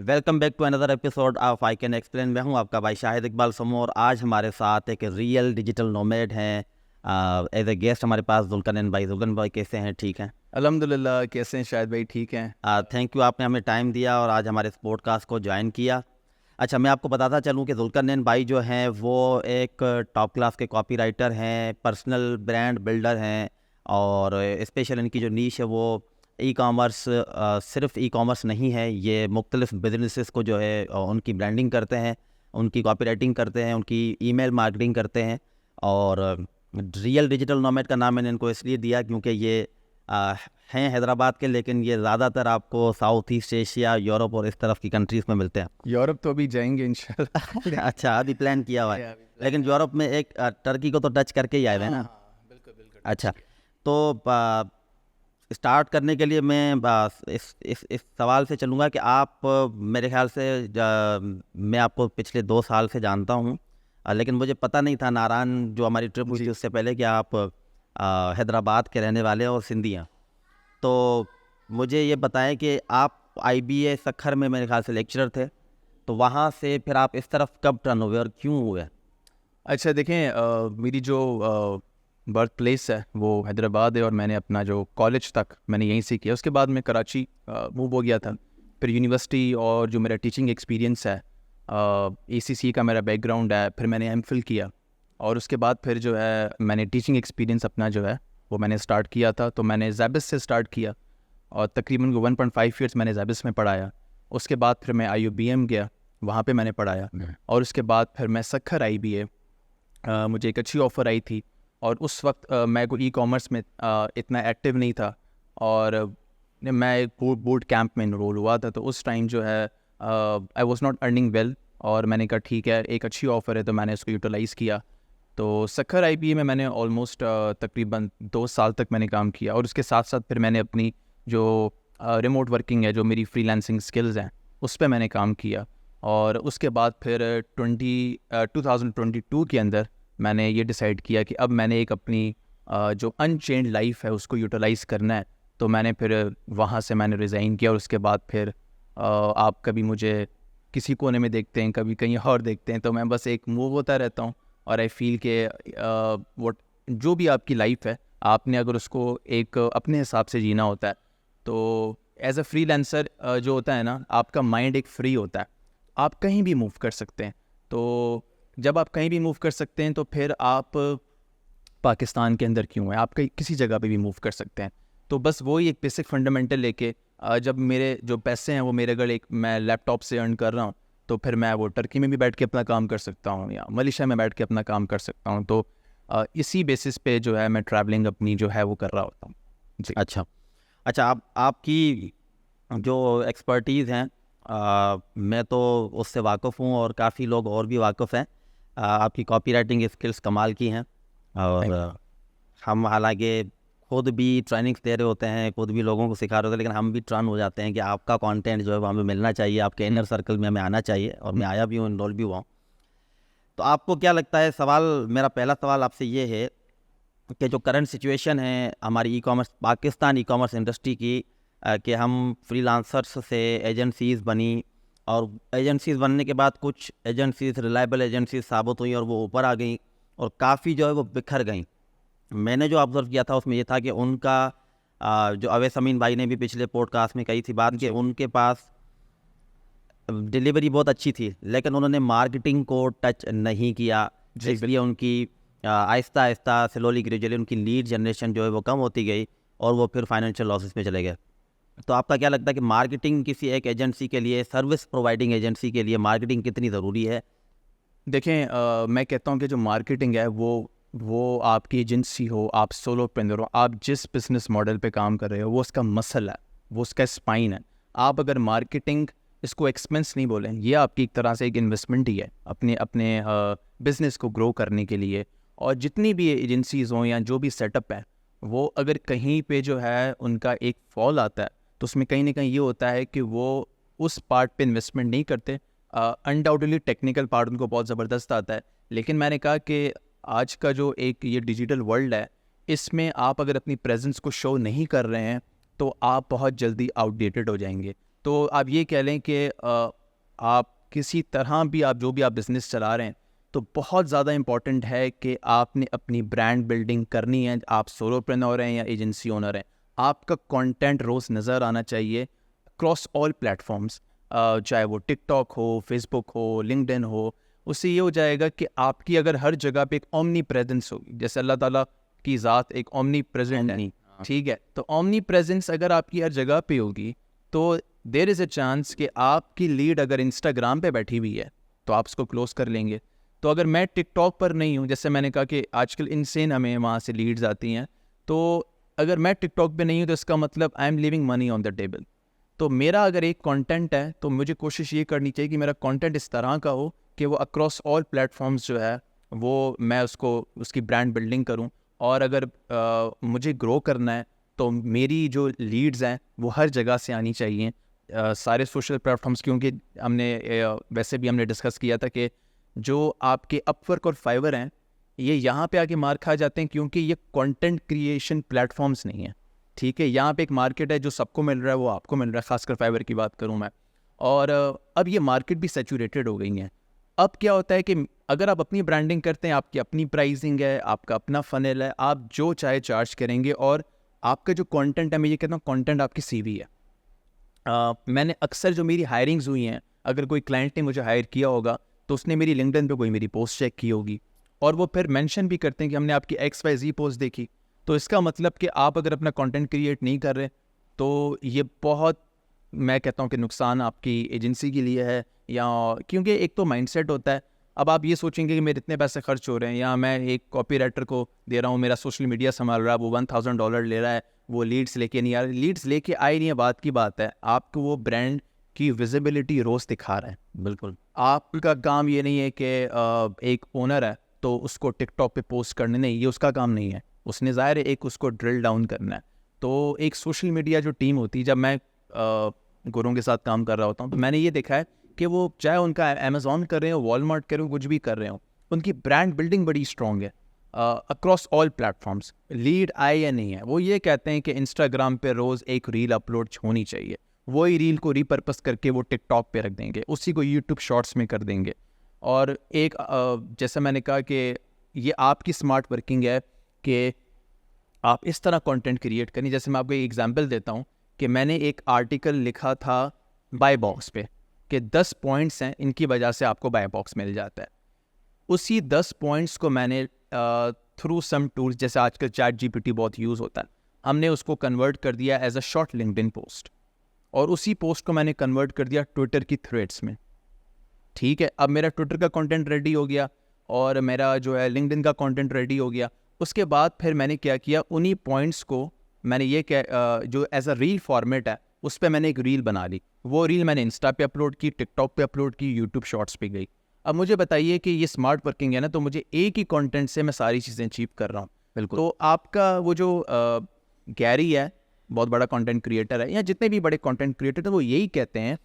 Welcome back to another episode of I can explain. میں ہوں آپ کا بھائی شاہد اقبال سمو, اور آج ہمارے ساتھ ایک ریئل ڈیجیٹل نومیڈ ہیں. ایز اے گیسٹ ہمارے پاس ذوالقرنین بھائی. ذوالقرنین بھائی کیسے ہیں؟ ٹھیک ہیں الحمدللہ. کیسے ہیں شاہد بھائی؟ ٹھیک ہیں. تھینک یو, آپ نے ہمیں ٹائم دیا اور آج ہمارے اس پوڈ کاسٹ کو جوائن کیا. اچھا, میں آپ کو بتاتا چلوں کہ ذوالقرنین بھائی جو ہیں وہ ایک ٹاپ کلاس کے کاپی رائٹر ہیں, پرسنل برانڈ بلڈر ہیں, اور اسپیشل ان کی جو نیش ہے وہ ای کامرس. صرف ای کامرس نہیں ہے, یہ مختلف بزنسز کو جو ہے ان کی برانڈنگ کرتے ہیں, ان کی کاپی رائٹنگ کرتے ہیں, ان کی ای میل مارکیٹنگ کرتے ہیں. اور ریئل ڈیجیٹل نومیڈ کا نام میں نے ان کو اس لیے دیا کیونکہ یہ ہیں حیدرآباد کے, لیکن یہ زیادہ تر آپ کو ساؤتھ ایسٹ ایشیا, یورپ اور اس طرف کی کنٹریز میں ملتے ہیں. یورپ تو ابھی جائیں گے انشاءاللہ. اچھا, ابھی پلان کیا ہوا ہے, لیکن یورپ میں ایک ٹرکی کو تو ٹچ کر کے ہی آئے ہوئے ہیں نا. بالکل بالکل. اچھا, تو اسٹارٹ کرنے کے لیے میں اس سوال سے چلوں گا کہ آپ, میرے خیال سے میں آپ کو پچھلے 2 سال سے جانتا ہوں, لیکن مجھے پتہ نہیں تھا ناران جو ہماری ٹرپ ہوئی تھی اس سے پہلے کہ آپ حیدرآباد کے رہنے والے اور سندھی ہیں. تو مجھے یہ بتائیں کہ آپ آئی بی اے سکھر میں میرے خیال سے لیکچرر تھے, تو وہاں سے پھر آپ اس طرف کب ٹرن ہوئے اور کیوں ہوئے؟ اچھا دیکھیں, میری جو برتھ پلیس ہے وہ حیدرآباد ہے, اور میں نے اپنا جو کالج تک میں نے یہیں سے کیا. اس کے بعد میں کراچی موو ہو گیا تھا. پھر یونیورسٹی اور جو میرا ٹیچنگ ایکسپیرینس ہے, اے سی سی کا میرا بیک گراؤنڈ ہے, پھر میں نے ایم فل کیا, اور اس کے بعد پھر جو ہے میں نے ٹیچنگ ایکسپیرینس اپنا جو ہے وہ میں نے اسٹارٹ کیا تھا. تو میں نے زیبس سے اسٹارٹ کیا, اور تقریباً 1.5 ایئرس میں نے زیبس میں پڑھایا. اس کے بعد پھر میں آئی یو بی ایم گیا, وہاں پہ میں نے پڑھایا, اور اس کے بعد پھر میں سکھر آئی بی اے. مجھے ایک اچھی آفر آئی تھی, اور اس وقت میں کو ای کامرس میں اتنا ایکٹیو نہیں تھا, اور میں ایک بوٹ کیمپ میں انرول ہوا تھا. تو اس ٹائم جو ہے I was not earning well, اور میں نے کہا ٹھیک ہے, ایک اچھی آفر ہے, تو میں نے اس کو یوٹیلائز کیا. تو سکھر آئی بی اے میں نے آلموسٹ تقریباً 2 سال تک میں نے کام کیا, اور اس کے ساتھ ساتھ پھر میں نے اپنی جو ریموٹ ورکنگ ہے, جو میری فری لانسنگ سکلز ہیں, اس پہ میں نے کام کیا. اور اس کے بعد پھر 2022 کے اندر میں نے یہ ڈیسائیڈ کیا کہ اب میں نے ایک اپنی جو ان چینڈ لائف ہے اس کو یوٹیلائز کرنا ہے. تو میں نے پھر وہاں سے میں نے ریزائن کیا, اور اس کے بعد پھر آپ کبھی مجھے کسی کونے میں دیکھتے ہیں, کبھی کہیں اور دیکھتے ہیں, تو میں بس ایک موو ہوتا رہتا ہوں. اور آئی فیل کہ جو بھی آپ کی لائف ہے, آپ نے اگر اس کو ایک اپنے حساب سے جینا ہوتا ہے, تو ایز اے فری لینسر جو ہوتا ہے نا, آپ کا مائنڈ ایک فری ہوتا ہے, آپ کہیں بھی موو کر سکتے ہیں. تو جب آپ کہیں بھی موو کر سکتے ہیں, تو پھر آپ پاکستان کے اندر کیوں ہیں, آپ کسی جگہ پہ بھی موو کر سکتے ہیں. تو بس وہی ایک بیسک فنڈامنٹل لے کے, جب میرے جو پیسے ہیں وہ میرے اگر ایک میں لیپ ٹاپ سے ارن کر رہا ہوں, تو پھر میں وہ ٹرکی میں بھی بیٹھ کے اپنا کام کر سکتا ہوں, یا ملیشیا میں بیٹھ کے اپنا کام کر سکتا ہوں. تو اسی بیسس پہ جو ہے میں ٹریولنگ اپنی جو ہے وہ کر رہا ہوتا ہوں. جی. اچھا, آپ کی جو ایکسپرٹیز ہیں میں تو اس سے واقف ہوں, اور کافی لوگ اور بھی واقف ہیں. آپ کی کاپی رائٹنگ اسکلس کمال کی ہیں, اور ہم حالانکہ خود بھی ٹریننگس دے رہے ہوتے ہیں, خود بھی لوگوں کو سکھا رہے ہوتے ہیں, لیکن ہم بھی ٹرن ہو جاتے ہیں کہ آپ کا کانٹینٹ جو ہے وہ ہمیں ملنا چاہیے, آپ کے انر سرکل میں ہمیں آنا چاہیے, اور میں آیا بھی ہوں, انرول بھی ہوا ہوں. تو آپ کو کیا لگتا ہے, میرا پہلا سوال آپ سے یہ ہے کہ جو کرنٹ سچویشن ہے ہماری e commerce, Pakistan e commerce industry کی, کہ ہم فری لانسرس سے ایجنسیز بنی, اور ایجنسیز بننے کے بعد کچھ ایجنسیز ریلائبل ایجنسیز ثابت ہوئیں اور وہ اوپر آ گئیں, اور کافی جو ہے وہ بکھر گئیں. میں نے جو آبزرو کیا تھا اس میں یہ تھا کہ ان کا جو اویس امین بھائی نے بھی پچھلے پوڈ کاسٹ میں کہی تھی بات, کہ ان کے پاس ڈیلیوری بہت اچھی تھی, لیکن انہوں نے مارکیٹنگ کو ٹچ نہیں کیا, اس لیے ان کی آہستہ آہستہ سلولی گریجولی ان کی لیڈ جنریشن جو ہے وہ کم ہوتی گئی, اور وہ پھر فائنینشیل لاسز میں چلے گئے. تو آپ کا کیا لگتا ہے کہ مارکیٹنگ کسی ایک ایجنسی کے لیے, سروس پرووائڈنگ ایجنسی کے لیے مارکیٹنگ کتنی ضروری ہے؟ دیکھیں, میں کہتا ہوں کہ جو مارکیٹنگ ہے وہ آپ کی ایجنسی ہو, آپ سولو پرینر ہو, آپ جس بزنس ماڈل پہ کام کر رہے ہو وہ اس کا مسل ہے, وہ اس کا اسپائن ہے. آپ اگر مارکیٹنگ اس کو ایکسپینس نہیں بولیں, یہ آپ کی ایک طرح سے ایک انویسٹمنٹ ہی ہے اپنے بزنس کو گرو کرنے کے لیے. اور جتنی بھی ایجنسیز ہوں یا جو بھی سیٹ اپ ہے, وہ اگر کہیں پہ جو ہے ان کا ایک فال آتا ہے, تو اس میں کہیں نہ کہیں یہ ہوتا ہے کہ وہ اس پارٹ پہ انویسٹمنٹ نہیں کرتے. انڈاؤٹلی ٹیکنیکل پارٹ ان کو بہت زبردست آتا ہے, لیکن میں نے کہا کہ آج کا جو ایک یہ ڈیجیٹل ورلڈ ہے, اس میں آپ اگر اپنی پریزنس کو شو نہیں کر رہے ہیں, تو آپ بہت جلدی آؤٹ ڈیٹڈ ہو جائیں گے. تو آپ یہ کہہ لیں کہ آپ کسی طرح بھی آپ جو بھی آپ بزنس چلا رہے ہیں تو بہت زیادہ امپورٹنٹ ہے کہ آپ نے اپنی برانڈ بلڈنگ کرنی ہے. آپ سولوپرینور ہیں یا ایجنسی اونر ہیں, آپ کا کانٹینٹ روز نظر آنا چاہیے اکراس آل پلیٹفارمس, چاہے وہ ٹک ٹاک ہو, فیس بک ہو, لنکڈ ان ہو. اس سے یہ ہو جائے گا کہ آپ کی اگر ہر جگہ پہ ایک اومنی پریزنس ہوگی, جیسے اللہ تعالیٰ کی ذات ایک اومنی پریزنٹ ہے, ٹھیک ہے, تو اومنی پریزنس اگر آپ کی ہر جگہ پہ ہوگی تو دیر از اے چانس کہ آپ کی لیڈ اگر انسٹاگرام پہ بیٹھی ہوئی ہے تو آپ اس کو کلوز کر لیں گے. تو اگر میں ٹک ٹاک پر نہیں ہوں, جیسے میں نے کہا کہ آج کل انسین ہمیں وہاں سے لیڈز آتی ہیں, تو اگر میں ٹک ٹاک پہ نہیں ہوں تو اس کا مطلب I am leaving money on the table. تو میرا اگر ایک کانٹینٹ ہے تو مجھے کوشش یہ کرنی چاہیے کہ میرا کانٹینٹ اس طرح کا ہو کہ وہ اکراس آل پلیٹفارمس جو ہے وہ میں اس کی برانڈ بلڈنگ کروں. اور اگر مجھے گرو کرنا ہے تو میری جو لیڈز ہیں وہ ہر جگہ سے آنی چاہیے, سارے سوشل پلیٹفارمس, کیونکہ ہم نے ویسے بھی ہم نے ڈسکس کیا تھا کہ جو آپ کے اپ ورک اور فائیور ہیں یہ یہاں پہ آ کے مار کھا جاتے ہیں کیونکہ یہ کانٹینٹ کریشن پلیٹفارمس نہیں ہیں, ٹھیک ہے. یہاں پہ ایک مارکیٹ ہے جو سب کو مل رہا ہے وہ آپ کو مل رہا ہے, خاص کر فائیور کی بات کروں میں. اور اب یہ مارکیٹ بھی سیچوریٹڈ ہو گئی ہیں. اب کیا ہوتا ہے کہ اگر آپ اپنی برانڈنگ کرتے ہیں, آپ کی اپنی پرائزنگ ہے, آپ کا اپنا فنل ہے, آپ جو چاہے چارج کریں گے, اور آپ کا جو کانٹینٹ ہے, میں یہ کہتا ہوں کانٹینٹ آپ کی سی وی ہے. میں نے اکثر جو میری ہائرنگز ہوئی ہیں, اگر کوئی کلائنٹ نے مجھے ہائر کیا ہوگا تو اس نے میری لنکڈ ان پہ کوئی میری پوسٹ چیک کی ہوگی, اور وہ پھر مینشن بھی کرتے ہیں کہ ہم نے آپ کی XYZ پوسٹ دیکھی. تو اس کا مطلب کہ آپ اگر اپنا کانٹینٹ کریٹ نہیں کر رہے تو یہ بہت, میں کہتا ہوں کہ نقصان آپ کی ایجنسی کے لیے ہے. یا کیونکہ ایک تو مائنڈ سیٹ ہوتا ہے, اب آپ یہ سوچیں گے کہ میرے اتنے پیسے خرچ ہو رہے ہیں, یا میں ایک کاپی رائٹر کو دے رہا ہوں, میرا سوشل میڈیا سنبھال رہا ہے, وہ $1000 لے رہا ہے, وہ لیڈس لے کے نہیں آ رہا. لیڈس لے کے آئے نہیں ہے, بات کی بات ہے, آپ کو وہ برانڈ کی ویزیبلٹی روز دکھا رہے ہیں. بالکل, آپ کا کام یہ نہیں ہے کہ ایک اونر ہے تو اس کو ٹک ٹاک پہ پوسٹ کرنے, نہیں, یہ اس کا کام نہیں ہے. اس نے ظاہر ہے ایک اس کو ڈرل ڈاؤن کرنا ہے. تو ایک سوشل میڈیا جو ٹیم ہوتی ہے, جب میں گوروں کے ساتھ کام کر رہا ہوتا ہوں تو میں نے یہ دیکھا ہے کہ وہ چاہے ان کا امیزون کر رہے ہوں, والمارٹ کر رہے ہوں, کچھ بھی کر رہے ہوں, ان کی برانڈ بلڈنگ بڑی اسٹرانگ ہے اکراس آل پلیٹفارمس. لیڈ آئے یا نہیں ہے, وہ یہ کہتے ہیں کہ انسٹاگرام پہ روز ایک ریل اپلوڈ ہونی چاہیے, وہی ریل کو ریپرپس کر کے وہ ٹک ٹاک پہ رکھ دیں گے, اسی کو یوٹیوب شارٹس میں کر دیں گے. اور ایک جیسا میں نے کہا کہ یہ آپ کی اسمارٹ ورکنگ ہے کہ آپ اس طرح کانٹینٹ کریٹ کریں. جیسے میں آپ کو ایک ایگزامپل دیتا ہوں کہ میں نے ایک آرٹیکل لکھا تھا بائی باکس پہ کہ 10 پوائنٹس ہیں ان کی وجہ سے آپ کو بائی باکس مل جاتا ہے. اسی 10 پوائنٹس کو میں نے تھرو سم ٹولس, جیسے آج کل چیٹ GPT بہت یوز ہوتا ہے, ہم نے اس کو کنورٹ کر دیا as a short linked in post, اور اسی پوسٹ کو میں نے کنورٹ کر دیا ٹویٹر کی تھریڈس میں, ٹھیک ہے. اب میرا ٹویٹر کا کانٹینٹ ریڈی ہو گیا اور میرا جو ہے لنکڈ ان کا کانٹینٹ ریڈی ہو گیا. اس کے بعد پھر میں نے کیا کیا, انہی پوائنٹس کو میں نے یہ جو ایز اے ریل فارمیٹ ہے اس پہ میں نے ایک ریل بنا لی. وہ ریل میں نے انسٹا پہ اپلوڈ کی, ٹک ٹاک پہ اپلوڈ کی, یوٹیوب شارٹس پہ گئی. اب مجھے بتائیے کہ یہ اسمارٹ ورکنگ ہے نا, تو مجھے ایک ہی کانٹینٹ سے میں ساری چیزیں اچیو کر رہا ہوں. بالکل. تو آپ کا وہ جو گیری ہے, بہت بڑا کانٹینٹ کریٹر ہے, یا جتنے بھی بڑے کانٹینٹ کریٹر ہیں, وہ یہی کہتے ہیں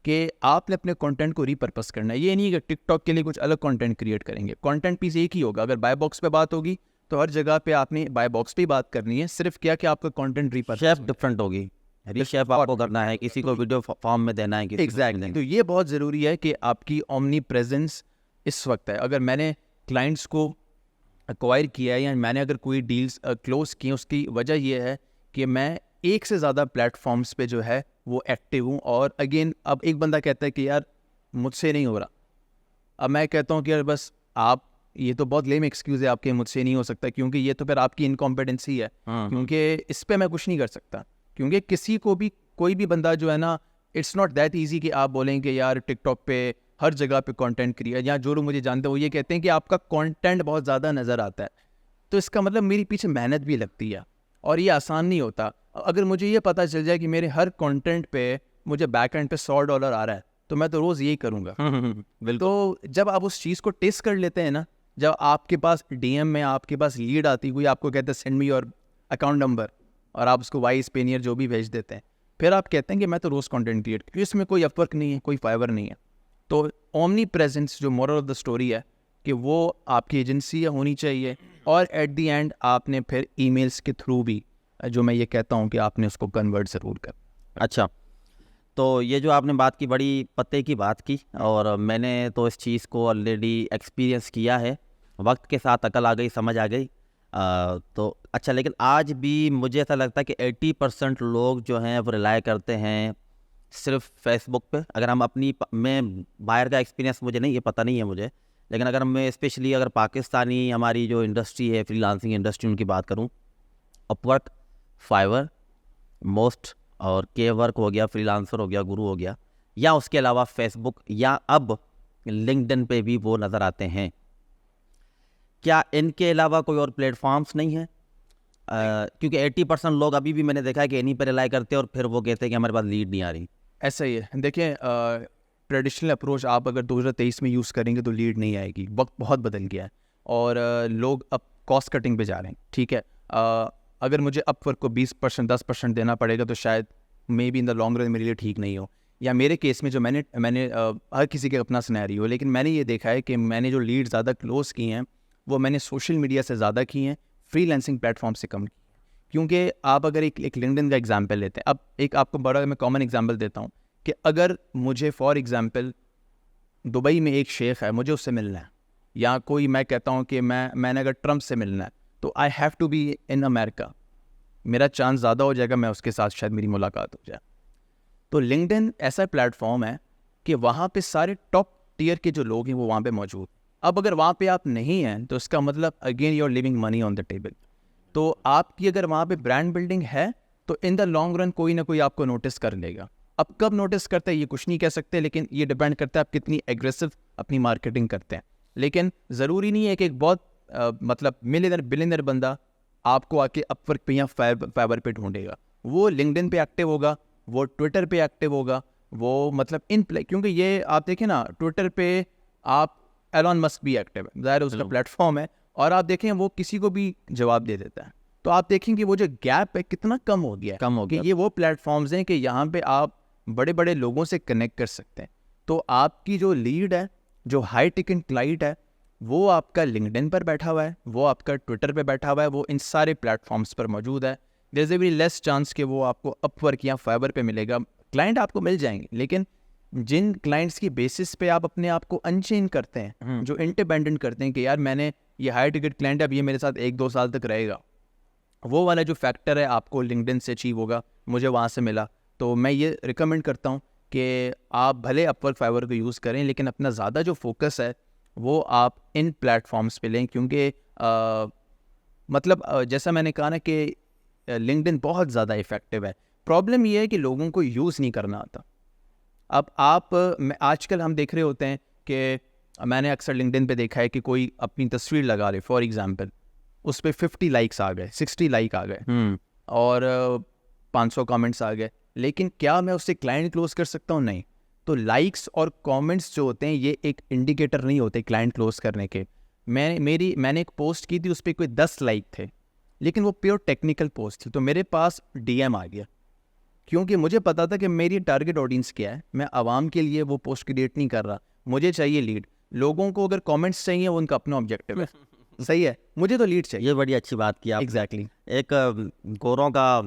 کہ آپ نے اپنے کانٹینٹ کو ریپرپس کرنا ہے. یہ نہیں کہ ٹک ٹاک کے لیے کچھ الگ کانٹینٹ کریٹ کریں گے, کانٹینٹ پیس ایک ہی ہوگا. اگر بائی باکس پہ بات ہوگی تو ہر جگہ پہ آپ نے بائی باکس پہ ہی بات کرنی ہے, صرف کیا کہ آپ کا کانٹینٹ ریپرپس شیف ڈفرینٹ ہوگی, شیف آپ کو کرنا ہے, کسی کو ویڈیو فارم میں دینا ہے. ایگزیکٹلی. تو یہ بہت ضروری ہے کہ آپ کی اومنی پریزنس اس وقت ہے. اگر میں نے کلائنٹس کو ایکوائر کیا ہے یا میں نے اگر کوئی ڈیلز کلوز کی, اس کی وجہ یہ ہے کہ میں ایک سے زیادہ پلیٹ فارمس پہ جو ہے وہ ایکٹیو ہوں. اور اگین اب ایک بندہ کہتا ہے کہ یار مجھ سے نہیں ہو رہا, اب میں کہتا ہوں کہ یار بس آپ, یہ تو بہت لیم ایکسکیوز ہے آپ کے, مجھ سے نہیں ہو سکتا, کیونکہ یہ تو پھر آپ کی انکمپیٹنسی ہے, کیونکہ اس پہ میں کچھ نہیں کر سکتا. کیونکہ کسی کو بھی, کوئی بھی بندہ جو ہے نا, اٹس ناٹ دیٹ ایزی کہ آپ بولیں کہ یار ٹک ٹاک پہ ہر جگہ پہ کانٹینٹ کریٹ, یا جو لوگ مجھے جانتے ہیں وہ یہ کہتے ہیں کہ آپ کا کانٹینٹ بہت زیادہ نظر آتا ہے. تو اس کا مطلب میری پیچھے محنت بھی لگتی ہے, اور یہ آسان نہیں ہوتا. اگر مجھے یہ پتہ چل جائے کہ میرے ہر کانٹینٹ پہ مجھے بیک اینڈ پہ $100 آ رہا ہے, تو میں تو روز یہی کروں گا. تو جب آپ اس چیز کو ٹیسٹ کر لیتے ہیں نا, جب آپ کے پاس DM میں آپ کے پاس لیڈ آتی, کوئی آپ کو کہتا ہے send me your account number, اور آپ اس کو وائس پینیئر جو بھی بھیج دیتے ہیں, پھر آپ کہتے ہیں کہ میں تو روز کانٹینٹ کریٹ, کیونکہ اس میں کوئی اپ ورک نہیں ہے, کوئی فائیور نہیں ہے. تو اومنی پریزنس جو مورل آف دا اسٹوری ہے کہ وہ آپ کی ایجنسی ہونی چاہیے, اور ایٹ دی اینڈ آپ نے پھر ای میلس کے تھرو بھی, جو میں یہ کہتا ہوں کہ آپ نے اس کو کنورٹ ضرور کر. اچھا, تو یہ جو آپ نے بات کی بڑی پتے کی بات کی, اور میں نے تو اس چیز کو آلریڈی ایکسپیرینس کیا ہے, وقت کے ساتھ عقل آ گئی, سمجھ آ گئی. تو اچھا, لیکن آج بھی مجھے ایسا لگتا ہے کہ 80% لوگ جو ہیں وہ ریلائی کرتے ہیں صرف فیس بک پہ. اگر ہم میں باہر کا ایکسپیرینس مجھے نہیں, یہ پتہ نہیں ہے مجھے, لیکن اگر میں اسپیشلی اگر پاکستانی ہماری جو انڈسٹری ہے, فری لانسنگ انڈسٹری, ان کی بات کروں, اپ ورک, فائیور, موسٹ اور کے ورک ہو گیا, فری لانسر ہو گیا, گرو ہو گیا, یا اس کے علاوہ فیس بک, یا اب لنکڈن پہ بھی وہ نظر آتے ہیں. کیا ان کے علاوہ کوئی اور پلیٹ فارمس نہیں ہیں؟ کیونکہ 80% لوگ ابھی بھی میں نے دیکھا ہے کہ انہیں پہ ریلائی کرتے ہیں, اور پھر وہ کہتے ہیں کہ ہمارے پاس لیڈ نہیں آ رہی. ایسا ہی ہے. دیکھیں, ٹریڈیشنل اپروچ آپ اگر 2023 میں یوز کریں گے تو لیڈ نہیں آئے گی. وقت بہت بدل گیا ہے, اور لوگ اب کاسٹ کٹنگ پہ جا رہے ہیں. ٹھیک ہے, اگر مجھے اپ ورک کو 20% 10% دینا پڑے گا تو شاید may be in the long run میرے لیے ٹھیک نہیں ہو. یا میرے کیس میں جو میں نے ہر کسی کے اپنا سنیریو ہو, لیکن میں نے یہ دیکھا ہے کہ میں نے جو لیڈ زیادہ کلوز کی ہیں وہ میں نے سوشل میڈیا سے زیادہ کی ہیں, فری لینسنگ پلیٹ فارم سے کم کی. کیونکہ آپ اگر ایک لنکڈن کا ایگزامپل لیتے ہیں, اب ایک آپ کو بڑا میں کامن ایگزامپل دیتا ہوں کہ اگر مجھے فار ایگزامپل دبئی میں ایک شیخ ہے, مجھے اس سے ملنا ہے, یا کوئی میں کہتا ہوں کہ میں نے اگر ٹرمپ سے ملنا ہے تو I have to be in America, میرا چانس زیادہ ہو جائے گا میں اس کے ساتھ شاید میری ملاقات ہو جائے. تو لنکڈن ایسا پلیٹ فارم ہے کہ وہاں پہ سارے ٹاپ ٹیئر کے جو لوگ ہیں وہ وہاں پہ موجود. اب اگر وہاں پہ آپ نہیں ہیں تو اس کا مطلب again you are leaving money on the table. تو آپ کی اگر وہاں پہ برانڈ بلڈنگ ہے تو ان دا لانگ رن کوئی نہ کوئی آپ کو نوٹس کر لے گا. اب کب نوٹس کرتا ہے یہ کچھ نہیں کہہ سکتے, لیکن یہ ڈپینڈ کرتا ہے آپ کتنی ایگریسو اپنی مارکیٹنگ کرتے ہیں. لیکن ضروری نہیں ہے کہ ایک بہت مطلب ملینئر بلینئر بندہ آپ کو آ کے اپ ورک پہ یا فائبر پہ ڈھونڈے گا. وہ لنکڈن پہ ایکٹیو ہوگا, وہ ٹویٹر پہ ایکٹیو ہوگا, وہ مطلب کیونکہ یہ آپ دیکھیں نا, ٹویٹر پہ آپ ایلون مسک بھی ایکٹیو ہے, ظاہر اس کا پلیٹ فارم ہے, اور آپ دیکھیں وہ کسی کو بھی جواب دے دیتا ہے. تو آپ دیکھیں کہ وہ جو گیپ ہے کتنا کم ہو گیا ہے, کہ یہ وہ پلیٹ فارمز ہیں کہ یہاں پہ آپ بڑے بڑے لوگوں سے کنیکٹ کر سکتے ہیں. تو آپ کی جو لیڈ ہے, جو ہائی ٹکٹ کلائنٹ ہے, وہ آپ کا لنکڈن پر بیٹھا ہوا ہے, وہ آپ کا ٹویٹر پہ بیٹھا ہوا ہے, وہ ان سارے پلیٹ فارمز پر موجود ہے. دیر از اے ویری لیس چانس کہ وہ آپ کو اپ ورک یا فائبر پہ ملے گا. کلائنٹ آپ کو مل جائیں گے, لیکن جن کلائنٹس کی بیسس پہ آپ اپنے آپ کو انچین کرتے ہیں, جو انڈیپینڈنٹ کرتے ہیں کہ یار میں نے یہ ہائی ٹکٹ کلائنٹ ہے, اب یہ میرے ساتھ 1-2 سال تک رہے گا, وہ والا جو فیکٹر ہے آپ کو لنکڈن سے اچیو ہوگا. مجھے وہاں سے ملا, تو میں یہ ریکمینڈ کرتا ہوں کہ آپ بھلے اپ ورک فائبر کو یوز کریں, لیکن اپنا زیادہ جو فوکس ہے وہ آپ ان پلیٹ فارمز پہ لیں. کیونکہ مطلب جیسا میں نے کہا نا کہ لنکڈن بہت زیادہ افیکٹو ہے. پرابلم یہ ہے کہ لوگوں کو یوز نہیں کرنا آتا. اب آپ آج کل ہم دیکھ رہے ہوتے ہیں کہ میں نے اکثر لنکڈن پہ دیکھا ہے کہ کوئی اپنی تصویر لگا رہے, فار ایگزامپل اس پہ 50 لائکس آ گئے, 60 لائک آ گئے, اور 500 کامنٹس آ گئے, لیکن کیا میں اس سے کلائنٹ کلوز کر سکتا ہوں؟ نہیں. تو لائکس اور کامنٹس جو ہوتے ہیں یہ ایک انڈیکیٹر نہیں ہوتے کلائنٹ کلوز کرنے کے. میں نے ایک پوسٹ کی تھی, اس پہ کوئی 10 لائک تھے, لیکن وہ پیور ٹیکنیکل پوسٹ تھی. تو میرے پاس ڈی ایم آ گیا, کیونکہ مجھے پتا تھا کہ میری ٹارگیٹ آڈینس کیا ہے. میں عوام کے لیے وہ پوسٹ کریٹ نہیں کر رہا, مجھے چاہیے لیڈ. لوگوں کو اگر کامنٹس چاہیے وہ ان کا اپنا آبجیکٹیو ہے, صحیح ہے, مجھے تو لیڈ چاہیے. یہ بڑی اچھی بات کی آپ. ایگزیکٹلی. ایک گوروں کا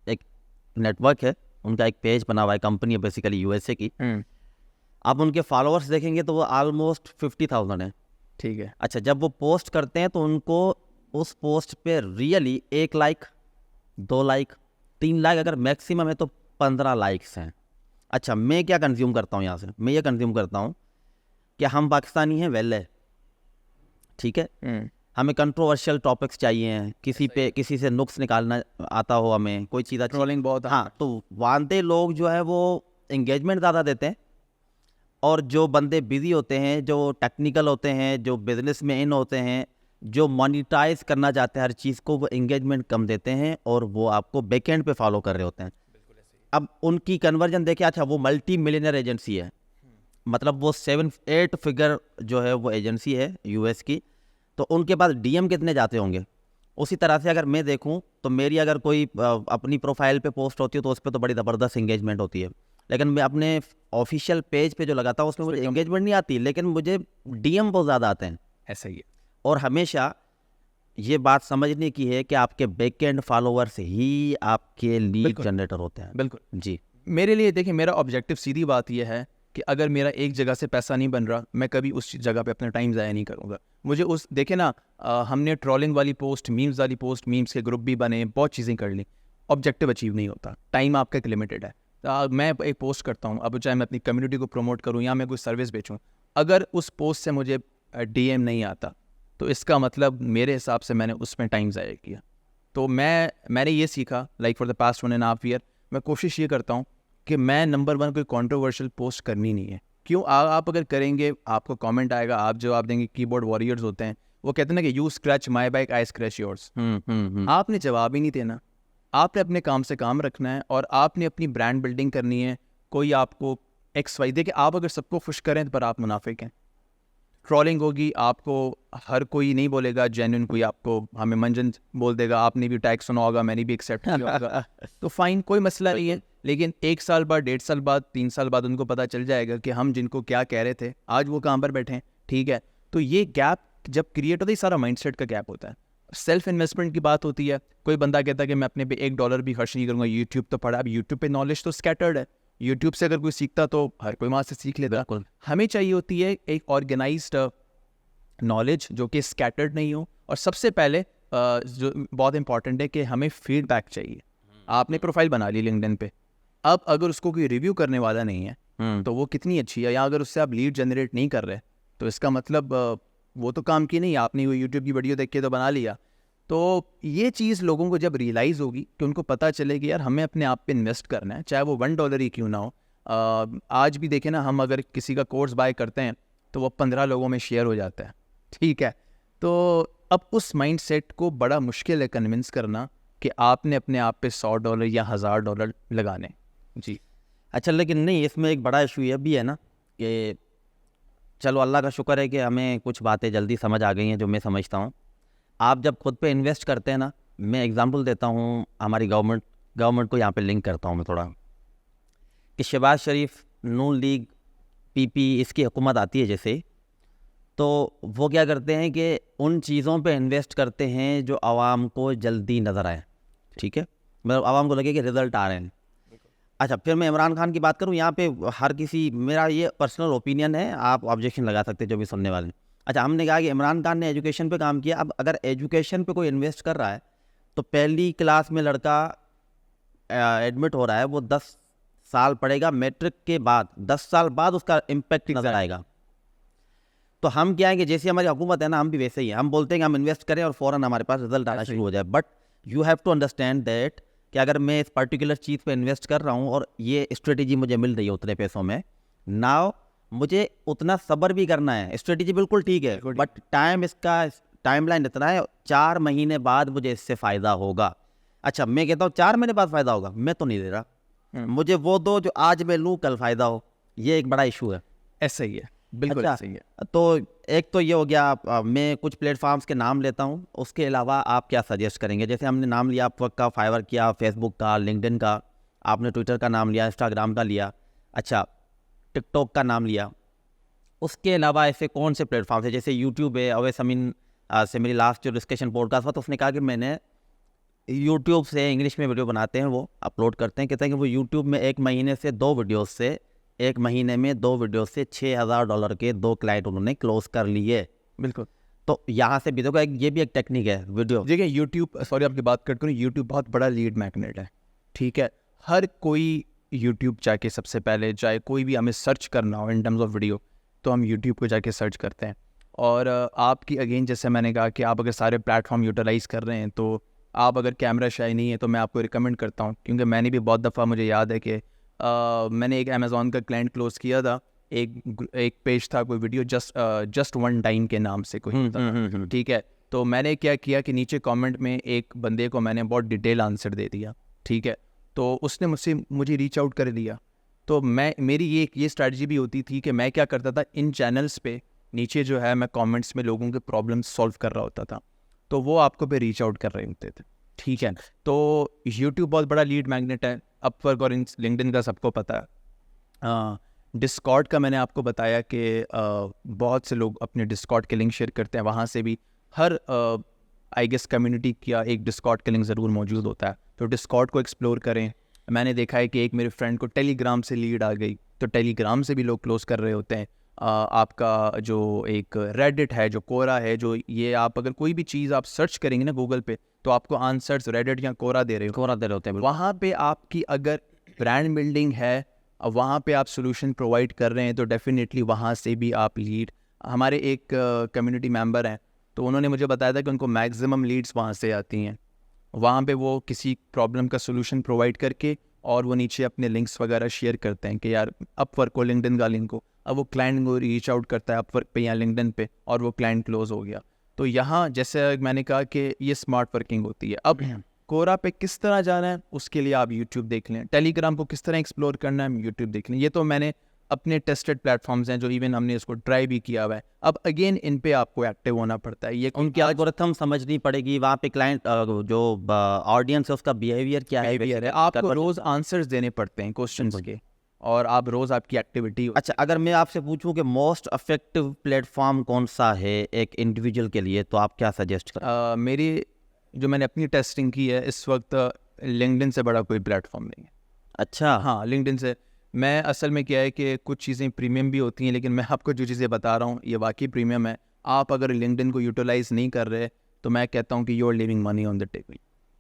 ایک نیٹ ورک ہے, ان کا ایک پیج بنا ہوا ہے, کمپنی ہے بیسیکلی یو ایس اے کی. آپ ان کے فالوورس دیکھیں گے تو وہ آلموسٹ 50,000 ہیں. ٹھیک ہے. اچھا, جب وہ پوسٹ کرتے ہیں تو ان کو اس پوسٹ پہ ریئلی 1 لائک, 2 لائک, 3 لائک, اگر میکسیمم ہے تو 15 لائکس ہیں. اچھا, میں کیا کنزیوم کرتا ہوں یہاں سے؟ میں یہ کنزیوم کرتا ہوں کہ ہم پاکستانی ہیں, ویل ہے, ٹھیک ہے, ہمیں کنٹروورشل ٹاپکس چاہیے, کسی سے نقص نکالنا آتا ہو ہمیں, کوئی چیز ٹرولنگ بہت. ہاں, تو وانتے لوگ جو ہے وہ انگیجمنٹ زیادہ دیتے ہیں, اور جو بندے بزی ہوتے ہیں, جو ٹیکنیکل ہوتے ہیں, جو بزنس میں ان ہوتے ہیں, جو مانیٹائز کرنا چاہتے ہیں ہر چیز کو, وہ انگیجمنٹ کم دیتے ہیں, اور وہ آپ کو بیک اینڈ پہ فالو کر رہے ہوتے ہیں. اب ان کی کنورژن دیکھیں. اچھا, وہ ملٹی ملینئر ایجنسی ہے, مطلب وہ 7-8 فگر جو ہے وہ ایجنسی ہے یو ایس کی, تو ان کے پاس ڈی ایم کتنے جاتے ہوں گے. اسی طرح سے اگر میں دیکھوں تو میری اگر کوئی اپنی پروفائل پہ پوسٹ ہوتی ہے تو اس پہ تو بڑی زبردست انگیجمنٹ ہوتی ہے, لیکن میں اپنے آفیشیل پیج پہ جو لگاتا ہوں اس میں مجھے انگیجمنٹ نہیں آتی, لیکن مجھے ڈی ایم بہت زیادہ آتے ہیں. ایسا ہی ہے. اور ہمیشہ یہ بات سمجھنے کی ہے کہ آپ کے بیک اینڈ فالوورس ہی آپ کے لیڈ جنریٹر ہوتے ہیں. بالکل جی. میرے لیے دیکھیں میرا آبجیکٹیو سیدھی بات یہ ہے کہ اگر میرا ایک جگہ سے پیسہ نہیں بن رہا میں کبھی اس جگہ پہ اپنا ٹائم ضائع نہیں کروں گا. مجھے اس دیکھیں نا ہم نے ٹرولنگ والی پوسٹ، میمز والی پوسٹ، میمز کے گروپ بھی بنے، بہت چیزیں کر لیں، آبجیکٹیو اچیو نہیں ہوتا. ٹائم آپ کا ایک لمیٹیڈ ہے. میں ایک پوسٹ کرتا ہوں، اب چاہے میں اپنی کمیونٹی کو پروموٹ کروں یا میں کوئی سروس بیچوں، اگر اس پوسٹ سے مجھے ڈی ایم نہیں آتا تو اس کا مطلب میرے حساب سے میں نے اس میں ٹائم ضائع کیا. تو میں نے یہ سیکھا like for the past 1.5 year میں کوشش یہ کرتا ہوں کہ میں نمبر 1 کوئی کانٹروورشل پوسٹ کرنی نہیں ہے. کیوں؟ آپ اگر کریں گے آپ کو کامنٹ آئے گا، آپ جواب دیں گے. کی بورڈ واریئرز ہوتے ہیں، وہ کہتے ہیں نا کہ you scratch my bike I scratch yours. آپ نے جواب ہی نہیں دینا، آپ نے اپنے کام سے کام رکھنا ہے اور آپ نے اپنی برانڈ بلڈنگ کرنی ہے. کوئی آپ کو ایکس وائی دے کہ آپ اگر سب کو خوش کریں تو پر آپ منافق ہیں. ٹرولنگ ہوگی، آپ کو ہر کوئی نہیں بولے گا جینوئن، کوئی آپ کو ہمیں منجن بول دے گا، آپ نے بھی ٹیگ سنا ہوگا، میں نے بھی ایکسیپٹ کیا ہوگا تو فائن، کوئی مسئلہ نہیں ہے. لیکن 1 سال بعد، 1.5 سال بعد، 3 سال بعد ان کو پتہ چل جائے گا کہ ہم جن کو کیا کہہ رہے تھے آج وہ کہاں پر بیٹھے ہیں. ٹھیک ہے، تو یہ گیپ جب کریٹ ہوتا ہے، یہ سارا مائنڈ سیٹ کا گیپ ہوتا ہے. سیلف انویسٹمنٹ کی بات ہوتی ہے. کوئی بندہ کہتا ہے کہ میں اپنے پہ $1 بھی خرچ نہیں کروں گا، یوٹیوب تو پڑھا. اب یوٹیوب پہ نالج تو اسکیٹرڈ ہے، یوٹیوب سے اگر کوئی سیکھتا تو ہر کوئی وہاں سے سیکھ لیتا. ہمیں چاہیے ہوتی ہے ایک آرگنائزڈ نالج جو کہ اسکیٹرڈ نہیں ہو. اور سب سے پہلے جو بہت امپورٹنٹ ہے کہ ہمیں فیڈ بیک چاہیے. آپ نے پروفائل بنا لی لنکڈن پہ، اب اگر اس کو کوئی ریویو کرنے والا نہیں ہے تو وہ کتنی اچھی ہے. یا اگر اس سے آپ لیڈ جنریٹ نہیں کر رہے تو اس کا مطلب وہ تو کام کی نہیں. آپ نے وہ یوٹیوب کی ویڈیو دیکھ کے تو بنا لیا. تو یہ چیز لوگوں کو جب ریئلائز ہوگی کہ ان کو پتہ چلے کہ یار ہمیں اپنے آپ پہ انویسٹ کرنا ہے، چاہے وہ $1 ہی کیوں نہ ہو. آج بھی دیکھیں نا، ہم اگر کسی کا کورس بائی کرتے ہیں تو وہ 15 لوگوں میں شیئر ہو جاتا ہے. ٹھیک ہے، تو اب اس مائنڈ سیٹ کو بڑا مشکل ہے کنونس کرنا کہ آپ نے اپنے آپ پہ $100 یا $1000 لگانے. جی اچھا، لیکن نہیں، اس میں ایک بڑا ایشو یہ بھی ہے نا کہ چلو اللہ کا شکر ہے کہ ہمیں کچھ باتیں جلدی سمجھ آ گئی ہیں جو میں سمجھتا ہوں. آپ جب خود پہ انویسٹ کرتے ہیں نا، میں اگزامپل دیتا ہوں، ہماری گورنمنٹ کو یہاں پہ لنک کرتا ہوں میں تھوڑا، کہ شہباز شریف، نون لیگ، پی پی، اس کی حکومت آتی ہے جیسے، تو وہ کیا کرتے ہیں کہ ان چیزوں پہ انویسٹ کرتے ہیں جو عوام کو جلدی نظر آئے. ٹھیک ہے، مطلب عوام کو لگے کہ رزلٹ آ رہے ہیں. اچھا، پھر میں عمران خان کی بات کروں. یہاں پہ ہر کسی، میرا یہ پرسنل اوپینین ہے، آپ آبجیکشن لگا سکتے جو بھی سننے والے ہیں. اچھا، ہم نے کہا کہ عمران خان نے ایجوکیشن پہ کام کیا. اب اگر ایجوکیشن پہ کوئی انویسٹ کر رہا ہے تو پہلی کلاس میں لڑکا ایڈمٹ ہو رہا ہے، وہ 10 سال پڑھے گا، میٹرک کے بعد 10 سال بعد اس کا امپیکٹ نظر آئے گا. تو ہم کیا ہے کہ جیسی ہماری حکومت ہے نا، ہم بھی ویسے ہی ہیں. ہم بولتے ہیں کہ ہم انویسٹ کریں اور فوراً ہمارے پاس رزلٹ آنا شروع ہو جائے. But you have to understand that کہ اگر میں اس پرٹیکولر چیز پہ انویسٹ کر رہا ہوں اور یہ اسٹریٹجی مجھے مل رہی ہے اتنے پیسوں میں، ناؤ مجھے اتنا صبر بھی کرنا ہے. اسٹریٹجی بالکل ٹھیک ہے، بٹ اس کا ٹائم لائن اتنا ہے، 4 مہینے بعد مجھے اس سے فائدہ ہوگا. اچھا، میں کہتا ہوں 4 مہینے بعد فائدہ ہوگا، میں تو نہیں دے رہا. مجھے وہ دو جو آج میں لوں کل فائدہ ہو. یہ ایک بڑا ایشو ہے. ایسا ہی ہے، بالکل ایسا ہی ہے. تو ایک تو یہ ہو گیا. میں کچھ پلیٹ فارمز کے نام لیتا ہوں، اس کے علاوہ آپ کیا سجیسٹ کریں گے؟ جیسے ہم نے نام لیا آپ وقت کا، فائیور کیا، فیس بک کا، لنکڈن کا، آپ نے ٹویٹر کا نام لیا، انسٹاگرام کا لیا، اچھا ٹک ٹاک کا نام لیا. اس کے علاوہ ایسے کون سے پلیٹ فارمز ہیں؟ جیسے یوٹیوب ہے. اویس امین سے میری لاسٹ جو ڈسکشن پوڈ کاسٹ ہوا تو اس نے کہا کہ میں نے یوٹیوب سے انگلش میں ویڈیو بناتے ہیں، وہ اپلوڈ کرتے ہیں. کہتے ہیں کہ وہ یوٹیوب میں ایک مہینے میں 2 ویڈیوز سے $6000 کے 2 کلائنٹ انہوں نے کلوز کر لیے. بالکل. تو یہاں سے بھی دیکھو، یہ بھی ایک ٹیکنیک ہے ویڈیو. دیکھیں یوٹیوب، سوری آپ کی بات کٹ کروں، یوٹیوب بہت بڑا لیڈ میگنیٹ ہے. ٹھیک ہے، ہر کوئی یوٹیوب جا کے سب سے پہلے، چاہے کوئی بھی ہمیں سرچ کرنا ہو ان ٹرمز آف ویڈیو، تو ہم یوٹیوب کو جا کے سرچ کرتے ہیں. اور آپ کی اگین جیسے میں نے کہا کہ آپ اگر سارے پلیٹ فارم یوٹیلائز کر رہے ہیں تو آپ اگر کیمرہ شائی نہیں ہے تو میں آپ کو ریکمنڈ کرتا ہوں، کیونکہ میں نے بھی بہت دفعہ، مجھے یاد ہے کہ میں نے ایک امیزون کا کلائنٹ کلوز کیا تھا. ایک پیج تھا، کوئی ویڈیو جسٹ ون ٹائم کے نام سے کوئی تھا. ٹھیک ہے، تو میں نے کیا کیا کہ نیچے کامنٹ میں ایک بندے کو میں نے بہت ڈیٹیل آنسر دے دیا. ٹھیک ہے، تو اس نے مجھے ریچ آؤٹ کر دیا. تو میری یہ اسٹریٹجی بھی ہوتی تھی کہ میں کیا کرتا تھا، ان چینلز پہ نیچے جو ہے میں کامنٹس میں لوگوں کے پرابلم سولو کر رہا ہوتا تھا، تو وہ آپ کو پہ ریچ آؤٹ کر رہے ہوتے تھے. ٹھیک ہے، تو یوٹیوب بہت بڑا لیڈ میگنیٹ ہے. اپ ورک اور لنکڈن کا سب کو پتہ ہے. ڈسکارڈ کا میں نے آپ کو بتایا کہ بہت سے لوگ اپنے ڈسکارڈ کے لنک شیئر کرتے ہیں. وہاں سے بھی ہر آئی گیس کمیونٹی کا ایک ڈسکارڈ کا لنک ضرور موجود ہوتا ہے. تو ڈسکارڈ کو ایکسپلور کریں. میں نے دیکھا ہے کہ ایک میرے فرینڈ کو ٹیلی گرام سے لیڈ آ گئی, تو ٹیلی گرام سے بھی لوگ کلوز کر رہے ہوتے ہیں. آپ کا جو ایک ریڈٹ ہے, جو کورا ہے, جو یہ آپ اگر کوئی بھی چیز آپ سرچ کریں گے نا گوگل پہ, تو آپ کو آنسرز ریڈٹ یا کورا دے رہے ہوتے ہیں. وہاں پہ آپ کی اگر برانڈ بلڈنگ ہے, وہاں پہ آپ سولوشن پرووائڈ کر رہے ہیں, تو ڈیفینیٹلی وہاں سے بھی آپ لیڈ. ہمارے ایک کمیونٹی ممبر ہیں, تو انہوں نے مجھے بتایا تھا کہ ان کو میکسیمم لیڈس وہاں سے آتی ہیں. وہاں پہ وہ کسی پرابلم کا سولوشن پرووائڈ کر کے, اور وہ نیچے اپنے لنکس وغیرہ شیئر کرتے ہیں کہ یار اپ ورک کو, لنکڈن کا لنک کو, اب وہ کلائنٹ کو ریچ آؤٹ کرتا ہے اپ ورک پہ یا لنکڈن پہ, اور وہ کلائنٹ کلوز ہو گیا. تو یہاں جیسے میں نے کہا کہ یہ اسمارٹ ورکنگ ہوتی ہے. اب کورا پہ کس طرح جانا ہے اس کے لیے آپ یوٹیوب دیکھ لیں, ٹیلی گرام کو کس طرح ایکسپلور کرنا ہے یوٹیوب دیکھ لیں. یہ تو میں نے اپنے ٹیسٹڈ پلیٹ فارمز ہیں جو ایون ہم نے اس کو ٹرائی بھی کیا ہوا ہے. اب اگین ان پہ آپ کو ایکٹیو ہونا پڑتا ہے. یہ ان کی الگورتھم سمجھنی پڑے گی, وہاں پہ کلائنٹ جو آڈینس ہے اس کا بیہیویئر کیا ہے. آپ کو روز آنسرز دینے پڑتے ہیں کوسچنس کے, اور آپ روز آپ کی ایکٹیویٹی. اچھا, اگر میں آپ سے پوچھوں کہ موسٹ افیکٹو پلیٹ فارم کون سا ہے ایک انڈیویجول کے لیے, تو آپ کیا سجیسٹ کریں؟ میری جو میں نے اپنی ٹیسٹنگ کی ہے اس وقت, لنکڈن سے بڑا کوئی پلیٹ فارم نہیں ہے. اچھا, ہاں لنکڈن سے. میں اصل میں کیا ہے کہ کچھ چیزیں پریمیم بھی ہوتی ہیں, لیکن میں آپ کو جو چیزیں بتا رہا ہوں یہ واقعی پریمیم ہے. آپ اگر لنکڈن کو یوٹیلائز نہیں کر رہے تو میں کہتا ہوں کہ you are leaving money on the table.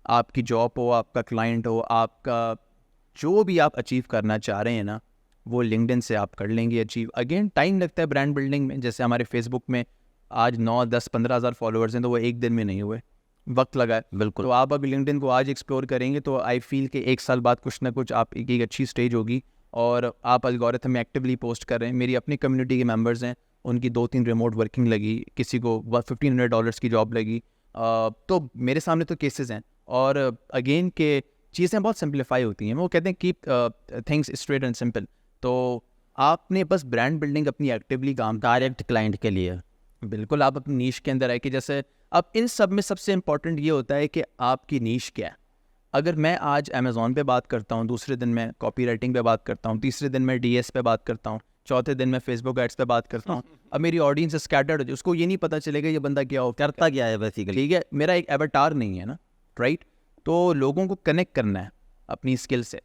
آپ کی جاب ہو, آپ کا کلائنٹ ہو, آپ کا جو بھی آپ اچیو کرنا چاہ رہے ہیں نا, وہ لنکڈن سے آپ کر لیں گے اچیو. اگین ٹائم لگتا ہے برانڈ بلڈنگ میں. جیسے ہمارے فیس بک میں آج 9, 10, 15 ہزار فالوورز ہیں, تو وہ ایک دن میں نہیں ہوئے, وقت لگا ہے. بالکل. تو آپ اب لنکڈن کو آج ایکسپلور کریں گے تو آئی فیل کہ 1 سال بعد کچھ نہ کچھ آپ کی ایک اچھی اسٹیج ہوگی, اور آپ الگورتھم میں ایکٹیولی پوسٹ کر رہے ہیں. میری اپنی کمیونٹی کے ممبرز ہیں, ان کی 2-3 ریموٹ ورکنگ لگی, کسی کو $1,500 کی جاب لگی. تو میرے سامنے تو کیسز ہیں. اور اگین کہ چیزیں بہت سمپلیفائی ہوتی ہیں. وہ کہتے ہیں keep things straight and simple. تو آپ نے بس برانڈ بلڈنگ اپنی ایکٹیولی کام ڈائریکٹ کلائنٹ کے لیے. بالکل, آپ اپنی نیش کے اندر آئے کہ جیسے اب ان سب میں سب سے امپورٹنٹ یہ ہوتا ہے کہ آپ کی نیش کیا ہے. اگر میں آج امیزون پہ بات کرتا ہوں, دوسرے دن میں کاپی رائٹنگ پہ بات کرتا ہوں, تیسرے دن میں ڈی ایس پہ بات کرتا ہوں, چوتھے دن میں فیس بک ایڈس پہ بات کرتا ہوں, اب میری آڈینس اسکیٹرڈ ہو جائے, اس کو یہ نہیں پتہ چلے گا یہ بندہ کیا ہو, کرتا کیا ہے بیسیکلی. ٹھیک ہے, میرا ایک ایواتار نہیں ہے نا, رائٹ. تو لوگوں کو کنیکٹ کرنا ہے اپنی اسکل سے.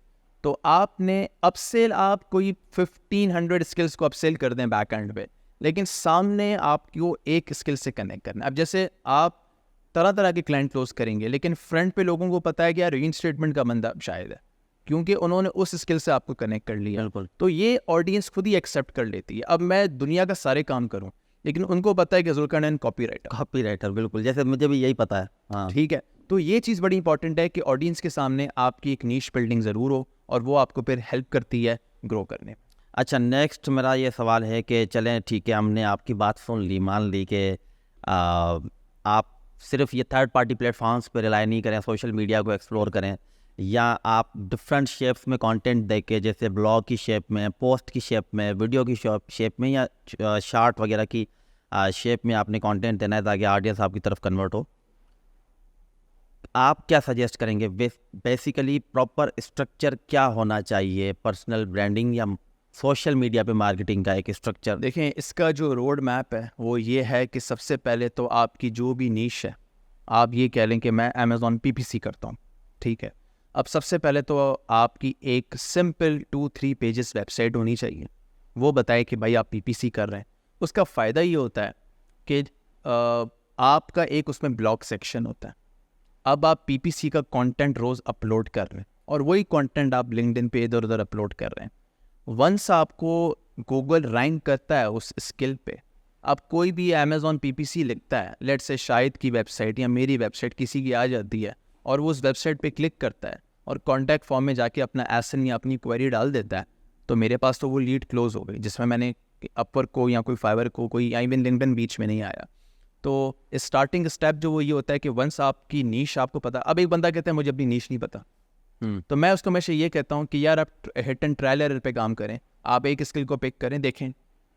تو آپ نے اپ سیل, آپ کوئی 1500 اسکلس کو اپ سیل کر دیں بیک اینڈ پہ, لیکن سامنے آپ کو ایک اسکل سے کنیکٹ کرنا ہے. اب جیسے آپ طرح طرح کے کلائنٹ کلوز کریں گے, لیکن فرنٹ پہ لوگوں کو پتہ ہے کہ یار ری انسٹیٹمنٹ کا بندہ شاید ہے, کیونکہ انہوں نے اس اسکل سے آپ کو کنیکٹ کر لیا. بالکل. تو یہ آڈینس خود ہی ایکسیپٹ کر لیتی ہے. اب میں دنیا کا سارے کام کروں, لیکن ان کو پتہ ہے کہ ذوالقرنین کاپی رائٹر. بالکل, جیسے مجھے بھی یہی پتہ ہے. ہاں ٹھیک ہے. تو یہ چیز بڑی امپورٹنٹ ہے کہ آڈینس کے سامنے آپ کی ایک نیش بلڈنگ ضرور ہو, اور وہ آپ کو پھر ہیلپ کرتی ہے گرو کرنے میں. اچھا, نیکسٹ میرا یہ سوال ہے کہ چلیں ٹھیک ہے, ہم نے آپ کی بات سن لی, مان لی کہ آپ صرف یہ تھرڈ پارٹی پلیٹ فارمس پہ ریلائی نہیں کریں, سوشل میڈیا کو ایکسپلور کریں, یا آپ ڈفرینٹ شیپس میں کانٹینٹ دے کے, جیسے بلاگ کی شیپ میں, پوسٹ کی شیپ میں, ویڈیو کی شیپ میں, یا شارٹ وغیرہ کی شیپ میں آپ نے کانٹینٹ دینا ہے تاکہ آڈینس آپ کی طرف کنورٹ ہو. آپ کیا سجیسٹ کریں گے بیسیکلی پراپر اسٹرکچر کیا ہونا چاہیے پرسنل برانڈنگ یا سوشل میڈیا پہ مارکیٹنگ کا ایک اسٹرکچر؟ دیکھیں, اس کا جو روڈ میپ ہے وہ یہ ہے کہ سب سے پہلے تو آپ کی جو بھی نیش ہے, آپ یہ کہہ لیں کہ میں امیزون PPC کرتا ہوں, ٹھیک ہے. اب سب سے پہلے تو آپ کی ایک سمپل 2-3 پیجز ویب سائٹ ہونی چاہیے, وہ بتائے کہ بھائی آپ PPC کر رہے ہیں. اس کا فائدہ یہ ہوتا ہے کہ آپ کا ایک اس میں بلاگ سیکشن ہوتا ہے. اب آپ PPC کا کانٹینٹ روز اپلوڈ کر رہے ہیں, اور وہی کانٹینٹ آپ لنکڈن پہ ادھر ادھر اپلوڈ کر رہے ہیں. ونس آپ کو گوگل رینک کرتا ہے اس اسکل پہ, اب کوئی بھی امیزون PPC لکھتا ہے, لیٹ سے شاہد کی ویب سائٹ یا میری ویب سائٹ کسی کی آ جاتی ہے, اور وہ اس ویب سائٹ پہ کلک کرتا ہے اور کانٹیکٹ فارم میں جا کے اپنا ایسن یا اپنی کوئری ڈال دیتا ہے, تو میرے پاس تو وہ لیڈ کلوز ہو گئی, جس میں نے اپ ورک کو یا کوئی فائبر کو, کوئی ایون لنکڈن بیچ میں نہیں آیا. تو اسٹارٹنگ اسٹیپ جو وہ یہ ہوتا ہے کہ ونس آپ کی نیش آپ کو پتا. اب ایک بندہ کہتا ہے مجھے اپنی نیش نہیں پتا, تو میں اس کو ہمیشہ یہ کہتا ہوں کہ یار آپ ہٹ اینڈ ٹرائل ایرر پہ کام کریں, آپ ایک اسکل کو پک کریں, دیکھیں.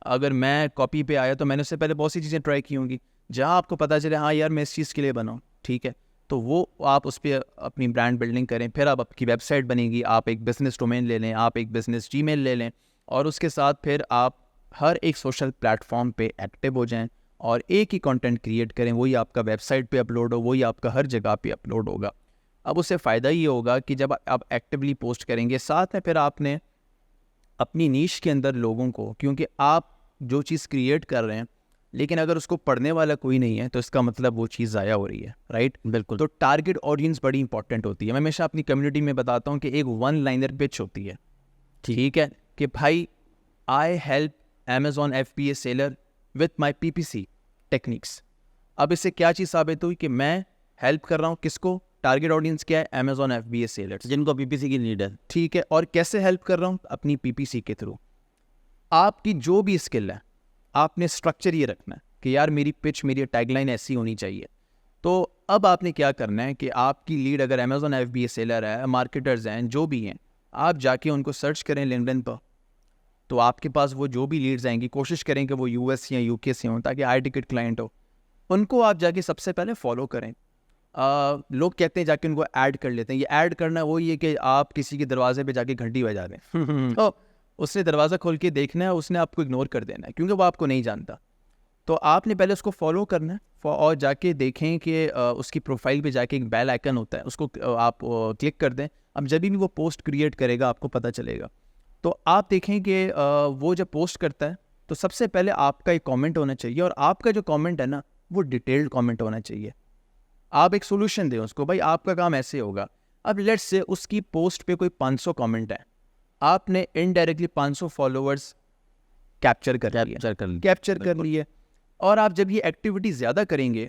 اگر میں کاپی پہ آیا تو میں نے اس سے پہلے بہت سی چیزیں ٹرائی کی ہوں گی, جہاں آپ کو پتہ چلے ہاں یار میں اس چیز کے لیے بناؤں, ٹھیک ہے, تو وہ آپ اس پہ اپنی برانڈ بلڈنگ کریں. پھر آپ کی ویب سائٹ بنے گی, آپ ایک بزنس ڈومین لے لیں, آپ ایک بزنس جی میل لے لیں, اور اس کے ساتھ پھر آپ ہر ایک سوشل پلیٹ فارم پہ ایکٹیو ہو جائیں, اور ایک ہی کانٹینٹ کریٹ کریں, وہی آپ کا ویب سائٹ پہ اپلوڈ ہو, وہی آپ کا ہر جگہ پہ اپلوڈ ہوگا. اب اس سے فائدہ یہ ہوگا کہ جب آپ ایکٹیولی پوسٹ کریں گے، ساتھ میں پھر آپ نے اپنی نیش کے اندر لوگوں کو، کیونکہ آپ جو چیز کریٹ کر رہے ہیں لیکن اگر اس کو پڑھنے والا کوئی نہیں ہے تو اس کا مطلب وہ چیز ضائع ہو رہی ہے، رائٹ؟ بالکل. تو ٹارگیٹ آڈینس بڑی امپورٹنٹ ہوتی ہے. میں ہمیشہ اپنی کمیونٹی میں بتاتا ہوں کہ ایک ون لائنر پچ ہوتی ہے، ٹھیک ہے، کہ بھائی I help Amazon FBA seller with my PPC techniques. اب اس سے کیا چیز ثابت ہوئی کہ میں ہیلپ کر رہا ہوں کس کو؟ ٹارگیٹ آڈینس کیا ہے؟ امیزون FBA سیلرس، جن کو PPC کی نیڈ ہے. ٹھیک ہے. اور کیسے ہیلپ کر رہا ہوں؟ اپنی PPC کے تھرو. آپ کی جو بھی اسکل ہے آپ نے اسٹرکچر یہ رکھنا ہے کہ یار میری پچ، میری ٹیگ لائن ایسی ہونی چاہیے. تو اب آپ نے کیا کرنا ہے کہ آپ کی لیڈ اگر امیزون FBA سیلر ہے، مارکیٹرز ہیں، جو بھی ہیں، آپ جا کے ان کو سرچ کریں لنکڈن پر، تو آپ کے پاس وہ جو بھی لیڈز آئیں گی کوشش کریں کہ وہ US یا UK سے ہوں تاکہ ہائی ٹکٹ کلائنٹ ہو. ان کو آپ جا کے سب سے پہلے فالو کریں. لوگ کہتے ہیں جا کے ان کو ایڈ کر لیتے ہیں. یہ ایڈ کرنا وہی ہے کہ آپ کسی کے دروازے پہ جا کے گھنٹی بجا دیں. تو اس نے دروازہ کھول کے دیکھنا ہے، اس نے آپ کو اگنور کر دینا ہے کیونکہ وہ آپ کو نہیں جانتا. تو آپ نے پہلے اس کو فالو کرنا ہے اور جا کے دیکھیں کہ اس کی پروفائل پہ جا کے ایک بیل آئکن ہوتا ہے، اس کو آپ کلک کر دیں. اب جب بھی وہ پوسٹ کریٹ کرے گا آپ کو پتہ چلے گا. تو آپ دیکھیں کہ وہ جب پوسٹ کرتا ہے تو سب سے پہلے آپ کا ایک کامنٹ ہونا چاہیے، اور آپ کا جو کامنٹ ہے نا وہ ڈیٹیلڈ کامنٹ ہونا چاہیے. آپ ایک سولوشن دیں اس کو، بھائی آپ کا کام ایسے ہوگا. اب لیٹس سے اس کی پوسٹ پہ کوئی 500 کامنٹ ہے، آپ نے انڈائریکٹلی 500 فالوورز کیپچر کر لیے. اور آپ جب یہ ایکٹیویٹی زیادہ کریں گے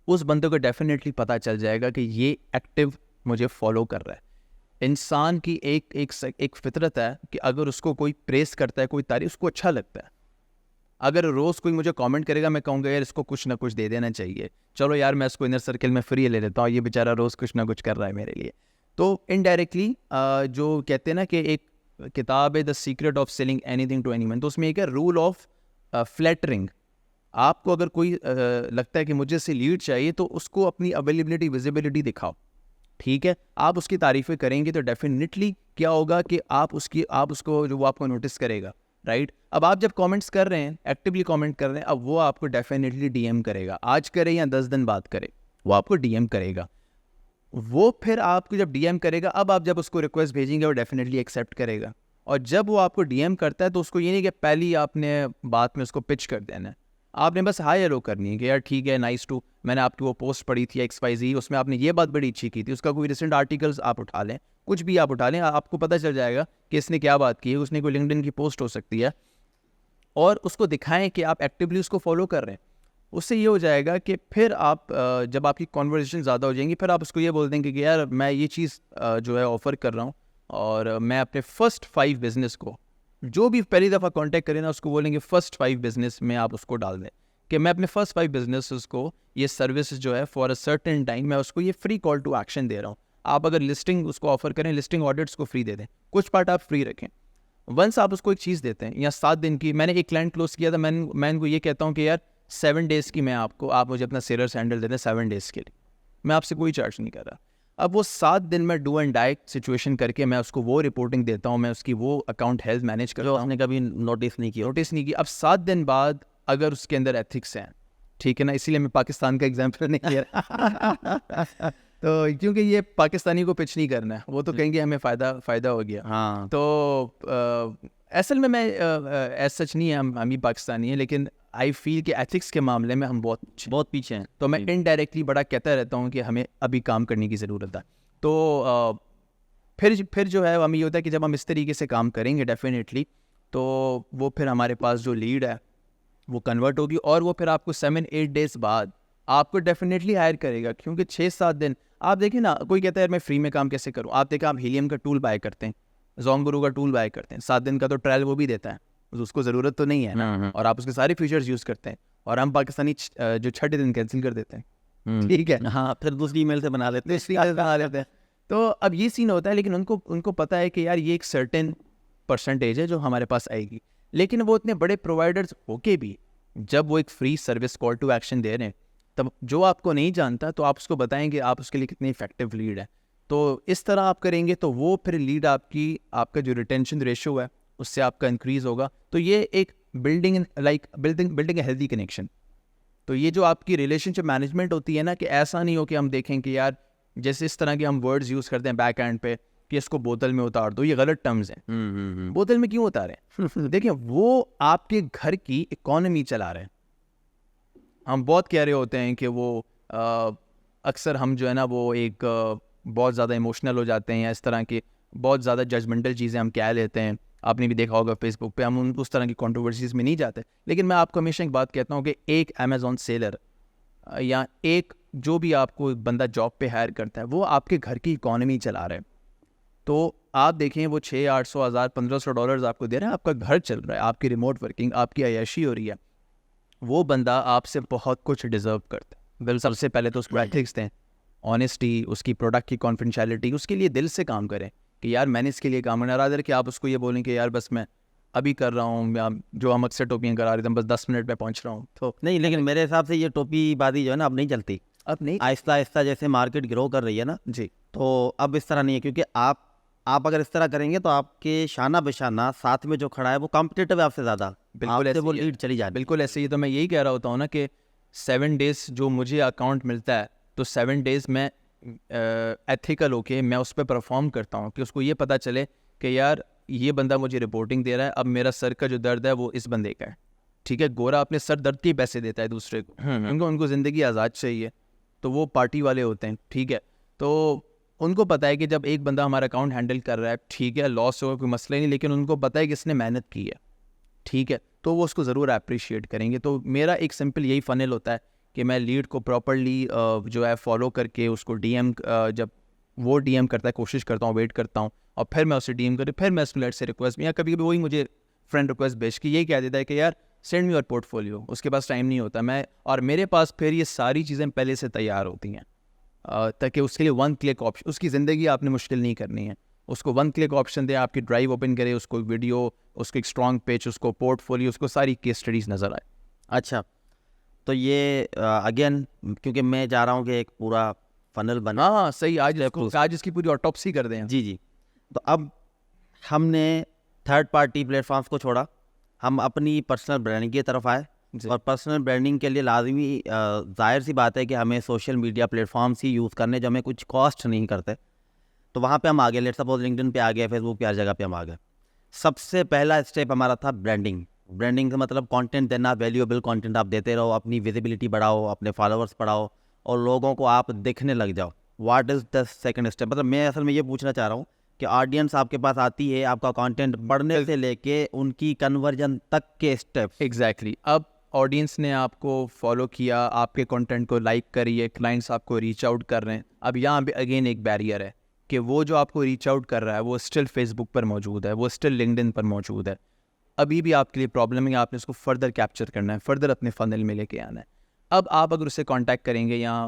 اس بندے کو ڈیفینیٹلی پتہ چل جائے گا کہ یہ ایکٹیو مجھے فالو کر رہا ہے. انسان کی ایک فطرت ہے کہ اگر اس کو کوئی پریس کرتا ہے، کوئی تعریف، اس کو اچھا لگتا ہے. اگر روز کوئی مجھے کامنٹ کرے گا میں کہوں گا یار اس کو کچھ نہ کچھ دے دینا چاہیے، چلو یار میں اس کو انر سرکل میں فری لے لیتا ہوں، یہ بیچارہ روز کچھ نہ کچھ کر رہا ہے میرے لیے. تو انڈائریکٹلی جو کہتے ہیں نا کہ ایک کتاب ہے the secret of selling anything to anyone, تو اس میں ایک ہے رول آف فلیٹرنگ. آپ کو اگر کوئی لگتا ہے کہ مجھے سے لیڈ چاہیے تو اس کو اپنی اویلیبلٹی، ویزیبلٹی دکھاؤ، ٹھیک ہے. آپ اس کی تعریفیں کریں گے تو ڈیفینیٹلی کیا ہوگا کہ آپ اس کو جو وہ آپ کو نوٹس کرے گا، رائٹ. اب آپ جب کامنٹس کر رہے ہیں، ایکٹیولی کامنٹ کر رہے ہیں، اب وہ آپ کو ڈیفینیٹلی DM کرے گا. آج کرے یا 10 دن بعد کرے، وہ آپ کو DM کرے گا. وہ پھر آپ کو جب DM کرے گا، اب آپ جب اس کو ریکویسٹ بھیجیں گے وہ ڈیفینیٹلی ایکسیپٹ کرے گا. اور جب وہ آپ کو DM کرتا ہے تو اس کو یہ نہیں کہ پہلی آپ نے بات میں اس کو پچ کر دینا ہے. آپ نے بس ہائی ہیلو کرنی ہے کہ یار ٹھیک ہے، نائس ٹو، میں نے آپ کی وہ پوسٹ پڑھی تھی XYZ، اس میں آپ نے یہ بات بڑی اچھی کی تھی. اس کا کوئی ریسنٹ آرٹیکلز آپ اٹھا لیں، کچھ بھی آپ اٹھا لیں، آپ کو پتہ چل جائے گا کہ اس نے کیا بات کی ہے. اس نے کوئی لنکڈن کی پوسٹ ہو سکتی ہے، اور اس کو دکھائیں کہ آپ ایکٹیولی اس کو فالو کر رہے ہیں. اس سے یہ ہو جائے گا کہ پھر آپ جب آپ کی کنورسیشن زیادہ ہو جائیں گی، پھر آپ اس کو یہ بول دیں گے کہ یار میں یہ چیز جو ہے آفر کر رہا ہوں، اور میں اپنے فرسٹ 5 بزنس کو، جو بھی پہلی دفعہ کانٹیکٹ کریں نا اس کو بولیں گے فرسٹ 5 بزنس میں آپ اس کو ڈال دیں کہ میں اپنے فرسٹ 5 بزنسز کو یہ سروسز جو ہے فار اے سرٹن ٹائم میں اس کو یہ فری کال ٹو ایکشن دے رہا ہوں. آپ اگر لسٹنگ اس کو آفر کریں، لسٹنگ آڈٹس کو فری دے دیں، کچھ پارٹ آپ فری رکھیں. ونس آپ اس کو ایک چیز دیتے ہیں یا 7 دن کی، میں نے ایک کلائنٹ کلوز کیا تھا، میں ان کو یہ کہتا ہوں کہ یار 7 days کی میں آپ مجھے اپنا سیلرس ہینڈل دے دیں 7 days کے لیے، میں آپ سے کوئی چارج نہیں کر رہا. اب وہ 7 دن میں ڈو اینڈ ڈائی سچویشن کر کے میں اس کو وہ رپورٹنگ دیتا ہوں، میں اس کی وہ اکاؤنٹ ہیلتھ مینیج کرتا ہوں جو اس نے کبھی نوٹس نہیں کی. اب 7 دن بعد اگر اس کے اندر ایتھکس ہیں، ٹھیک ہے نا، اسی لیے میں پاکستان کا ایگزامپل نہیں لے رہا تو کیونکہ یہ پاکستانی کو پچ نہیں کرنا ہے، وہ تو کہیں گے ہمیں فائدہ ہو گیا. ہاں، تو اصل میں ایز سچ نہیں ہے، ہم ہی پاکستانی ہیں، لیکن آئی فیل کہ ایتھکس کے معاملے میں ہم بہت پیچھے ہیں. تو میں انڈائریکٹلی بڑا کہتا رہتا ہوں کہ ہمیں ابھی کام کرنے کی ضرورت ہے. تو پھر جو ہے ہمیں یہ ہوتا ہے کہ جب ہم اس طریقے سے کام کریں گے ڈیفینیٹلی، تو وہ پھر ہمارے پاس جو لیڈ ہے وہ کنورٹ ہوگی، اور وہ پھر آپ کو 7-8 days بعد آپ کو ڈیفینیٹلی ہائر کرے گا. کیونکہ 6-7 دن آپ دیکھیں نا، کوئی کہتا ہے میں فری میں کام کیسے کروں. آپ دیکھیں، آپ ہیلیم کا ٹول بائی کرتے ہیں، زونگرو کا ٹول بائی کرتے ہیں، 7 دن کا تو ٹرائل وہ بھی دیتا ہے، اس کو ضرورت تو نہیں ہے نا، اور آپ اس کے سارے فیچرز یوز کرتے ہیں، اور ہم پاکستانی جو 6 دن کینسل کر دیتے ہیں، ٹھیک ہے. ہاں، پھر دوسری ای میل سے بنا لیتے ہیں. تو اب یہ سین ہوتا ہے، لیکن ان کو پتہ ہے کہ یار یہ ایک سرٹن پرسنٹیج ہے جو ہمارے پاس آئے گی. لیکن وہ اتنے بڑے پرووائڈرز ہو کے بھی جب وہ ایک free service call to action دے رہے ہیں، تب جو آپ کو نہیں جانتا تو آپ اس کو بتائیں گے آپ اس کے لیے کتنی افیکٹو لیڈ ہے. تو اس طرح آپ کریں گے تو وہ پھر لیڈ آپ کا جو ریٹینشن ریشو ہے اس سے آپ کا انکریز ہوگا. تو یہ ایک بلڈنگ اے ہیلدی کنیکشن. تو یہ جو آپ کی ریلیشن شپ مینجمنٹ ہوتی ہے نا، کہ ایسا نہیں ہو کہ ہم دیکھیں کہ یار جیسے اس طرح کے ہم ورڈز یوز کرتے ہیں بیک اینڈ پہ کہ اس کو بوتل میں اتار دو, یہ غلط ٹرمز ہیں. بوتل میں کیوں اتاریں؟ دیکھیں وہ آپ کے گھر کی اکانومی چلا رہے ہیں. ہم بہت کہہ رہے ہوتے ہیں کہ وہ اکثر ہم جو ہے نا وہ ایک بہت زیادہ ایموشنل ہو جاتے ہیں, یا اس طرح کے بہت زیادہ ججمنٹل چیزیں ہم کہہ لیتے ہیں. آپ نے بھی دیکھا ہوگا فیس بک پہ, ہم اس طرح کی کنٹروورسیز میں نہیں جاتے. لیکن میں آپ کو ہمیشہ ایک بات کہتا ہوں کہ ایک امیزون سیلر یا ایک جو بھی آپ کو بندہ جاب پہ ہائر کرتا ہے, وہ آپ کے گھر کی اکانومی چلا رہے ہیں. تو آپ دیکھیں وہ 600, 800, 1000, $1500 آپ کو دے رہے ہیں, آپ کا گھر چل رہا ہے, آپ کی ریموٹ ورکنگ, آپ کی عیاشی ہو رہی ہے. وہ بندہ آپ سے بہت کچھ ڈیزرو کرتا ہے. بل سب سے پہلے تو اس کو ایتھکس دیں, آنیسٹی, اس کی پروڈکٹ کی کانفیڈینشیلٹی, اس کے لیے دل سے کام کریں کہ یار میں نے اس کے لیے کام کرنا. رادر کہ آپ اس کو یہ بولیں کہ یار بس میں ابھی کر رہا ہوں, جو ہم اکثر ٹوپیاں کرا رہے تھے, بس 10 منٹ میں پہنچ رہا ہوں. تو نہیں, لیکن میرے حساب سے یہ ٹوپی بازی جو ہے نا اب نہیں چلتی. اب نہیں, آہستہ آہستہ جیسے مارکیٹ گرو کر رہی ہے نا, جی, تو اب اس طرح نہیں ہے, کیونکہ آپ اگر اس طرح کریں گے تو آپ کے شانہ بشانہ ساتھ میں جو کھڑا ہے وہ کمپٹیٹو ہے آپ سے زیادہ, بالکل سے وہ ایسے ہی لیڈ چلی جائے. بالکل ایسے ہی. تو میں یہی کہہ رہا ہوتا ہوں نا کہ 7 days جو مجھے اکاؤنٹ ملتا ہے, تو 7 days میں ایتھیکل ہو کے میں اس پہ پرفارم کرتا ہوں کہ اس کو یہ پتہ چلے کہ یار یہ بندہ مجھے رپورٹنگ دے رہا ہے, اب میرا سر کا جو درد ہے وہ اس بندے کا ہے. ٹھیک ہے, گورا اپنے سر درد کے پیسے دیتا ہے دوسرے کو, کیونکہ ان کو زندگی آزاد چاہیے, تو وہ پارٹی والے ہوتے ہیں. ٹھیک ہے, تو ان کو پتہ ہے کہ جب ایک بندہ ہمارا اکاؤنٹ ہینڈل کر رہا ہے, ٹھیک ہے, لاس ہو کوئی مسئلہ نہیں, لیکن ان کو پتہ ہے کہ اس نے محنت کی ہے. ٹھیک ہے, تو وہ اس کو ضرور اپریشیٹ کریں گے. تو میرا ایک سمپل یہی فنل ہوتا ہے کہ میں لیڈ کو پراپرلی جو ہے فالو کر کے اس کو ڈی ایم, جب وہ ڈی ایم کرتا ہے کوشش کرتا ہوں, ویٹ کرتا ہوں, اور پھر میں اسے ڈی ایم کرے, پھر میں اس کو لیٹ سے ریکویسٹ, یا کبھی کبھی وہی مجھے فرینڈ ریکویسٹ بھیج کے یہی کہہ دیتا ہے کہ یار سینڈ می یور پورٹ فولیو. اس کے پاس ٹائم نہیں ہوتا, اور میرے پاس پھر یہ ساری چیزیں پہلے سے تیار ہوتی ہیں, تاکہ اس کے لیے 1 click آپشن, اس کی زندگی آپ نے مشکل نہیں کرنی ہے. اس کو 1 click آپشن دیں, آپ کی ڈرائیو اوپن کرے, اس کو ویڈیو, اس کو ایک اسٹرانگ پیج, اس کو پورٹ فولیو, اس کو ساری کیس اسٹڈیز نظر آئے. اچھا, تو یہ اگین کیونکہ میں چاہ رہا ہوں کہ ایک پورا فنل بنا. ہاں صحیح, آج اس کی پوری آٹوپسی کر دیں. جی, تو اب ہم نے تھرڈ پارٹی پلیٹ فارمس کو چھوڑا, ہم اپنی پرسنل برانڈنگ کی طرف آئے. اور پرسنل برانڈنگ کے لیے لازمی ظاہر سی بات ہے کہ ہمیں سوشل میڈیا پلیٹ فارمس ہی یوز کرنے جو ہمیں کچھ کاسٹ نہیں کرتے, تو وہاں پہ ہم آ گئے. لیٹ سپوز لنکڈن پہ آ گئے, فیس بک پہ, ہر جگہ پہ ہم آ گئے. سب سے پہلا اسٹیپ ہمارا تھا برانڈنگ. برانڈنگ کا مطلب کانٹینٹ دینا, ویلیویبل کانٹینٹ آپ دیتے رہو, اپنی ویزیبلٹی بڑھاؤ, اپنے فالوورس بڑھاؤ, اور لوگوں کو آپ دیکھنے لگ جاؤ. What is the second step? مطلب میں اصل میں یہ پوچھنا چاہ رہا ہوں کہ آڈینس آپ کے پاس آتی ہے آپ کا کانٹینٹ پڑھنے سے لے کے ان کی کنورژن تک کے اسٹیپ. ایگزیکٹلی. اب آڈینس نے آپ کو فالو کیا, آپ کے کنٹینٹ کو لائک کریے, کلائنٹس آپ کو ریچ آؤٹ کر رہے ہیں. اب یہاں پہ اگین ایک بیریئر ہے کہ وہ جو آپ کو ریچ آؤٹ کر رہا ہے وہ اسٹل فیس بک پر موجود ہے, وہ اسٹل لنکڈن پر موجود ہے. ابھی بھی آپ کے لیے پرابلم ہے, آپ نے اس کو فردر کیپچر کرنا ہے, فردر اپنے فنل میں لے کے آنا ہے. اب آپ اگر اسے کانٹیکٹ کریں گے, یا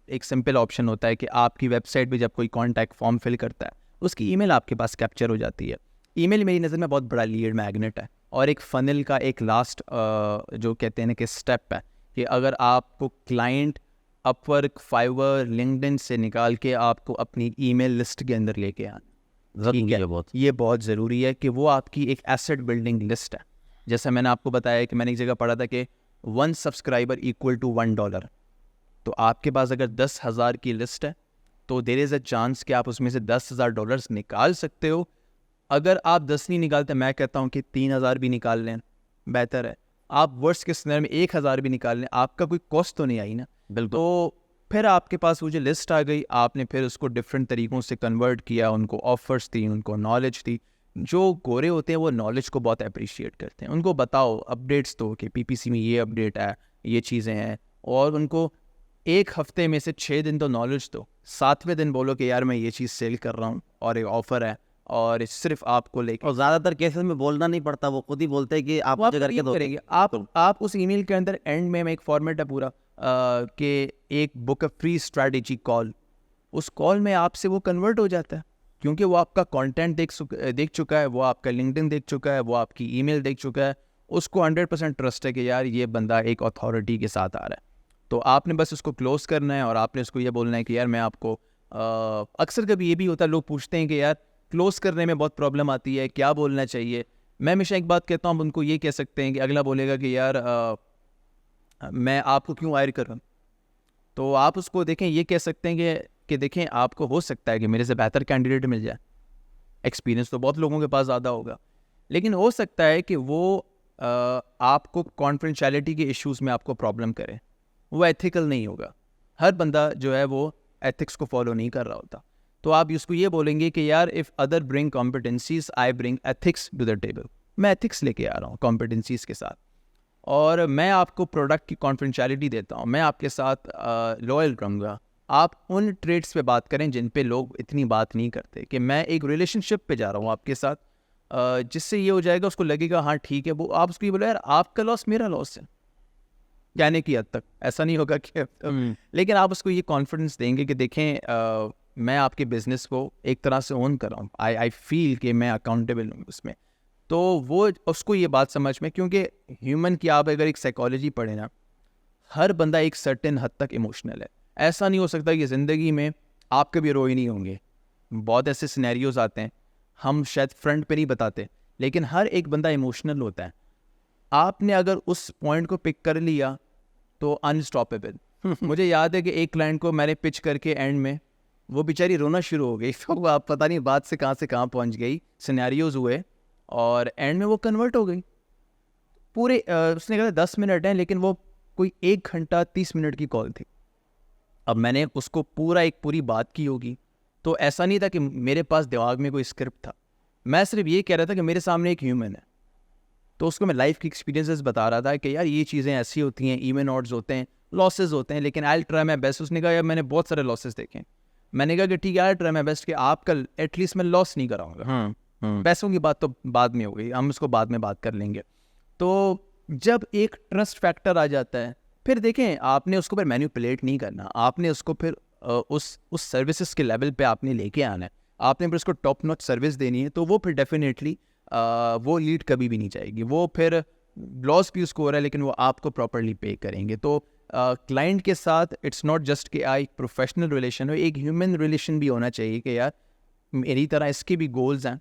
ایک سمپل آپشن ہوتا ہے کہ آپ کی ویب سائٹ پہ جب کوئی کانٹیکٹ فارم فل کرتا ہے, اس کی ای میل آپ کے پاس کیپچر ہو جاتی ہے. ای میل میری نظر میں بہت بڑا لیڈ میگنیٹ ہے, اور ایک فنل کا ایک لاسٹ جو کہتے ہیں کہ اسٹیپ ہے کہ اگر آپ کو کلائنٹ اپ ورک, فائیور, لنکڈن سے نکال کے آپ کو اپنی ای میل لسٹ کے اندر لے کے آنا, یہ بہت ضروری ہے کہ وہ آپ کی ایک ایسٹ بلڈنگ لسٹ ہے. جیسا میں نے آپ کو بتایا کہ میں نے ایک جگہ پڑھا تھا کہ 1 سبسکرائبر ایکول ٹو $1. تو آپ کے پاس اگر 10,000 کی لسٹ ہے تو دیر از اے چانس کہ آپ اس میں سے $10,000 نکال سکتے ہو. اگر آپ 10 نہیں نکالتے, میں کہتا ہوں کہ 3,000 بھی نکال لیں, بہتر ہے. آپ ورسٹ کے سنر میں 1,000 بھی نکال لیں, آپ کا کوئی کاسٹ تو نہیں آئی نا. بالکل. تو پھر آپ کے پاس وہ جو لسٹ آ گئی, آپ نے پھر اس کو ڈفرینٹ طریقوں سے کنورٹ کیا, ان کو آفرس دی, ان کو نالج دی. جو گورے ہوتے ہیں وہ نالج کو بہت اپریشیٹ کرتے ہیں. ان کو بتاؤ, اپڈیٹس دو کہ پی پی سی میں یہ اپڈیٹ ہے, یہ چیزیں ہیں, اور ان کو 1 ہفتے میں سے 6 دن تو نالج دو. 7ویں دن بولو کہ یار میں یہ چیز سیل کر رہا ہوں اور ایک آفر ہے, اور صرف آپ کو لے کے. اور زیادہ تر کیسز میں بولنا نہیں پڑتا, وہ خود ہی بولتے ہیں کہ آپ مجھے کر کے دو. کریں گے آپ اس ای میل کے اندر اینڈ میں ایک فارمیٹ ہے پورا کہ ایک بک اے فری اسٹریٹجی کال, اس کال میں آپ سے وہ کنورٹ ہو جاتا ہے, کیونکہ وہ آپ کا کانٹینٹ دیکھ چکا ہے, وہ آپ کا لنکڈن دیکھ چکا ہے, وہ آپ کی ای میل دیکھ چکا ہے. اس کو 100% ٹرسٹ ہے کہ یار یہ بندہ ایک اتھارٹی کے ساتھ آ رہا ہے. تو آپ نے بس اس کو کلوز کرنا ہے, اور آپ نے اس کو یہ بولنا ہے کہ یار میں آپ کو اکثر کبھی یہ بھی ہوتا ہے, لوگ پوچھتے ہیں کہ یار کلوز کرنے میں بہت پرابلم آتی ہے, کیا بولنا چاہیے. میں ہمیشہ ایک بات کہتا ہوں, ان کو یہ کہہ سکتے ہیں کہ اگلا بولے گا کہ یار میں آپ کو کیوں ہائر کر رہا ہوں, تو آپ اس کو دیکھیں, یہ کہہ سکتے ہیں کہ کہ دیکھیں آپ کو ہو سکتا ہے کہ میرے سے بہتر کینڈیڈیٹ مل جائے, ایکسپیرینس تو بہت لوگوں کے پاس زیادہ ہوگا, لیکن ہو سکتا ہے کہ وہ آپ کو کانفیڈینشیلٹی کے ایشوز میں آپ کو پرابلم کرے, وہ ایتھیکل نہیں ہوگا. ہر بندہ جو ہے وہ ایتھکس کو فالو نہیں کر رہا ہوتا. تو آپ اس کو یہ بولیں گے کہ یار if other bring competencies I bring ethics to the table, میں ایتھکس لے کے آ رہا ہوں کمپٹنسیز کے ساتھ, اور میں آپ کو پروڈکٹ کی کانفیڈینشیلٹی دیتا ہوں, میں آپ کے ساتھ لوئل رہوں گا. آپ ان ٹریڈس پہ بات کریں جن پہ لوگ اتنی بات نہیں کرتے, کہ میں ایک ریلیشن شپ پہ جا رہا ہوں آپ کے ساتھ, جس سے یہ ہو جائے گا اس کو لگے گا ہاں ٹھیک ہے, وہ آپ اس کو یہ بولے یار آپ کا لاس میرا لاس ہے کہنے کی حد تک, ایسا نہیں ہوگا کہ لیکن آپ اس کو یہ کانفیڈنس دیں گے کہ دیکھیں میں آپ کے بزنس کو ایک طرح سے اون کر رہا ہوں, آئی فیل کہ میں اکاؤنٹیبل ہوں اس میں. تو وہ اس کو یہ بات سمجھ میں, کیونکہ ہیومن کی آپ اگر ایک سائیکالوجی پڑھیں نا, ہر بندہ ایک سرٹن حد تک ایموشنل ہے. ایسا نہیں ہو سکتا کہ زندگی میں آپ کبھی روئے نہیں ہوں گے, بہت ایسے سینیریوز آتے ہیں ہم شاید فرنٹ پہ نہیں بتاتے, لیکن ہر ایک بندہ ایموشنل ہوتا ہے. آپ نے اگر اس پوائنٹ کو پک کر لیا تو انسٹاپیبل. مجھے یاد ہے کہ ایک کلائنٹ کو میں نے پچ کر کے اینڈ میں وہ بیچاری رونا شروع ہو گئی, تو آپ پتہ نہیں بات سے کہاں پہنچ گئی, سینیریوز ہوئے اور اینڈ میں وہ کنورٹ ہو گئی. پورے اس نے کہا 10 منٹ ہیں, لیکن وہ کوئی 1 گھنٹہ 30 منٹ کی کال تھی. اب میں نے اس کو پوری بات کی ہوگی, تو ایسا نہیں تھا کہ میرے پاس دماغ میں کوئی اسکرپٹ تھا, میں صرف یہ کہہ رہا تھا کہ میرے سامنے ایک ہیومن ہے, تو اس کو میں لائف کی ایکسپیرینسز بتا رہا تھا کہ یار یہ چیزیں ایسی ہوتی ہیں, ایون آڈز ہوتے ہیں, لاسز ہوتے ہیں, لیکن آئی ٹرائی مائی بیسٹ. اس نے کہا یار میں نے بہت سارے لاسز دیکھے ہیں. میں نے کہا کہ ٹھیک ہے, آئی ٹرائی مائی بیسٹ کہ آپ کا ایٹ لیسٹ میں لاس نہیں کراؤں گا. پیسوں کی بات تو بعد میں ہو گئی, ہم اس کو بعد میں بات کر لیں گے. تو جب ایک ٹرسٹ فیکٹر آ جاتا ہے, پھر دیکھیں آپ نے اس کو پھر مینیپولیٹ نہیں کرنا, آپ نے اس کو پھر اس سروسز کے لیول پہ آپ نے لے کے آنا ہے, آپ نے پھر اس کو ٹاپ نوچ سروس دینی ہے. تو وہ پھر ڈیفینیٹلی وہ لیڈ کبھی بھی نہیں جائے گی. وہ پھر لاس بھی اس کو ہو رہا ہے, لیکن وہ آپ کو پراپرلی پے کریں گے. تو کلائنٹ کے ساتھ اٹس ناٹ جسٹ کہ ایک پروفیشنل ریلیشن ہو, ایک ہیومن ریلیشن بھی ہونا چاہیے کہ یار میری طرح اس کے بھی گولز ہیں,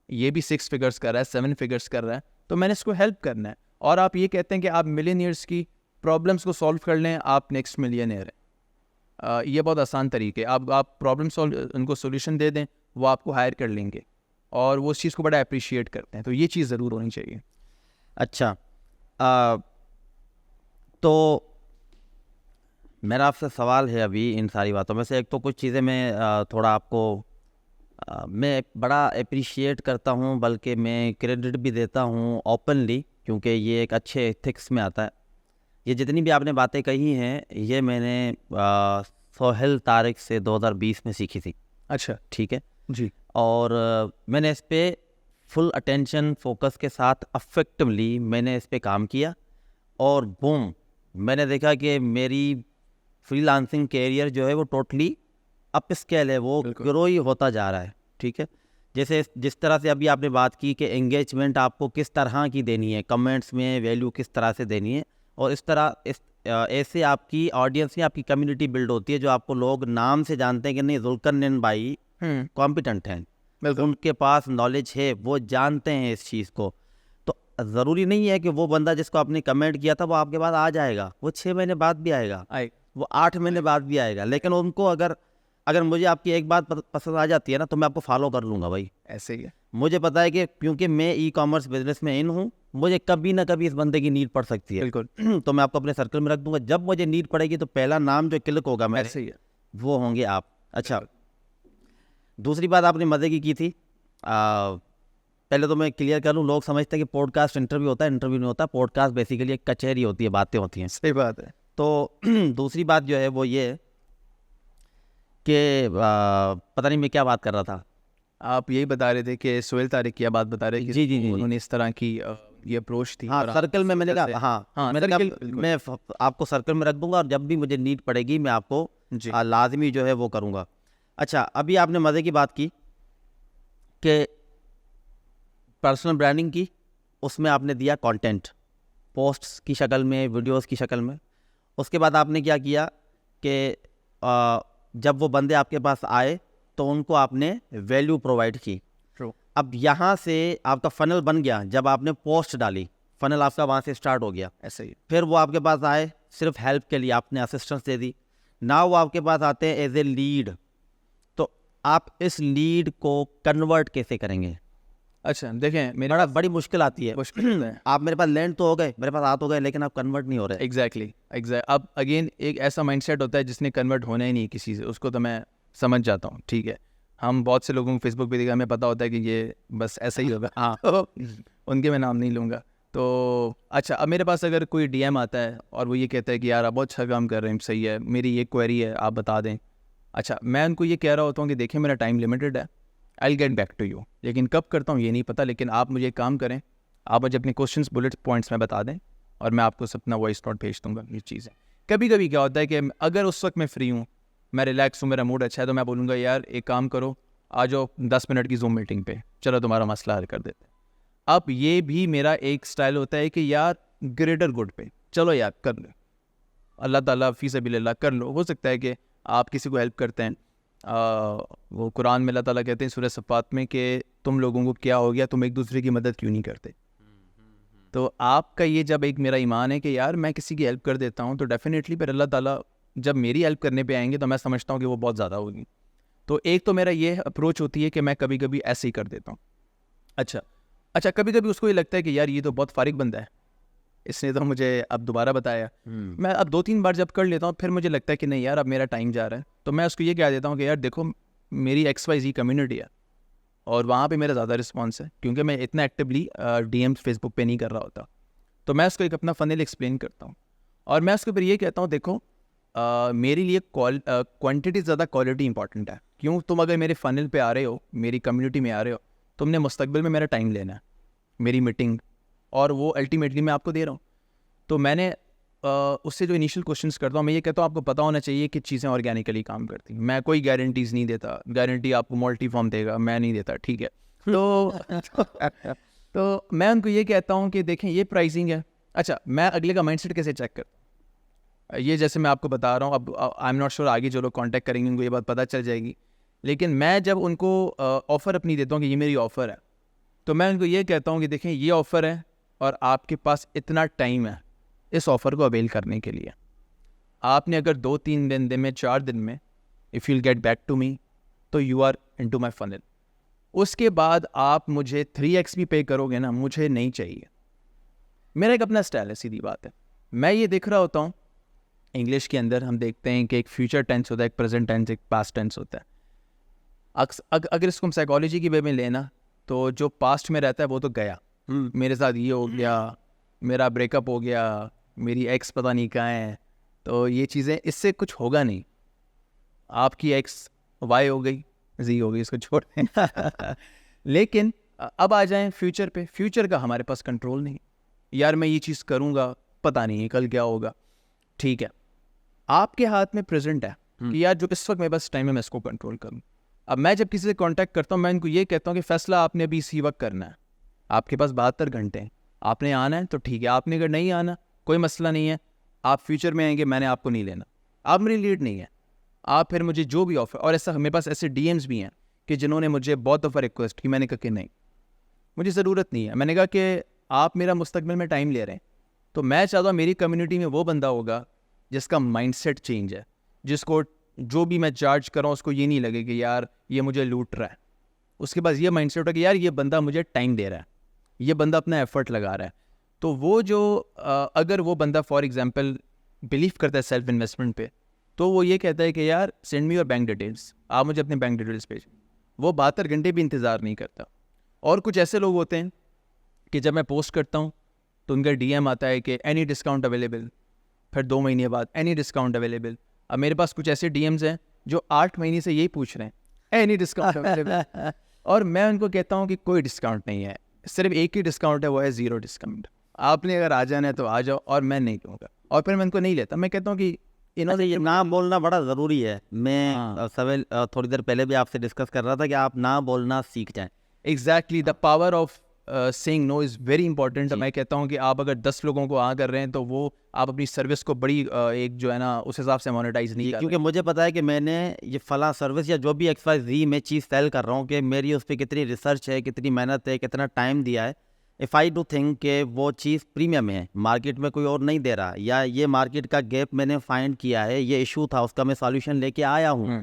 یہ بھی 6 فگرس کر رہا ہے, 7 فگرس کر رہا ہے, تو میں نے اس کو ہیلپ کرنا ہے. اور آپ یہ کہتے ہیں کہ آپ ملینئرس کی پرابلمس کو سالو کر لیں, آپ نیکسٹ ملینئر ہیں. یہ بہت آسان طریقے, آپ پرابلم ان کو سولوشن دے دیں, وہ آپ کو ہائر کر لیں گے, اور وہ اس چیز کو بڑا اپریشیٹ کرتے ہیں. تو یہ چیز ضرور ہونی چاہیے. اچھا, تو میرا آپ سے سوال ہے ابھی ان ساری باتوں میں سے. ایک تو کچھ چیزیں میں تھوڑا آپ کو میں بڑا اپریشیٹ کرتا ہوں, بلکہ میں کریڈٹ بھی دیتا ہوں اوپنلی, کیونکہ یہ ایک اچھے ایتھکس میں آتا ہے. یہ جتنی بھی آپ نے باتیں کہی ہیں, یہ میں نے سہیل طارق سے 2020 میں سیکھی تھی. اچھا ٹھیک ہے جی. اور میں نے اس پہ فل اٹینشن فوکس کے ساتھ افیکٹولی میں نے اس پہ کام کیا, اور بوم, میں نے دیکھا کہ میری فری لانسنگ کیریئر جو ہے وہ ٹوٹلی اپ اسکیل ہے, وہ گرو ہی ہوتا جا رہا ہے. ٹھیک ہے, جیسے جس طرح سے ابھی آپ نے بات کی کہ انگیجمنٹ آپ کو کس طرح کی دینی ہے, کمنٹس میں ویلیو کس طرح سے دینی ہے, اور اس طرح ایسے آپ کی آڈینس میں آپ کی کمیونٹی بلڈ ہوتی ہے, جو آپ کو لوگ نام سے جانتے ہیں کہ نہیں ذوالقرنین بھائی کمپیٹنٹ ہیں, ان کے پاس نالج ہے, وہ جانتے ہیں اس چیز کو. تو ضروری نہیں ہے کہ وہ بندہ جس کو آپ نے کمنٹ کیا تھا وہ آپ کے بعد آ جائے گا, وہ 6 مہینے بعد بھی آئے گا, وہ 8 مہینے بعد بھی آئے گا, لیکن ان کو اگر مجھے آپ کی ایک بات پسند آ جاتی ہے نا, تو میں آپ کو فالو کر لوں گا بھائی. ایسے ہی ہے. مجھے پتا ہے کہ کیونکہ میں ای کامرس بزنس میں ان ہوں, مجھے کبھی نہ کبھی اس بندے کی نیڈ پڑ سکتی ہے. بالکل. تو میں آپ کو اپنے سرکل میں رکھ دوں گا, جب مجھے نیڈ پڑے گی تو پہلا نام جو کلک ہوگا میرے, ایسے ہی ہے, وہ ہوں گے آپ. اچھا, دوسری بات آپ نے مزے کی تھی. پہلے تو میں کلیئر کر لوں, لوگ سمجھتے ہیں کہ پوڈ کاسٹ انٹرویو ہوتا ہے, انٹرویو نہیں ہوتا. پوڈ کاسٹ بیسیکلی ایک کچہری ہوتی ہے, باتیں ہوتی ہیں. صحیح بات ہے. تو دوسری بات جو ہے وہ یہ کہ پتہ نہیں میں کیا بات کر رہا تھا. آپ یہی بتا رہے تھے کہ سہیل طارق کی بات بتا رہے کہ جی انہوں نے اس طرح کی یہ اپروچ تھی. ہاں, سرکل میں نے کہا, ہاں میں نے کہا میں آپ کو سرکل میں رکھ دوں گا, اور جب بھی مجھے نیڈ پڑے گی میں آپ کو لازمی جو ہے وہ کروں گا. اچھا, ابھی آپ نے مزے کی بات کی کہ پرسنل برانڈنگ کی, اس میں آپ نے دیا کانٹینٹ پوسٹس کی شکل میں, ویڈیوز کی شکل میں. اس کے بعد آپ نے کیا کیا کہ جب وہ بندے آپ کے پاس آئے تو ان کو آپ نے ویلیو پرووائڈ کی. اب یہاں سے آپ کا فنل بن گیا, جب آپ نے پوسٹ ڈالی فنل آپ کا وہاں سے اسٹارٹ ہو گیا. ایسے ہی. پھر وہ آپ کے پاس آئے صرف ہیلپ کے لیے, آپ نے اسسٹنس دے دی. ناؤ وہ آپ کے پاس آتے ہیں ایز اے لیڈ, آپ اس لیڈ کو کنورٹ کیسے کریں گے؟ اچھا دیکھیں میرا بڑی مشکل آتی ہے. مشکل ہے. آپ میرے پاس لینڈ تو ہو گئے, میرے پاس ہاتھ ہو گئے, لیکن آپ کنورٹ نہیں ہو رہے. ایگزیکٹلی اب اگین ایک ایسا مائنڈ سیٹ ہوتا ہے جس نے کنورٹ ہونا ہی نہیں کسی سے, اس کو تو میں سمجھ جاتا ہوں. ٹھیک ہے, ہم بہت سے لوگوں کو فیس بک پہ دیکھا, ہمیں پتہ ہوتا ہے کہ یہ بس ایسا ہی ہوگا. ہاں ان کے میں نام نہیں لوں گا. تو اچھا اب میرے پاس اگر کوئی ڈی ایم آتا ہے اور وہ یہ کہتا ہے کہ یار آپ بہت اچھا کام کر رہے ہیں, صحیح ہے, میری یہ کوئری ہے آپ بتا دیں. اچھا میں ان کو یہ کہہ رہا ہوتا ہوں کہ دیکھیں میرا ٹائم لمیٹڈ ہے, I get back to you, لیکن کب کرتا ہوں یہ نہیں پتہ, لیکن آپ مجھے ایک کام کریں, آپ مجھے اپنے کوشچنس بلٹ پوائنٹس میں بتا دیں اور میں آپ کو اپنا وائس نوٹ بھیج دوں گا. یہ چیزیں کبھی کبھی کیا ہوتا ہے کہ اگر اس وقت میں فری ہوں, میں ریلیکس ہوں, میرا موڈ اچھا ہے, تو میں بولوں گا یار ایک کام کرو, آ جاؤ 10 منٹ کی زوم میٹنگ پہ, چلو تمہارا مسئلہ حل کر دیتے ہیں. اب یہ بھی میرا ایک سٹائل ہوتا ہے کہ یار گریٹر گڈ پہ چلو یار کر لو, اللہ تعالیٰ فی سبیل اللہ کر لو. ہو سکتا ہے کہ آپ کسی کو ہیلپ کرتے ہیں, وہ قرآن میں اللہ تعالیٰ کہتے ہیں سورہ صفات میں کہ تم لوگوں کو کیا ہو گیا, تم ایک دوسرے کی مدد کیوں نہیں کرتے. تو آپ کا یہ جب ایک میرا ایمان ہے کہ یار میں کسی کی ہیلپ کر دیتا ہوں, تو ڈیفینیٹلی پھر اللہ تعالیٰ جب میری ہیلپ کرنے پہ آئیں گے تو میں سمجھتا ہوں کہ وہ بہت زیادہ ہوگی. تو ایک تو میرا یہ اپروچ ہوتی ہے کہ میں کبھی کبھی ایسے ہی کر دیتا ہوں. اچھا کبھی کبھی اس کو یہ لگتا ہے کہ یار یہ تو بہت فارغ بندہ ہے, اس نے تو مجھے اب دوبارہ بتایا, میں اب 2-3 بار جب کر لیتا ہوں پھر مجھے لگتا ہے کہ نہیں یار اب میرا ٹائم جا رہا ہے, تو میں اس کو یہ کہہ دیتا ہوں کہ یار دیکھو میری XYZ کمیونٹی ہے اور وہاں پہ میرا زیادہ رسپانس ہے, کیونکہ میں اتنا ایکٹیولی ڈی ایم فیس بک پہ نہیں کر رہا ہوتا. تو میں اس کو ایک اپنا فنل ایکسپلین کرتا ہوں اور میں اس کے اوپر یہ کہتا ہوں دیکھو میرے لیے کوانٹٹی زیادہ کوالٹی امپورٹنٹ ہے. کیوں, تم اگر میرے فنل پہ آ رہے ہو, میری کمیونٹی میں آ رہے ہو, تم نے مستقبل میں میرا ٹائم لینا ہے, میری میٹنگ, اور وہ الٹیمیٹلی میں آپ کو دے رہا ہوں. تو میں نے اس سے جو انیشیل کوشچنس کرتا ہوں, میں یہ کہتا ہوں آپ کو پتہ ہونا چاہیے کہ چیزیں آرگینکلی کام کرتی ہیں. میں کوئی گارنٹیز نہیں دیتا, گارنٹی آپ کو ملٹی فارم دے گا, میں نہیں دیتا. ٹھیک ہے, تو میں ان کو یہ کہتا ہوں کہ دیکھیں یہ پرائزنگ ہے. اچھا میں اگلے کا مائنڈ سیٹ کیسے چیک کرتا ہوں, یہ جیسے میں آپ کو بتا رہا ہوں, اب آئی ایم ناٹ شیور آگے جو لوگ کانٹیکٹ کریں گے ان کو یہ بات پتہ چل جائے گی, لیکن میں جب ان کو آفر اپنی دیتا ہوں کہ یہ میری آفر ہے, تو میں ان کو یہ کہتا ہوں کہ دیکھیں یہ آفر ہے اور آپ کے پاس اتنا ٹائم ہے اس آفر کو اویل کرنے کے لیے. آپ نے اگر 2-3 دن میں 4 دن میں if you will get back to me تو you are into my funnel. اس کے بعد آپ مجھے 3x بھی پے کرو گے نا, مجھے نہیں چاہیے. میرا ایک اپنا اسٹائل ہے, سیدھی بات ہے. میں یہ دیکھ رہا ہوتا ہوں انگلش کے اندر ہم دیکھتے ہیں کہ ایک فیوچر ٹینس ہوتا ہے, ایک پریزنٹ ٹینس, ایک پاسٹ ٹینس ہوتا ہے. اگر اس کو ہم سائیکالوجی کی وے میں لینا تو جو پاسٹ میں رہتا ہے وہ تو گیا, میرے ساتھ یہ ہو گیا, میرا بریک اپ ہو گیا, میری ایکس پتہ نہیں کہاں ہے, تو یہ چیزیں اس سے کچھ ہوگا نہیں. آپ کی ایکس وائی ہو گئی, زی ہو گئی, اس کو چھوڑ دیں. لیکن اب آ جائیں فیوچر پہ. فیوچر کا ہمارے پاس کنٹرول نہیں. یار میں یہ چیز کروں گا, پتہ نہیں کل کیا ہوگا. ٹھیک ہے, آپ کے ہاتھ میں پریزنٹ ہے کہ یار جو اس وقت میرے پاس ٹائم ہے میں اس کو کنٹرول کروں. اب میں جب کسی سے کانٹیکٹ کرتا ہوں میں ان کو یہ کہتا ہوں کہ فیصلہ آپ نے ابھی اسی وقت کرنا ہے. آپ کے پاس 72 گھنٹے ہیں, آپ نے آنا ہے تو ٹھیک ہے, آپ نے اگر نہیں آنا کوئی مسئلہ نہیں ہے, آپ فیوچر میں آئیں گے, میں نے آپ کو نہیں لینا, آپ میری لیڈ نہیں ہے. آپ پھر مجھے جو بھی آفر, اور ایسا میرے پاس ایسے ڈی ایمز بھی ہیں کہ جنہوں نے مجھے بہت دفعہ ریکویسٹ کی, میں نے کہا کہ نہیں مجھے ضرورت نہیں ہے. میں نے کہا کہ آپ میرا مستقبل میں ٹائم لے رہے ہیں, تو میں چاہتا ہوں میری کمیونٹی میں وہ بندہ ہوگا جس کا مائنڈ سیٹ چینج ہے, جس کو جو بھی میں چارج کر رہا ہوں اس کو یہ نہیں لگے کہ یار یہ مجھے لوٹ رہا ہے. اس کے پاس یہ مائنڈ سیٹ ہے کہ یار یہ بندہ مجھے ٹائم دے رہا ہے, یہ بندہ اپنا ایفرٹ لگا رہا ہے. تو وہ جو اگر وہ بندہ فار ایگزامپل بلیو کرتا ہے سیلف انویسٹمنٹ پہ, تو وہ یہ کہتا ہے کہ یار send me your bank details, آپ مجھے اپنے بینک ڈیٹیلس بھیجیں. وہ 72 گھنٹے بھی انتظار نہیں کرتا. اور کچھ ایسے لوگ ہوتے ہیں کہ جب میں پوسٹ کرتا ہوں تو ان کا ڈی ایم آتا ہے کہ اینی ڈسکاؤنٹ اویلیبل, پھر 2 مہینے بعد اینی ڈسکاؤنٹ اویلیبل. اب میرے پاس کچھ ایسے ڈی ایمز ہیں جو 8 مہینے سے یہی پوچھ رہے ہیں اینی ڈسکاؤنٹ اویلیبل, اور میں ان کو کہتا ہوں کہ کوئی ڈسکاؤنٹ نہیں ہے, صرف ایک ہی ڈسکاؤنٹ ہے, وہ ہے 0 ڈسکاؤنٹ. آپ نے اگر آ جانا ہے تو آ جاؤ, اور میں نہیں دوں گا. اور پھر میں ان کو نہیں لیتا. میں کہتا ہوں کہ یہ نہ بولنا بڑا ضروری ہے. میں سویل تھوڑی دیر پہلے بھی آپ سے ڈسکس کر رہا تھا کہ آپ نہ بولنا سیکھ جائیں. Exactly, the power of saying no is very important. میں کہتا ہوں کہ آپ اگر 10 لوگوں کو کر رہے ہیں تو وہ آپ اپنی سروس کو بڑی ایک جو ہے نا اس حساب سے مانیٹائز نہیں کر رہے. کیونکہ مجھے پتا ہے کہ میں نے یہ فلاں سروس یا جو بھی XYZ میں چیز سیل کر رہا ہوں کہ میری اس پہ کتنی ریسرچ ہے, کتنی محنت ہے, کتنا ٹائم دیا ہے. اف آئی ڈو تھنک کہ وہ چیز پریمیم ہے, مارکیٹ میں کوئی اور نہیں دے رہا, یا یہ مارکیٹ کا گیپ میں نے فائنڈ کیا ہے, یہ ایشو تھا, اس کا میں سالوشن لے کے آیا ہوں,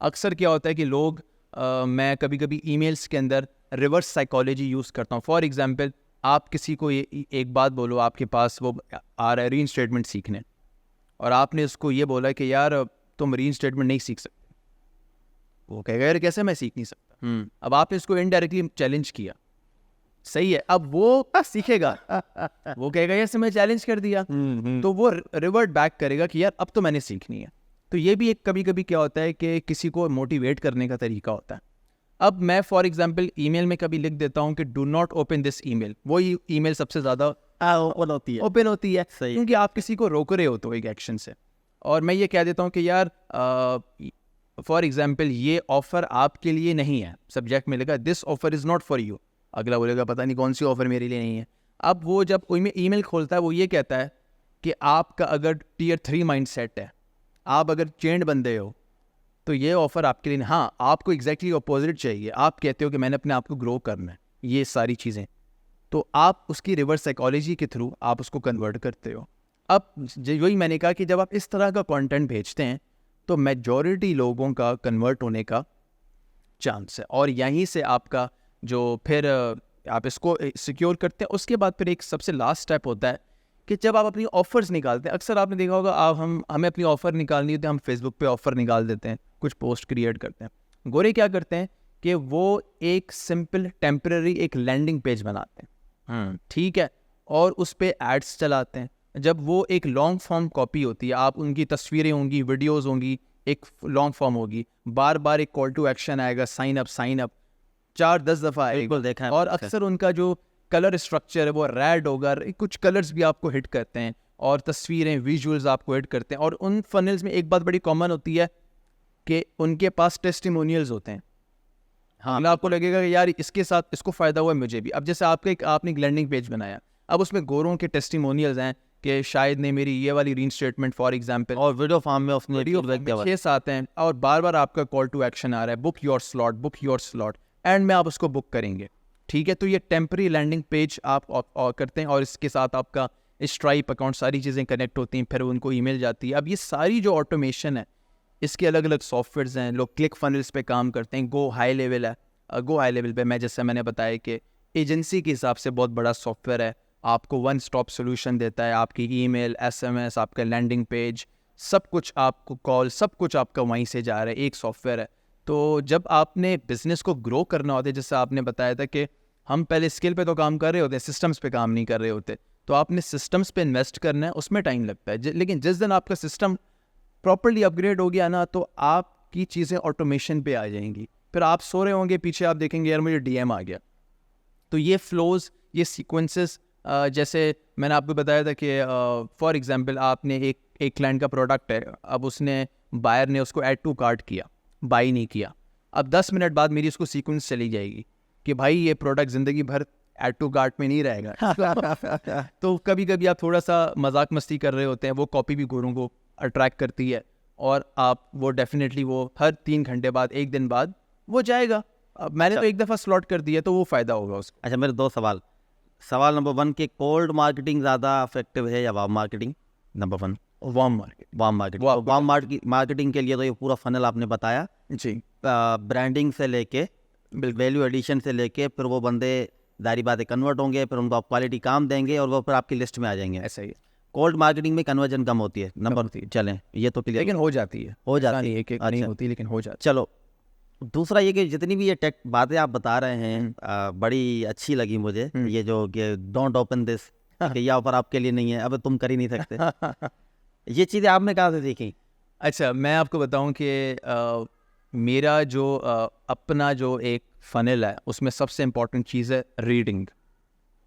اکثر کیا ہوتا ہے کہ لوگ میں کبھی کبھی ای میلس کے اندر ریورس سائیکالوجی یوز کرتا ہوں. فار ایگزامپل آپ کسی کو ایک بات بولو, آپ کے پاس وہ آ رہا ہے ری انسٹیٹمنٹ سیکھنے, اور آپ نے اس کو یہ بولا کہ یار تم ری انسٹیٹمنٹ نہیں سیکھ سکتے. وہ کہے گا یار کیسے میں سیکھ نہیں سکتا. اب آپ نے اس کو انڈائریکٹلی چیلنج کیا, صحیح ہے, اب وہ سیکھے گا, وہ کہے گا یار میں چیلنج کر دیا, تو وہ ریورٹ بیک کرے گا کہ یار اب تو میں نے سیکھنی ہے. تو یہ بھی ایک کبھی کبھی کیا ہوتا ہے کہ کسی کو موٹیویٹ کرنے کا طریقہ ہوتا ہے. اب میں فار ایگزامپل ای میل میں کبھی لکھ دیتا ہوں کہ ڈو ناٹ اوپن دس ای میل, وہی ای میل سب سے زیادہ اوپن ہوتی ہے کیونکہ آپ کسی کو روک رہے ہو تو ایک ایکشن سے. اور میں یہ کہہ دیتا ہوں کہ یار فار ایگزامپل یہ آفر آپ کے لیے نہیں ہے, سبجیکٹ میں لکھا this offer is not for you. اگلا بولے گا پتہ نہیں کون سی آفر میرے لیے نہیں ہے. اب وہ جب ای میل کھولتا ہے وہ یہ کہتا ہے کہ آپ کا اگر ٹیئر 3 مائنڈ سیٹ ہے, آپ اگر چینڈ بندے ہو تو یہ آفر آپ کے لیے نہیں. ہاں آپ کو ایگزیکٹلی اپوزٹ چاہیے, آپ کہتے ہو کہ میں نے اپنے آپ کو گرو کرنا ہے, یہ ساری چیزیں, تو آپ اس کی ریورس سائیکالوجی کے تھرو آپ اس کو کنورٹ کرتے ہو. اب وہی میں نے کہا کہ جب آپ اس طرح کا کانٹینٹ بھیجتے ہیں تو میجورٹی لوگوں کا کنورٹ ہونے کا چانس ہے, اور یہیں سے آپ کا جو پھر آپ اس کو سیکیور کرتے ہیں. اس کے بعد پھر ایک سب سے لاسٹ اسٹیپ ہوتا ہے کہ جب آپ اپنی آفرز نکالتے ہیں, اکثر آپ نے دیکھا ہوگا ہمیں اپنی آفر نکالنی ہوتی ہے, ہم فیس بک پہ آفر نکال دیتے ہیں, کچھ پوسٹ کریٹ کرتے ہیں. گورے کیا کرتے ہیں کہ وہ ایک سمپل ٹیمپرری ایک لینڈنگ پیج بناتے ہیں, ٹھیک ہے, اور اس پہ ایڈس چلاتے ہیں. جب وہ ایک لانگ فارم کاپی ہوتی ہے, آپ ان کی تصویریں ہوں گی, ویڈیوز ہوں گی, ایک لانگ فارم ہوگی, بار بار ایک کال ٹو ایکشن آئے گا, سائن اپ 4-10 دفعہ آئے گا, دیکھا ہے. اور اکثر ان کا جو کلر اسٹرکچر ہے وہ ریڈ ہوگا, کچھ کلرز بھی آپ کو ہٹ کرتے ہیں, اور تصویریں ویژولز آپ کو ہٹ کرتے ہیں. اور ان فنلز میں ایک بات بڑی کامن ہوتی ہے کہ ان کے پاس ٹیسٹیمونیلز ہوتے ہیں. ہاں, آپ کو لگے گا کہ یار اس کے ساتھ اس کو فائدہ ہوا ہے مجھے بھی. اب جیسے آپ نے ایک لینڈنگ پیج بنایا, اب اس میں گوروں کے ٹیسٹیمونیلز ہیں کہ شاید نے میری یہ والی ری انسٹیٹمنٹ فار ایگزامپل, اور ویڈیو فارم میں اس نے 6-7 ہیں, اور بار بار آپ کا کال ٹو ایکشن آ رہا ہے, بک یور سلاٹ, اینڈ میں آپ اس کو بک کریں گے, ٹھیک ہے. تو یہ ٹیمپرری لینڈنگ پیج آپ کرتے ہیں, اور اس کے ساتھ آپ کا اسٹرائپ اکاؤنٹ, ساری چیزیں کنیکٹ ہوتی ہیں, پھر ان کو ای میل جاتی ہے. اب یہ ساری جو آٹومیشن ہے اس کے الگ الگ سافٹ ویئرز ہیں. لوگ کلک فنلس پہ کام کرتے ہیں, گو ہائی لیول ہے, گو ہائی لیول پہ میں نے بتایا کہ ایجنسی کے حساب سے بہت بڑا سافٹ ویئر ہے, آپ کو ون اسٹاپ سولوشن دیتا ہے, آپ کی ای میل, ایس ایم ایس, آپ کا لینڈنگ پیج, سب کچھ آپ کو کال, سب کچھ آپ کا وہیں سے جا رہا ہے, ایک سافٹ ویئر ہے. تو جب آپ نے بزنس کو گرو کرنا ہوتا ہے, جیسے آپ نے بتایا تھا کہ ہم پہلے اسکل پہ تو کام کر رہے ہوتے ہیں, سسٹمز پہ کام نہیں کر رہے ہوتے, تو آپ نے سسٹمز پہ انویسٹ کرنا ہے, اس میں ٹائم لگتا ہے. لیکن جس دن آپ کا سسٹم پراپرلی اپ گریڈ ہو گیا نا, تو آپ کی چیزیں آٹومیشن پہ آ جائیں گی. پھر آپ سو رہے ہوں گے, پیچھے آپ دیکھیں گے یار مجھے ڈی ایم آ گیا. تو یہ فلوز, یہ سیکوینسز, جیسے میں نے آپ کو بتایا تھا کہ فار ایگزامپل آپ نے ایک کلائنٹ کا پروڈکٹ ہے, اب اس نے بائر نے اس کو ایڈ ٹو کارٹ کیا, بائی نہیں کیا. اب 10 منٹ بعد میری اس کو سیکوینس چلی جائے گی کہ بھائی یہ پروڈکٹ زندگی بھر ایڈ ٹو کارٹ میں نہیں رہے گا. تو کبھی کبھی آپ تھوڑا سا مذاق مستی کر رہے ہوتے ہیں, وہ کاپی بھی گوروں کو اٹریکٹ کرتی ہے, اور آپ وہ ڈیفینیٹلی وہ ہر 3 گھنٹے بعد, 1 دن بعد وہ جائے گا. اب میں نے تو ایک دفعہ سلاٹ کر دیا تو وہ فائدہ ہوگا اس کو. اچھا, میرے 2 سوال نمبر 1 کہ کولڈ مارکیٹنگ زیادہ افیکٹو ہے یا warm marketing? Number 1 warm marketing کے لیے تو یہ پورا فنل آپ نے بتایا جی, برانڈنگ سے لے کے ویلیو ایڈیشن سے لے کے, پھر وہ بندے ظاہری باتیں کنورٹ ہوں گے, پھر ان کو آپ کوالٹی کام دیں گے, اور وہ پھر آپ کی لسٹ میں آ جائیں گے. ایسا ہی ہے. کولڈ مارکیٹنگ میں کنورژن کم ہوتی ہے. نمبر چلیں یہ تو کلیئر, لیکن ہو جاتی ہے, ایک نہیں ہوتی لیکن ہو جاتی. چلو, دوسرا یہ کہ جتنی بھی یہ ٹیک باتیں آپ بتا رہے ہیں بڑی اچھی لگی مجھے. یہ جو کہ ڈونٹ اوپن دس, کہ یہ آفر آپ کے لیے نہیں ہے, اب تم کر ہی نہیں سکتے, یہ چیزیں آپ نے کہاں سے سیکھی؟ اچھا, میں آپ کو بتاؤں کہ میرا جو اپنا جو ایک فنل ہے اس میں سب سے امپورٹنٹ چیز ہے ریڈنگ.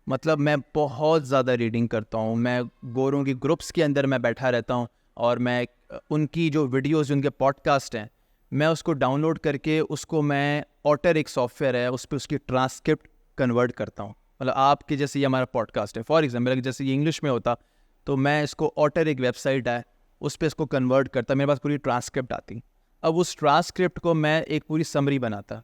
مطلب میں بہت زیادہ ریڈنگ کرتا ہوں. میں گوروں کی گروپس کے اندر میں بیٹھا رہتا ہوں, اور میں ان کی جو ویڈیوز, ان کے پوڈ کاسٹ ہیں, میں اس کو ڈاؤن لوڈ کر کے اس کو میں آٹر, ایک سافٹ ویئر ہے, اس پہ اس کی ٹرانسکرپٹ کنورٹ کرتا ہوں. مطلب آپ کے جیسے یہ ہمارا پوڈ کاسٹ ہے فار ایگزامپل, جیسے یہ انگلش میں ہوتا تو میں اس کو آٹر, ایک ویب سائٹ ہے, اس پہ اس کو کنورٹ کرتا, میرے پاس پوری ٹرانسکرپٹ آتی. اب اس ٹرانسکرپٹ کو میں ایک پوری سمری بناتا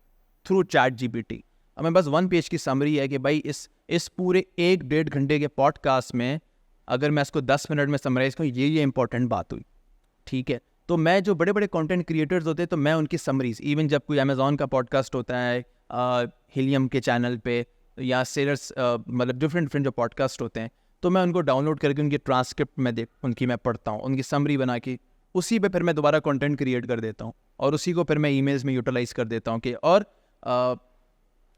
through ChatGPT. اب میرے پاس 1 پیج کی سمری ہے کہ بھائی اس پورے 1-1.5 گھنٹے کے پوڈ کاسٹ میں اگر میں اس کو 10 منٹ میں سمرائز کروں, یہ امپورٹنٹ بات ہوئی, ٹھیک ہے. تو تو میں جو بڑے بڑے کانٹینٹ کریٹرز ہوتے ہیں تو میں ان کی سمریز، ایون جب کوئی امیزون کا پوڈ کاسٹ ہوتا ہے ہیلیم کے چینل پہ یا سیلرس مطلب ڈفرینٹ جو پوڈ کاسٹ ہوتے ہیں، تو میں ان کو ڈاؤن لوڈ کر کے ان کی ٹرانسکرپٹ میں ان کی میں پڑھتا ہوں، ان کی سمری بنا کے اسی پہ پھر میں دوبارہ کانٹینٹ کریٹ کر دیتا ہوں اور اسی کو پھر میں ای میلز میں یوٹیلائز کر دیتا ہوں کہ اور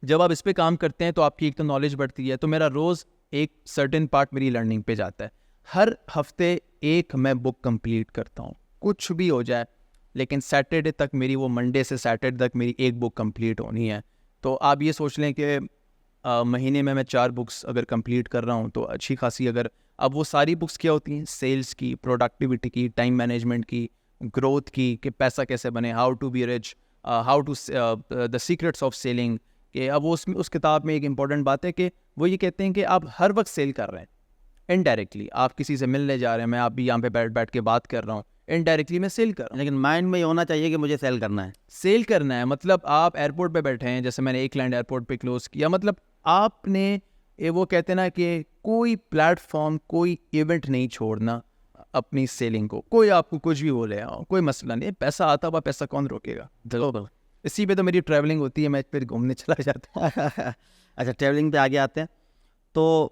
جب آپ اس پہ کام کرتے ہیں تو آپ کی ایک تو نالج بڑھتی ہے. تو میرا روز ایک سرٹن پارٹ میری لرننگ پہ جاتا ہے. ہر ہفتے ایک میں بک کمپلیٹ کرتا ہوں، کچھ بھی ہو جائے، لیکن سیٹرڈے تک میری وہ منڈے سے سیٹرڈے تک میری ایک بک کمپلیٹ ہونی ہے. تو آپ یہ سوچ لیں کہ مہینے میں 4 بکس اگر کمپلیٹ کر رہا ہوں تو اچھی خاصی. اگر اب وہ ساری بکس کیا ہوتی ہیں، سیلس کی، پروڈکٹیوٹی کی، ٹائم مینجمنٹ کی، گروتھ کی، کہ پیسہ کیسے بنے، how to be rich, how to the secrets of selling. کہ اب وہ اس کتاب میں ایک امپورٹنٹ بات ہے کہ وہ یہ کہتے ہیں کہ آپ ہر وقت سیل کر رہے ہیں انڈائریکٹلی. آپ کسی سے ملنے جا رہے ہیں، میں آپ بھی یہاں پہ بیٹھ کے بات کر رہا ہوں، انڈائریکٹلی میں سیل کر رہا ہوں. لیکن مائنڈ میں یہ ہونا چاہیے کہ مجھے سیل کرنا ہے. سیل کرنا ہے مطلب آپ ایئرپورٹ پہ بیٹھے ہیں، جیسے میں نے ایک کلائنٹ ایئرپورٹ پہ کلوز کیا، مطلب آپ نے وہ کہتے ہیں نا کہ کوئی پلیٹ فارم، کوئی ایونٹ نہیں چھوڑنا اپنی سیلنگ کو. کوئی آپ کو کچھ بھی بولے، کوئی مسئلہ نہیں، پیسہ آتا ہوا پیسہ کون روکے گا. اسی پہ تو میری ٹریولنگ ہوتی ہے، میں پھر گھومنے چلا جاتا ہوں. اچھا، ٹریولنگ پہ آگے آتے ہیں. تو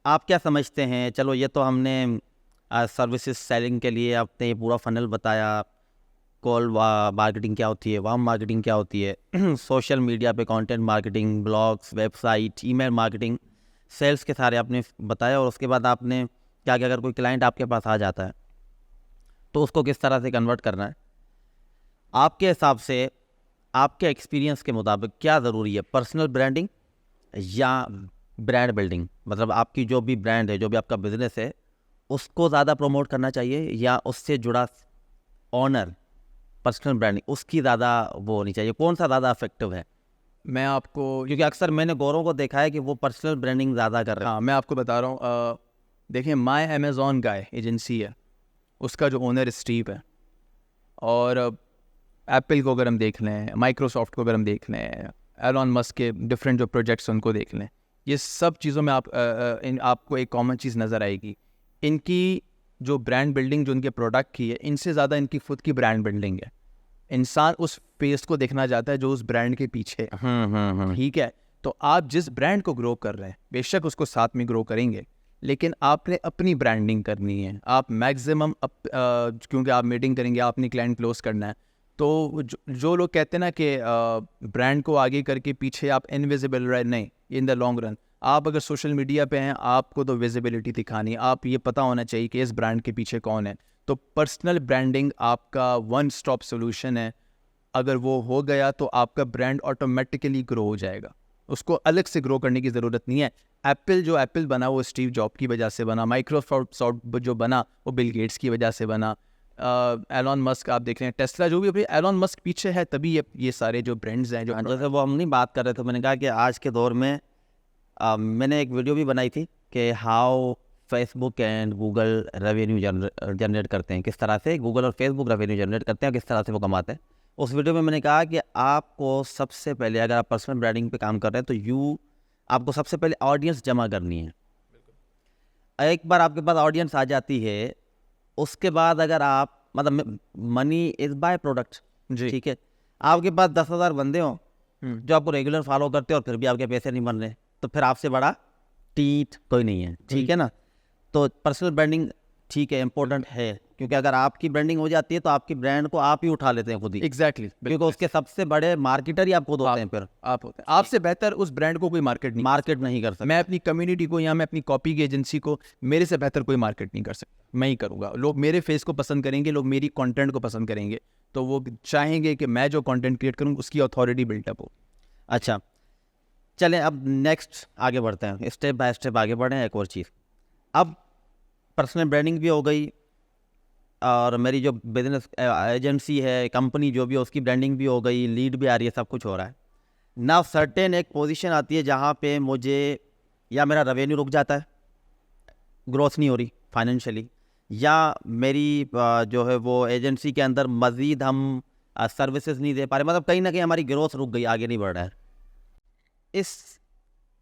آپ کیا سمجھتے ہیں، چلو یہ تو ہم نے سروسز سیلنگ کے لیے آپ نے یہ پورا فنل بتایا، کال مارکیٹنگ کیا ہوتی ہے، وارم مارکیٹنگ کیا ہوتی ہے، سوشل میڈیا پہ content marketing, blogs, website, email marketing, sales کے سارے آپ نے بتایا. اور اس کے بعد آپ نے کیا کہ اگر کوئی کلائنٹ آپ کے پاس آ جاتا ہے تو اس کو کس طرح سے کنورٹ کرنا ہے. آپ کے حساب سے، آپ کے ایکسپیرینس کے مطابق کیا ضروری ہے، پرسنل برانڈنگ یا برانڈ بلڈنگ؟ مطلب آپ کی جو بھی برانڈ ہے، جو بھی آپ کا بزنس ہے، اس کو زیادہ پروموٹ کرنا چاہیے یا اس سے جڑا آنر، پرسنل برانڈنگ، اس کی زیادہ وہ ہونی چاہیے؟ کون سا زیادہ افیکٹو ہے؟ میں آپ کو، کیونکہ اکثر میں نے گوروں کو دیکھا ہے کہ وہ پرسنل برانڈنگ زیادہ کر رہے ہیں. ہاں میں آپ کو بتا رہا ہوں. دیکھیں، مائی امیزون گائے ایجنسی ہے، اس کا جو اونر اسٹیو ہے. اور ایپل کو اگر ہم دیکھ لیں، مائکروسافٹ کو اگر ہم دیکھ لیں، ایلون مسک کے ڈفرینٹ جو پروجیکٹس ان کو دیکھ لیں، یہ سب چیزوں میں آپ کو ایک کامن چیز نظر آئے گی. ان کی جو برانڈ بلڈنگ جو ان کے پروڈکٹ کی ہے، ان سے زیادہ ان کی خود کی برانڈ بلڈنگ ہے. انسان اس فیس کو دیکھنا چاہتا ہے جو اس برانڈ کے پیچھے ہے. ٹھیک ہے، تو آپ جس برانڈ کو گرو کر رہے ہیں، بے شک اس کو ساتھ میں گرو کریں گے، لیکن آپ نے اپنی برانڈنگ کرنی ہے. آپ میکسیمم کیونکہ آپ میٹنگ کریں گے، آپ اپنی کلائنٹ کلوز کرنا ہے. تو جو لوگ کہتے ہیں نا کہ برانڈ کو آگے کر کے پیچھے آپ انویزیبل رہے، نہیں، ان دا لانگ رن آپ اگر سوشل میڈیا پہ ہیں، آپ کو تو ویزیبلٹی دکھانی ہے. آپ یہ پتہ ہونا چاہیے کہ اس برانڈ کے پیچھے کون ہے. تو پرسنل برانڈنگ آپ کا ون سٹاپ سولوشن ہے. اگر وہ ہو گیا تو آپ کا برانڈ آٹومیٹیکلی گرو ہو جائے گا. اس کو الگ سے گرو کرنے کی ضرورت نہیں ہے. ایپل بنا وہ اسٹیو جاب کی وجہ سے بنا، مائکروسافٹ جو بنا وہ بل گیٹس کی وجہ سے بنا. ایلون مسک آپ دیکھ رہے ہیں، ٹیسلا جو بھی ایلون مسک پیچھے ہے، تبھی یہ سارے جو برانڈز ہیں جو جیسے وہ ہم نہیں بات کر رہے تھے، میں نے کہا کہ آج کے دور میں میں نے ایک ویڈیو بھی بنائی تھی کہ how Facebook and Google revenue generate کرتے ہیں، کس طرح سے گوگل اور فیس بک ریونیو جنریٹ کرتے ہیں اور کس طرح سے وہ کماتے ہیں. اس ویڈیو میں نے کہا کہ آپ کو سب سے پہلے، اگر آپ پرسنل برانڈنگ پہ کام کر رہے ہیں تو آپ کو سب سے پہلے آڈینس جمع کرنی ہے. ایک بار آپ کے پاس آڈینس آ جاتی ہے، اس کے بعد اگر آپ مطلب منی از بائی پروڈکٹ، ٹھیک ہے، آپ کے پاس 10,000 بندے ہوں جو آپ کو ریگولر فالو کرتے ہیں اور پھر بھی آپ کے پیسے نہیں بن رہے، تو پھر آپ سے بڑا ٹیٹ کوئی نہیں ہے. ٹھیک ہے نا. تو پرسنل برانڈنگ ٹھیک ہے، امپورٹنٹ ہے، کیونکہ اگر آپ کی برانڈنگ ہو جاتی ہے تو آپ کی برانڈ کو آپ ہی اٹھا لیتے ہیں خود ہی. ایگزیکٹلی، کیونکہ اس کے سب سے بڑے مارکیٹر ہی آپ خود ہوتے ہیں. پھر آپ ہوتے ہیں، آپ سے بہتر اس برانڈ کو کوئی مارکیٹ نہیں کر سکتا. میں اپنی کمیونٹی کو یا میں اپنی کاپی کی ایجنسی کو، میرے سے بہتر کوئی مارکیٹ نہیں کر سکتا. میں ہی کروں گا. لوگ میرے فیس کو پسند کریں گے، لوگ میری کانٹینٹ کو پسند کریں گے، تو وہ چاہیں گے کہ میں جو کانٹینٹ کریٹ کروں اس کی اتھارٹی بلٹ اپ ہو. اچھا چلیں اب نیکسٹ آگے بڑھتے ہیں، اسٹیپ بائی اسٹیپ آگے بڑھیں. ایک اور چیز، اب پرسنل برانڈنگ بھی ہو گئی اور میری جو بزنس ایجنسی ہے، کمپنی جو بھی ہے، اس کی برانڈنگ بھی ہو گئی، لیڈ بھی آ رہی ہے، سب کچھ ہو رہا ہے. نا سرٹین ایک پوزیشن آتی ہے جہاں پہ مجھے یا میرا ریونیو رک جاتا ہے، گروتھ نہیں ہو رہی فائنینشلی، یا میری جو ہے وہ ایجنسی کے اندر مزید ہم سروسز نہیں دے پا رہے، مطلب کہیں نہ کہیں ہماری گروتھ رک گئی، آگے نہیں بڑھ رہا ہے. اس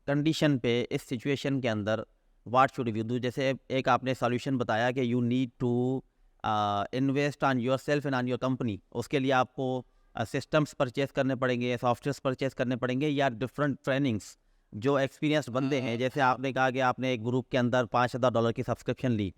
کنڈیشن پہ، اس سچویشن کے اندر واٹ شوڈ یو ڈو؟ جیسے ایک آپ نے سالوشن بتایا کہ you need to invest on yourself and on your company. اس کے لیے آپ کو سسٹمس پرچیز کرنے پڑیں گے, سافٹ ویئرس پرچیز کرنے پڑیں گے, یا ڈفرینٹ ٹریننگس جو ایکسپیرینسڈ بندے ہیں. جیسے آپ نے کہا کہ آپ نے ایک گروپ کے اندر $5,000 کی سبسکرپشن لی.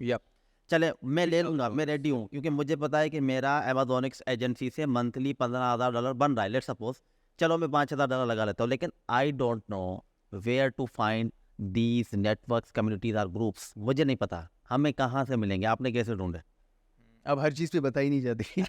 چلے میں لے لوں گا, میں ریڈی ہوں, کیونکہ مجھے پتا ہے کہ میرا امیزونکس ایجنسی سے منتھلی $15,000 بن رہا ہے. لیٹ سپوز چلو میں $5,000 لگا لیتا ہوں, لیکن I don't know where to find these networks, communities اور گروپس. مجھے نہیں پتا ہمیں کہاں سے ملیں گے, آپ نے کیسے ڈھونڈے؟ اب ہر چیز پہ بتائی نہیں جاتی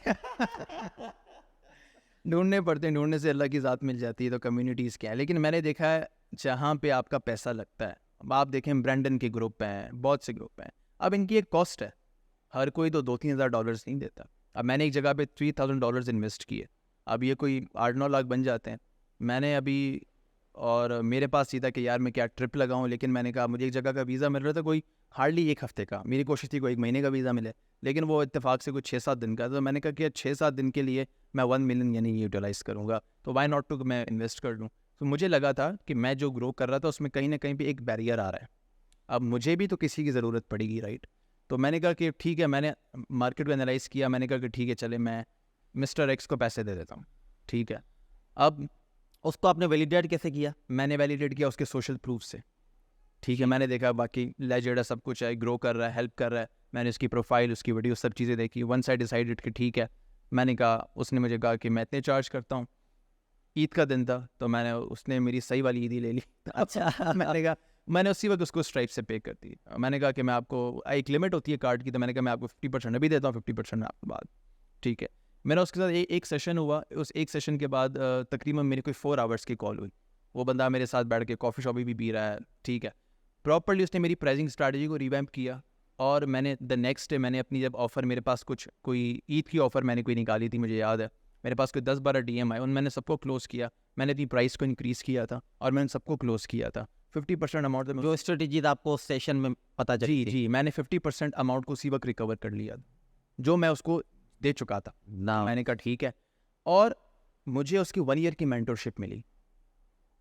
ڈھونڈنے پڑتے ہیں, ڈھونڈنے سے اللہ کی ذات مل جاتی ہے. تو کمیونٹیز کیا ہے, لیکن میں نے دیکھا ہے جہاں پہ آپ کا پیسہ لگتا ہے. اب آپ دیکھیں برینڈن کے گروپ ہیں, بہت سے گروپ ہیں. اب ان کی ایک کاسٹ ہے, ہر کوئی تو $2-3,000 نہیں دیتا. اب میں نے ایک جگہ پہ $3,000 انویسٹ کیے, اب یہ کوئی 8-9 لاکھ بن جاتے ہیں. میں نے ابھی, اور میرے پاس یہ تھا کہ یار میں کیا ٹرپ لگاؤں, لیکن میں نے کہا مجھے ایک جگہ کا ویزا مل رہا تھا کوئی ہارڈلی 1 ہفتے کا. میری کوشش تھی کوئی 1 مہینے کا ویزا ملے, لیکن وہ اتفاق سے کوئی 6-7 دن کا. تو میں نے کہا کہ 6-7 دن کے لیے میں 1 ملین یعنی یوٹیلائز کروں گا, تو وائی ناٹ ٹو میں انویسٹ کر لوں. تو مجھے لگا تھا کہ میں جو گرو کر رہا تھا اس میں کہیں نہ کہیں پہ ایک بیریئر آ رہا ہے. اب مجھے بھی تو کسی کی ضرورت پڑے گی, رائٹ؟ تو میں نے کہا کہ ٹھیک ہے, میں نے مارکیٹ کو انالائز کیا. میں نے کہا کہ ٹھیک ہے چلے میں مسٹر ایکس کو پیسے دے دیتا ہوں, ٹھیک ہے. اب اس کو آپ نے ویلیڈیٹ کیسے کیا؟ میں نے ویلیڈیٹ کیا اس کے سوشل پروف سے, ٹھیک ہے. میں نے دیکھا باقی لیجرڈ ہے, سب کچھ ہے, گرو کر رہا ہے, ہیلپ کر رہا ہے. میں نے اس کی پروفائل, اس کی ویڈیو, سب چیزیں دیکھی. ونس آئی ڈیسائیڈڈ کہ ٹھیک ہے. میں نے کہا, اس نے مجھے کہا کہ میں اتنے چارج کرتا ہوں. عید کا دن تھا, تو میں نے, اس نے میری صحیح والی عید ہی لے لی. اچھا. میں نے کہا, میں نے اسی وقت اس کو اسٹرائپ سے پے کر دی. میں نے کہا کہ میں آپ کو, ایک لمٹ ہوتی ہے کارڈ کی, تو میں نے کہا میں آپ کو 50% ابھی دیتا ہوں, 50% میں آپ کو بعد, ٹھیک ہے. میرا اس کے ساتھ ایک سیشن ہوا. اس ایک سیشن کے بعد تقریباً میری کوئی 4 آورس کی کال ہوئی. وہ بندہ میرے ساتھ بیٹھ کے کافی شاپ بھی پی رہا ہے, ٹھیک ہے. پراپرلی اس نے میری پرائزنگ اسٹریٹجی کو ریویمپ کیا. اور میں نے دا نیکسٹ ڈے میں نے اپنی جب آفر, میرے پاس کچھ کوئی عید کی آفر میں نے کوئی نکالی تھی, مجھے یاد ہے. میرے پاس کوئی 10-12 ڈی ایم آئے, ان میں نے سب کو کلوز کیا. میں نے اپنی پرائس کو انکریز کیا تھا اور میں نے سب کو کلوز کیا تھا. 50% اماؤنٹ جو اسٹریٹجی آپ کو سیشن میں پتہ چلی؟ جی میں نے 50% اماؤنٹ کو اسی وقت ریکور کر لیا جو میں اس کو دے چکا تھا. میں نے کہا ٹھیک ہے, اور مجھے اس کی 1 ایئر کی مینٹورشپ ملی,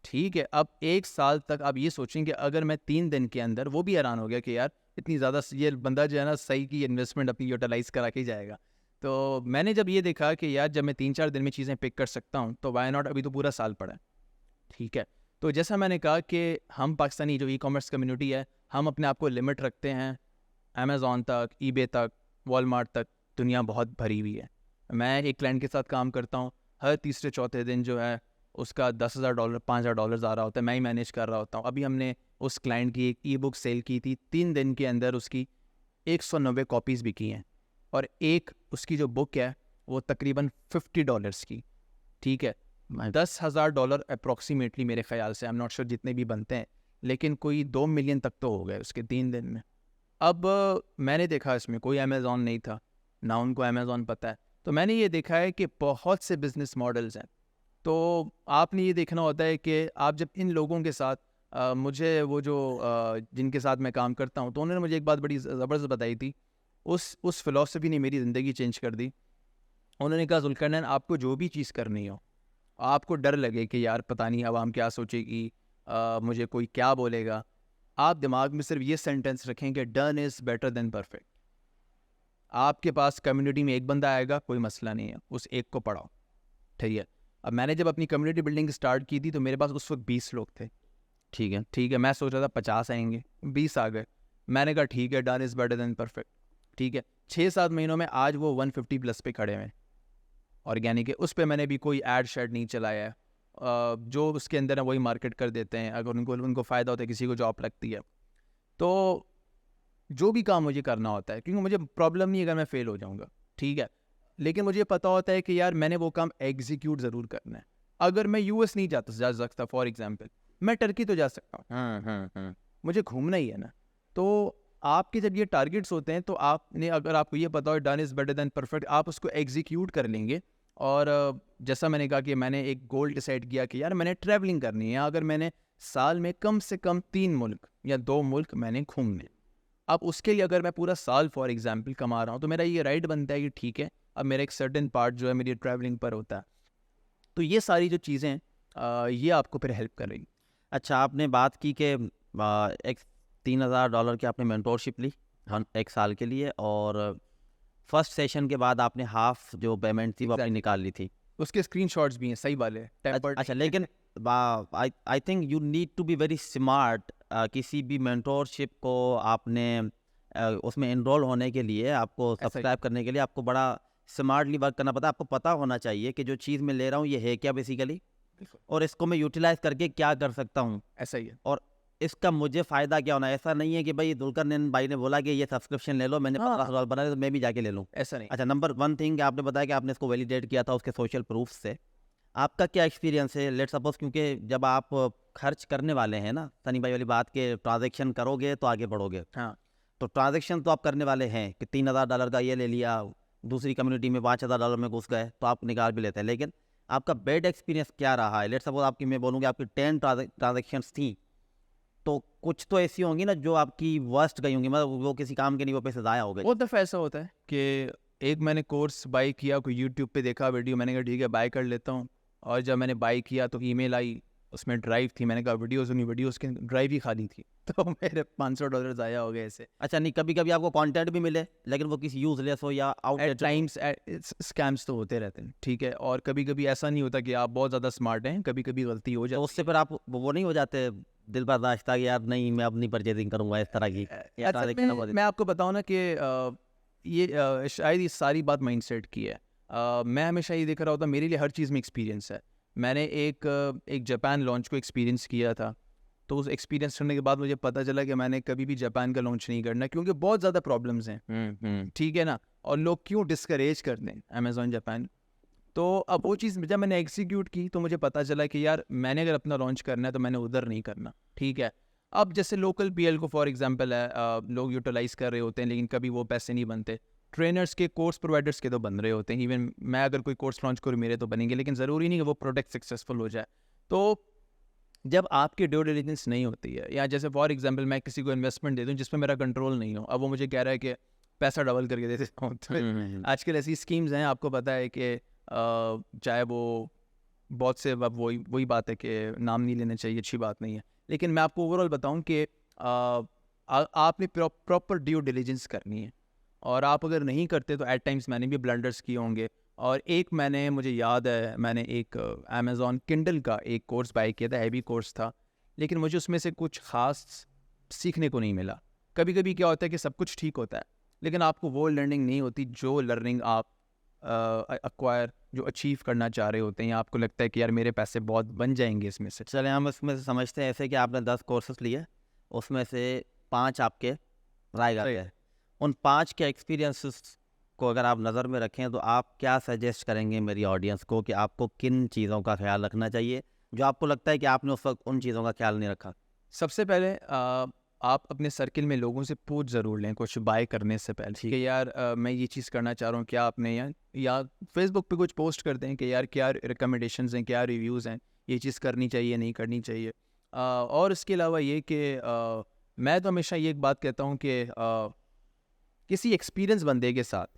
ٹھیک ہے. اب 1 سال تک آپ یہ سوچیں کہ اگر میں 3 دن کے اندر, وہ بھی حیران ہو گیا کہ یار اتنی زیادہ, یہ بندہ جو ہے نا صحیح کی انویسٹمنٹ اپنی یوٹیلائز کرا کے جائے گا. تو میں نے جب یہ دیکھا کہ یار جب میں 3-4 دن میں چیزیں پک کر سکتا ہوں تو وائی ناٹ, ابھی تو پورا سال پڑا ہے, ٹھیک ہے. تو جیسا میں نے کہا کہ ہم پاکستانی جو ای کامرس کمیونٹی ہے, ہم اپنے آپ کو لمٹ رکھتے ہیں امیزون تک, ای بے تک, والمارٹ تک. دنیا بہت بھری ہوئی ہے. میں ایک کلائنٹ کے ساتھ کام کرتا ہوں, ہر تیسرے چوتھے دن جو ہے اس کا $10,000 $5,000 آ رہا ہوتا ہے, میں ہی مینیج کر رہا ہوتا ہوں. ابھی ہم نے اس کلائنٹ کی ایک ای بک سیل کی تھی, 3 دن کے اندر اس کی 190 کاپیز بھی کی ہیں, اور ایک اس کی جو بک ہے وہ تقریباً $50 کی, ٹھیک ہے. $10,000 اپروکسیمیٹلی میرے خیال سے, ایم ناٹ شیور جتنے بھی بنتے ہیں, لیکن کوئی 2 ملین تک تو ہو گئے اس کے 3 دن میں. اب میں نے دیکھا اس میں کوئی امیزون نہیں تھا, نہ ان کو امیزون پتہ ہے. تو میں نے یہ دیکھا ہے کہ بہت سے بزنس ماڈلز ہیں. تو آپ نے یہ دیکھنا ہوتا ہے کہ آپ جب ان لوگوں کے ساتھ, مجھے وہ جو جن کے ساتھ میں کام کرتا ہوں, تو انہوں نے مجھے ایک بات بڑی زبردست بتائی تھی. اس فلاسفی نے میری زندگی چینج کر دی. انہوں نے کہا ذوالقرنین, آپ کو جو بھی چیز کرنی ہو, آپ کو ڈر لگے کہ یار پتہ نہیں عوام کیا سوچے گی, مجھے کوئی کیا بولے گا, آپ دماغ میں صرف یہ سینٹینس رکھیں کہ done is better than perfect. آپ کے پاس کمیونٹی میں ایک بندہ آئے گا, کوئی مسئلہ نہیں ہے, اس ایک کو پڑھاؤ, ٹھیک ہے. اب میں نے جب اپنی کمیونٹی بلڈنگ سٹارٹ کی تھی تو میرے پاس اس وقت 20 لوگ تھے, ٹھیک ہے. میں سوچ رہا تھا 50 آئیں گے, 20 آ گئے. میں نے کہا ٹھیک ہے, done is better than perfect, ٹھیک ہے. 6-7 مہینوں میں آج وہ 150+ پہ کھڑے ہوئے آرگینک ہے. اس پہ میں نے بھی کوئی ایڈ شیڈ نہیں چلایا ہے, جو اس کے اندر ہے وہی مارکیٹ کر دیتے ہیں. اگر ان کو فائدہ ہوتا ہے, کسی کو جاب لگتی ہے, تو جو بھی کام مجھے کرنا ہوتا ہے, کیونکہ مجھے پرابلم نہیں اگر میں فیل ہو جاؤں گا, ٹھیک ہے, لیکن مجھے پتا ہوتا ہے کہ یار میں نے وہ کام ایگزیکیوٹ ضرور کرنا ہے. اگر میں US نہیں جا سکتا, فار ایگزامپل میں ٹرکی تو جا سکتا ہوں, مجھے گھومنا ہی ہے نا. تو آپ کے جب یہ ٹارگیٹس ہوتے ہیں, تو آپ نے, اگر آپ کو یہ پتا ہو done is better than perfect, آپ اس کو ایگزیکیوٹ کر لیں گے. اور جیسا میں نے کہا کہ میں نے ایک گول ڈیسائیڈ کیا کہ یار میں نے ٹریولنگ کرنی ہے. اگر میں نے سال میں کم سے کم 3 ملک یا 2 ملک میں نے گھومنے, اب اس کے لیے اگر میں پورا سال فار ایگزامپل کما رہا ہوں, تو میرا یہ رائٹ بنتا ہے کہ ٹھیک ہے, اب میرا ایک سرٹن پارٹ جو ہے میری ٹریولنگ پر ہوتا ہے. تو یہ ساری جو چیزیں ہیں یہ آپ کو پھر ہیلپ کر رہی. اچھا, آپ نے بات کی کہ ایک $3,000 کی آپ نے مینٹورشپ لی 1 سال کے لیے, اور فرسٹ سیشن کے بعد آپ نے ہاف جو پیمنٹ تھی وہ اپنی نکال لی تھی. اس کے اسکرین شاٹس بھی ہیں صحیح والے. اچھا لیکن I think you need to be very smart. کسی بھی مینٹورشپ کو آپ نے اس میں انرول ہونے کے لیے, آپ کو سبسکرائب کرنے کے لیے آپ کو بڑا اسمارٹلی ورک کرنا پڑتا ہے. آپ کو پتہ ہونا چاہیے کہ جو چیز میں لے رہا ہوں یہ ہے کیا بیسیکلی, اور اس کو میں یوٹیلائز کر کے کیا کر سکتا ہوں. ایسا ہی ہے. اور اس کا مجھے فائدہ کیا ہونا ہے. ایسا نہیں ہے کہ بھائی ذوالقرنین بھائی نے بولا کہ یہ سبسکرپشن لے لو, میں نے $15 بنا تو میں بھی جا کے لے لوں. ایسا نہیں. اچھا, نمبر 1 تھنگ کہ آپ نے بتایا کہ آپ نے اس کو ویلیڈیٹ کیا تھا اس کے سوشل پروف سے. آپ کا کیا ایکسپیرینس ہے؟ لیٹ سپوز, کیونکہ جب آپ خرچ کرنے والے ہیں نا سنی بھائی والی بات کہ ٹرانزیکشن کرو گے تو آگے بڑھو گے. ہاں, تو ٹرانزیکشن تو آپ کرنے والے ہیں کہ $3000 کا یہ لے لیا, دوسری کمیونٹی میں $5000 میں گھس گئے تو آپ نکال بھی لیتے ہیں. لیکن آپ کا بیڈ ایکسپیرینس کیا رہا ہے؟ لیٹ سپوز آپ کی, میں بولوں گی آپ کی 10 ٹرانزیکشنس تھیں, تو کچھ تو ایسی ہوں گی نا جو آپ کی ورسٹ گئی ہوں گی, مطلب وہ کسی کام کے نہیں, وہ پیسے ضائع ہو گئے. بہت دفعہ ایسا ہوتا ہے کہ ایک میں نے کورس بائی کیا, کوئی یوٹیوب پہ دیکھا ویڈیو, میں نے کہا ٹھیک ہے بائی کر لیتا ہوں, اور جب میں نے بائی کیا تو ای میل آئی, اس میں ڈرائیو تھی, میں نے کہا ویڈیوز کی ڈرائیو ہی خالی تھی, تو میرے $500 ضائع ہو گئے ایسے. اچھا نہیں, کبھی کبھی آپ کو کانٹینٹ بھی ملے لیکن وہ کسی یوز لیس ہو یا آؤٹ ایٹ ٹائمس اسکیمس تو ہوتے رہتے ہیں, ٹھیک ہے, اور کبھی کبھی ایسا نہیں ہوتا کہ آپ بہت زیادہ اسمارٹ ہیں, کبھی کبھی غلطی ہو تو جاتی. اس سے پھر آپ وہ نہیں ہو جاتے دل پر داشتہ کہ یار نہیں میں اپنی پرچیزنگ کروں گا اس طرح کی. میں آپ کو بتاؤں نا کہ یہ شاید یہ ساری بات مائنڈ سیٹ کی ہے. میں ہمیشہ یہ دیکھ رہا ہوتا, میرے لیے ہر چیز میں ایکسپیرینس ہے. میں نے ایک جاپان لانچ کو ایکسپیرینس کیا تھا, تو اس ایکسپیرینس کرنے کے بعد مجھے پتہ چلا کہ میں نے کبھی بھی جاپان کا لانچ نہیں کرنا, کیونکہ بہت زیادہ پرابلمس ہیں, ٹھیک ہے نا, اور لوگ کیوں ڈسکریج کرتے ہیں امیزون جاپان. تو اب وہ چیز جب میں نے ایگزیکیوٹ کی تو مجھے پتہ چلا کہ یار میں نے اگر اپنا لانچ کرنا ہے تو میں نے ادھر نہیں کرنا, ٹھیک ہے. اب جیسے لوکل پی ایل کو فار ایگزامپل ہے, لوگ یوٹیلائز کر رہے ہوتے ہیں لیکن کبھی وہ پیسے نہیں بنتے. ٹرینرس کے, کورس پرووائڈرس کے تو بن رہے ہوتے ہیں, ایون میں اگر کوئی کورس لانچ کروں میرے تو بنیں گے, لیکن ضروری نہیں کہ وہ پروڈکٹ سکسیزفل ہو جائے. تو جب آپ کی ڈیو ڈیلیجنس نہیں ہوتی ہے, یا جیسے فار ایگزامپل میں کسی کو انویسٹمنٹ دے دوں جس پہ میرا کنٹرول نہیں ہو, اب وہ مجھے کہہ رہا ہے کہ پیسہ ڈبل کر کے دے دیتا ہوں. آج کل ایسی اسکیمز ہیں, آپ کو پتہ ہے کہ چاہے وہ بہت سے, اب وہی بات ہے کہ نام نہیں لینا چاہیے, اچھی بات نہیں ہے, لیکن میں آپ کو اوور آل بتاؤں کہ آپ نے پراپر ڈیو ڈیلیجنس کرنی ہے, اور آپ اگر نہیں کرتے تو ایٹ ٹائمس میں نے بھی بلنڈرس کیے ہوں گے. اور ایک میں نے, مجھے یاد ہے, میں نے ایک امیزون کنڈل کا ایک کورس بائی کیا تھا, ہیوی کورس تھا, لیکن مجھے اس میں سے کچھ خاص سیکھنے کو نہیں ملا. کبھی کبھی کیا ہوتا ہے کہ سب کچھ ٹھیک ہوتا ہے لیکن آپ کو وہ لرننگ نہیں ہوتی جو لرننگ آپ ایکوائر, جو اچیو کرنا چاہ رہے ہوتے ہیں, یا آپ کو لگتا ہے کہ یار میرے پیسے بہت بن جائیں گے اس میں سے. چلیں ہم اس میں سے سمجھتے ہیں ایسے کہ آپ نے 10 کورسز لیے, اس میں سے 5 آپ کے رائے گئے ہیں. ان 5 کے ایکسپیرینسز کو اگر آپ نظر میں رکھیں تو آپ کیا سجیسٹ کریں گے میری آڈینس کو کہ آپ کو کن چیزوں کا خیال رکھنا چاہیے جو آپ کو لگتا ہے کہ آپ نے اس وقت ان چیزوں کا خیال نہیں رکھا؟ سب سے پہلے آپ اپنے سرکل میں لوگوں سے پوچھ ضرور لیں کچھ بائی کرنے سے پہلے کہ یار میں یہ چیز کرنا چاہ رہا ہوں, کیا آپ نے, یا فیس بک پہ کچھ پوسٹ کرتے ہیں کہ یار کیا ریکمنڈیشنز ہیں, کیا ریویوز ہیں, یہ چیز کرنی چاہیے نہیں کرنی چاہیے. اور اس کے علاوہ یہ کہ میں تو ہمیشہ یہ ایک بات کہتا ہوں کہ کسی ایکسپیرینس بندے کے ساتھ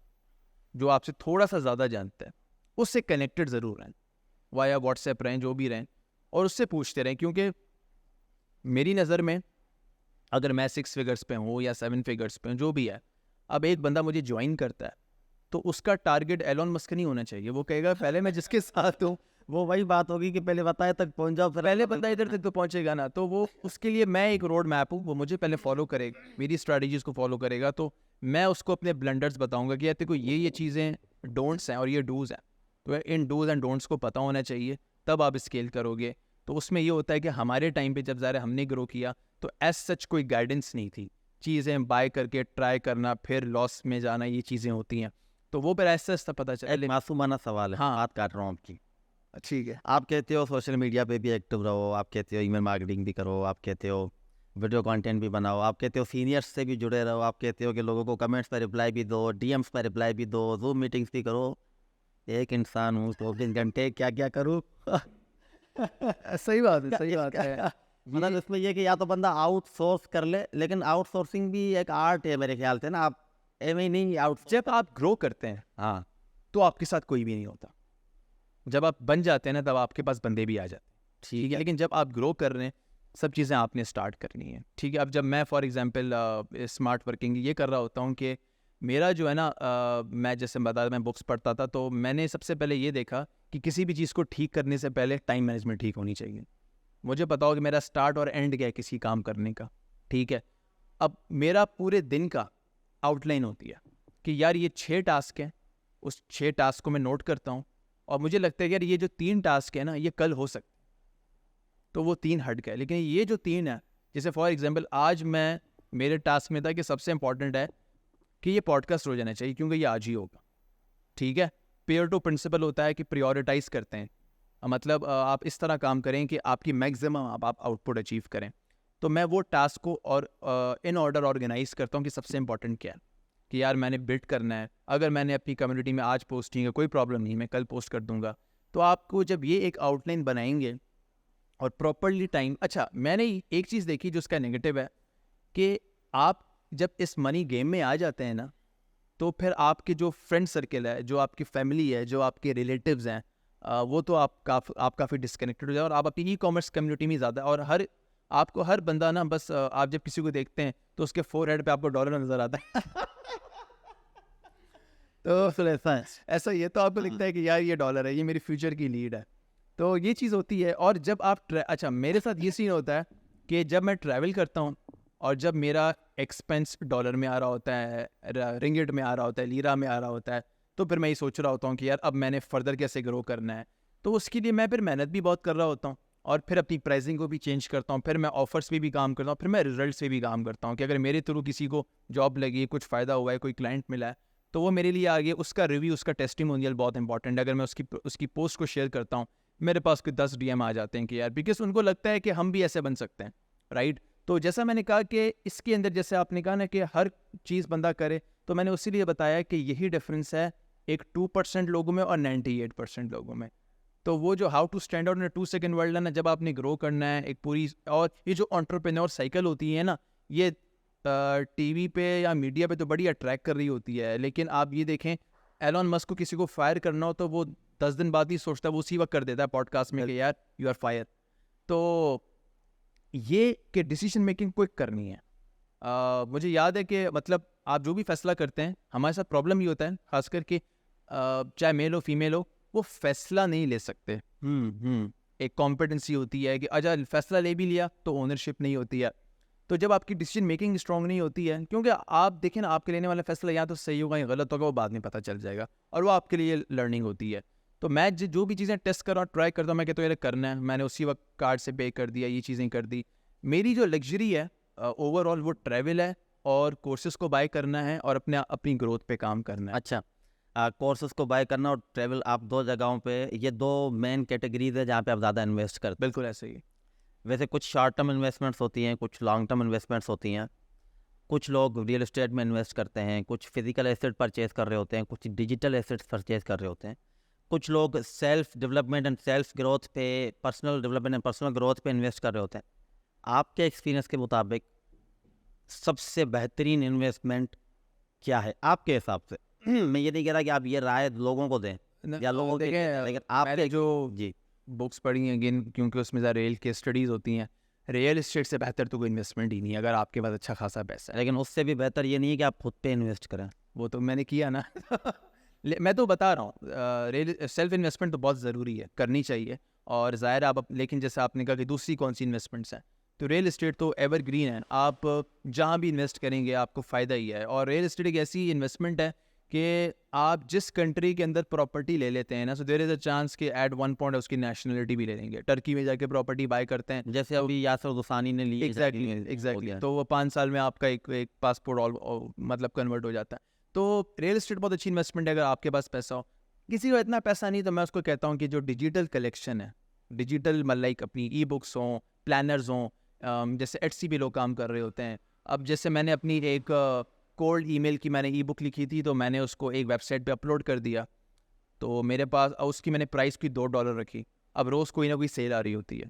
جو آپ سے تھوڑا سا زیادہ جانتا ہے اس سے کنیکٹڈ ضرور رہیں, وایا واٹس ایپ رہیں, جو بھی رہیں, اور اس سے پوچھتے رہیں. کیونکہ میری نظر میں اگر میں 6 فگرس پہ ہوں یا 7 فگرس پہ ہوں, جو بھی ہے, اب ایک بندہ مجھے جوائن کرتا ہے تو اس کا ٹارگیٹ ایلون مسک نہیں ہونا چاہیے. وہ کہے گا پہلے میں جس کے ساتھ ہوں, وہ وہی بات ہوگی کہ پہلے بتائے تک پہنچ جاؤ, پہلے بندہ ادھر تک تو پہنچے گا نا. تو وہ اس کے لیے میں ایک روڈ میپ ہوں, وہ مجھے پہلے فالو کرے گا, میری اسٹریٹجیز کو فالو کرے گا, تو میں اس کو اپنے بلنڈرز بتاؤں گا کہ یار دیکھو یہ چیزیں ڈونٹس ہیں اور یہ ڈوز ہیں, تو ان ڈوز اینڈ ڈونٹس کو پتہ ہونا چاہیے, تب آپ اسکیل کرو گے. تو اس میں یہ ہوتا ہے کہ ہمارے ٹائم پہ جب ظاہر ہم نے گرو کیا تو ایز سچ کوئی گائیڈنس نہیں تھی, چیزیں بائی کر کے ٹرائی کرنا, پھر لاس میں جانا, یہ چیزیں ہوتی ہیں. تو وہ پھر ایسا ایسا پتہ چلا. ایک معصومانہ سوال ہے, بات کاٹ رہا ہوں آپ کی. ٹھیک ہے, آپ کہتے ہو سوشل میڈیا پہ بھی ایکٹیو رہو, آپ کہتے ہو ای میل مارکیٹنگ بھی کرو, آپ کہتے ہو ویڈیو کانٹینٹ بھی بناؤ, آپ کہتے ہو سینئرس سے بھی جڑے رہو, آپ کہتے ہو کہ لوگوں کو کمنٹس پہ رپلائی بھی دو, ڈی ایمس پہ رپلائی بھی دو, زوم میٹنگس بھی کرو. ایک انسان ہوں 24 گھنٹے کیا کیا کروں. صحیح بات ہے, صحیح بات ہے. مطلب اس میں یہ کہ یا تو بندہ آؤٹ سورس کر لے, لیکن آؤٹ سورسنگ بھی ایک آرٹ ہے میرے خیال سے نا. آپ ایویں ہی نہیں جب آپ گرو کرتے ہیں ہاں تو آپ کے ساتھ کوئی بھی نہیں ہوتا. جب آپ بن جاتے ہیں نا تب آپ کے پاس بندے بھی آ جاتے ہیں, ٹھیک ہے. لیکن جب آپ گرو کر رہے ہیں سب چیزیں آپ نے اسٹارٹ کرنی ہیں, ٹھیک ہے. اب جب میں فار ایگزامپل اسمارٹ ورکنگ یہ کر رہا ہوتا ہوں کہ میرا جو ہے نا میں جیسے بتا میں بکس پڑھتا تھا تو میں نے سب سے پہلے یہ دیکھا کہ کسی بھی چیز کو ٹھیک کرنے سے پہلے ٹائم مینجمنٹ ٹھیک ہونی چاہیے. مجھے پتا ہو کہ میرا اسٹارٹ اور اینڈ کیا ہے کسی کام کرنے کا, ٹھیک ہے. اب میرا پورے دن کا آؤٹ لائن ہوتی ہے کہ یار یہ 6 ٹاسک ہیں, اس 6 ٹاسک کو میں نوٹ کرتا ہوں اور مجھے لگتا ہے کہ یار یہ جو 3 ٹاسک ہیں نا یہ کل ہو سکتے, تو وہ 3 ہٹ گئے. لیکن یہ جو 3 ہے, جیسے فار ایگزامپل آج میں میرے ٹاسک میں تھا کہ سب سے امپورٹنٹ ہے کہ یہ پوڈ کاسٹ ہو جانا چاہیے کیونکہ یہ آج ہی ہوگا, ٹھیک ہے. پیئر ٹو پرنسپل ہوتا ہے کہ پریورٹائز کرتے ہیں, مطلب آپ اس طرح کام کریں کہ آپ کی میکسیمم آپ آؤٹ پٹ اچیو کریں. تو میں وہ ٹاسک کو اور ان آرڈر آرگنائز کرتا ہوں کہ سب سے امپورٹنٹ کیا ہے, کہ یار میں نے بلڈ کرنا ہے. اگر میں نے اپنی کمیونٹی میں آج پوسٹ کی ہے کوئی پرابلم نہیں, میں کل پوسٹ کر دوں گا. تو آپ کو جب یہ ایک آؤٹ لائن بنائیں گے اور پراپرلی ٹائم. اچھا میں نے ایک چیز دیکھی جو اس کا نگیٹو ہے کہ آپ جب اس منی گیم میں آ جاتے ہیں نا تو پھر آپ کے جو فرینڈ سرکل ہے, جو آپ کی فیملی ہے, جو آپ کے ریلیٹیوز ہیں, وہ تو آپ کافی ڈسکنیکٹڈ ہو جائے. اور آپ اپنی ای کامرس کمیونٹی میں زیادہ, اور آپ کو ہر بندہ نا بس آپ جب کسی کو دیکھتے ہیں تو اس کے فور ہیڈ پہ آپ کو ڈالر نظر آتا ہے. تو پھر ایسا یہ تو آپ کو لگتا ہے کہ یار یہ ڈالر ہے, یہ میری فیوچر کی لیڈ ہے. تو یہ چیز ہوتی ہے. اور جب آپ اچھا میرے ساتھ یہ سین ہوتا ہے کہ جب میں ٹریول کرتا ہوں اور جب میرا ایکسپینس ڈالر میں آ رہا ہوتا ہے, رنگٹ میں آ رہا ہوتا ہے, لیرا میں آ رہا ہوتا ہے, تو پھر میں یہ سوچ رہا ہوتا ہوں کہ یار اب میں نے فردر کیسے گرو کرنا ہے. تو اس کے لیے میں پھر محنت بھی بہت کر رہا ہوتا ہوں اور پھر اپنی پرائزنگ کو بھی چینج کرتا ہوں. پھر میں آفرس پہ بھی کام کرتا ہوں, پھر میں ریزلٹس پہ بھی کام کرتا ہوں کہ اگر میرے تھرو کسی کو جاب لگی, کچھ فائدہ ہوا ہے, کوئی کلائنٹ ملا ہے, تو وہ میرے لیے آگے اس کا ریویو, اس کا ٹیسٹیمونیل بہت انپورٹنٹ ہے. اگر میں اس کی پوسٹ کو شیئر کرتا ہوں, میرے پاس کوئی 10 DM آ جاتے ہیں کہ یار, بیکاز ان کو لگتا ہے کہ ہم بھی ایسے بن سکتے ہیں, رائٹ. تو جیسا میں نے کہا کہ اس کے اندر جیسے آپ نے کہا نا کہ ہر چیز بندہ کرے, تو میں نے اسی لیے بتایا کہ یہی ڈفرینس ہے ایک 2% لوگوں میں اور 98% لوگوں میں. تو وہ جو how to stand out in 2 second world ہے نا, جب آپ نے گرو کرنا ہے ایک پوری, اور یہ جو انٹرپرینور سائیکل ہوتی ہے نا, یہ ٹی وی پہ یا میڈیا پہ تو بڑی اٹریکٹ کر رہی ہوتی ہے. لیکن آپ یہ دیکھیں ایلون مسک کو کسی کو فائر کرنا ہو تو وہ 10 دن بعد ہی سوچتا ہے, وہ اسی وقت کر دیتا ہے پوڈ کاسٹ میں کہ یار یو آر فائر. تو یہ کہ ڈیسیجن میکنگ کوئک کرنی ہے. مجھے یاد ہے کہ مطلب آپ جو بھی فیصلہ کرتے ہیں, ہمارے ساتھ پرابلم یہ ہوتا ہے خاص کر کہ چاہے میل ہو فیمیل ہو, وہ فیصلہ نہیں لے سکتے. ایک کمپیٹنسی ہوتی ہے کہ اچھا فیصلہ لے بھی لیا تو اونرشپ نہیں ہوتی ہے. تو جب آپ کی ڈیسیجن میکنگ اسٹرانگ نہیں ہوتی ہے, کیونکہ آپ دیکھیں نا آپ کے لینے والا فیصلہ یا تو صحیح ہوگا یا غلط ہوگا, وہ بعد میں پتہ چل جائے گا, اور وہ آپ کے لیے لرننگ ہوتی ہے. تو میں جو بھی چیزیں ٹیسٹ کر رہا ہوں, ٹرائی کرتا ہوں, میں کہتا ہوں یہ کرنا ہے, میں نے اسی وقت کارڈ سے پے کر دیا, یہ چیزیں کر دی. میری جو لگژری ہے اوور آل وہ ٹریول ہے اور کورسز کو بائی کرنا ہے اور اپنی گروتھ پہ کام کرنا ہے. اچھا, کورسز کو بائی کرنا اور ٹریول, آپ 2 جگہوں پہ, یہ 2 مین کیٹیگریز ہے جہاں پہ آپ زیادہ انویسٹ کرتے ہیں. بالکل ایسے ہی. ویسے کچھ شارٹ ٹرم انویسٹمنٹس ہوتی ہیں, کچھ لانگ ٹرم انویسٹمنٹس ہوتی ہیں. کچھ لوگ ریئل اسٹیٹ میں انویسٹ کرتے ہیں, کچھ فزیکل ایسیٹ پرچیز کر رہے ہوتے ہیں, کچھ ڈیجیٹل ایسیٹس پرچیز کر رہے ہوتے ہیں. کچھ لوگ self development and self growth پہ, personal development and personal growth پہ انویسٹ کر رہے ہوتے ہیں. آپ کے ایکسپیرینس کے مطابق سب سے بہترین انویسٹمنٹ کیا ہے آپ کے حساب سے؟ میں یہ نہیں کہہ رہا کہ آپ یہ رائے لوگوں کو دیں یا لوگوں کے, لیکن آپ نے جو جی بکس پڑھی ہیں اگین, کیونکہ اس میں ذرا ریل کی اسٹڈیز ہوتی ہیں, ریئل اسٹیٹ سے بہتر تو کوئی انویسٹمنٹ ہی نہیں ہے اگر آپ کے پاس اچھا خاصا پیسہ ہے. لیکن اس سے بھی بہتر یہ نہیں ہے کہ آپ خود پہ انویسٹ کریں. وہ تو میں نے کیا نا. میں تو بتا رہا ہوں, سیلف انویسٹمنٹ تو بہت ضروری ہے, کرنی چاہیے. اور ظاہر آپ, لیکن جیسے آپ نے کہا کہ دوسری کون سی انویسٹمنٹس ہیں, تو ریئل اسٹیٹ تو ایور گرین ہے, آپ جہاں بھی انویسٹ کریں گے آپ کو فائدہ ہی ہے. اور ریئل اسٹیٹ ایک ایسی انویسٹمنٹ ہے کہ آپ جس کنٹری کے اندر پراپرٹی لے لیتے ہیں نا, سو دیر از اے چانس کہ ایٹ ون پوائنٹ اس کی نیشنلٹی بھی لے لیں گے. ٹرکی میں جا کے پراپرٹی بائی کرتے ہیں, جیسے ابھی یاسر دوسانی نے لی. ایگزیکٹلی, تو وہ 5 سال میں آپ کا ایک پاسپورٹ مطلب کنورٹ ہو جاتا ہے. تو ریئل اسٹیٹ بہت اچھی انویسٹمنٹ ہے اگر آپ کے پاس پیسہ ہو. کسی کو اتنا پیسہ نہیں تو میں اس کو کہتا ہوں کہ جو ڈیجیٹل کلیکشن ہے, ڈیجیٹل لائک اپنی ای بکس ہوں, پلانرز ہوں, جیسے ایٹسی پہ لوگ کام کر رہے ہوتے ہیں. اب جیسے میں نے اپنی ایک کولڈ ای میل کی میں نے ای بک لکھی تھی, تو میں نے اس کو ایک ویب سائٹ پہ اپلوڈ کر دیا, تو میرے پاس اس کی میں نے پرائس کی $2 رکھی. اب روز کوئی نہ کوئی سیل آ رہی ہوتی ہے.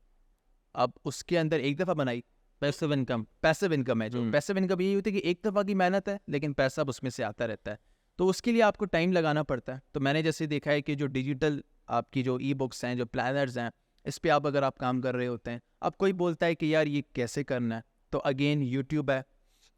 اب اس کے اندر ایک دفعہ بنائی, پیسو انکم ہے. جو پیسو انکم یہی ہوتی ہے کہ ایک دفعہ کی محنت ہے لیکن پیسہ اب اس میں سے آتا رہتا ہے. تو اس کے لیے آپ کو ٹائم لگانا پڑتا ہے. تو میں نے جیسے دیکھا ہے کہ جو ڈیجیٹل آپ کی جو ای بکس ہیں, جو پلانرز ہیں, اس پہ اگر آپ کام کر رہے ہوتے ہیں, اب کوئی بولتا ہے کہ یار یہ کیسے کرنا ہے, تو اگین یوٹیوب ہے,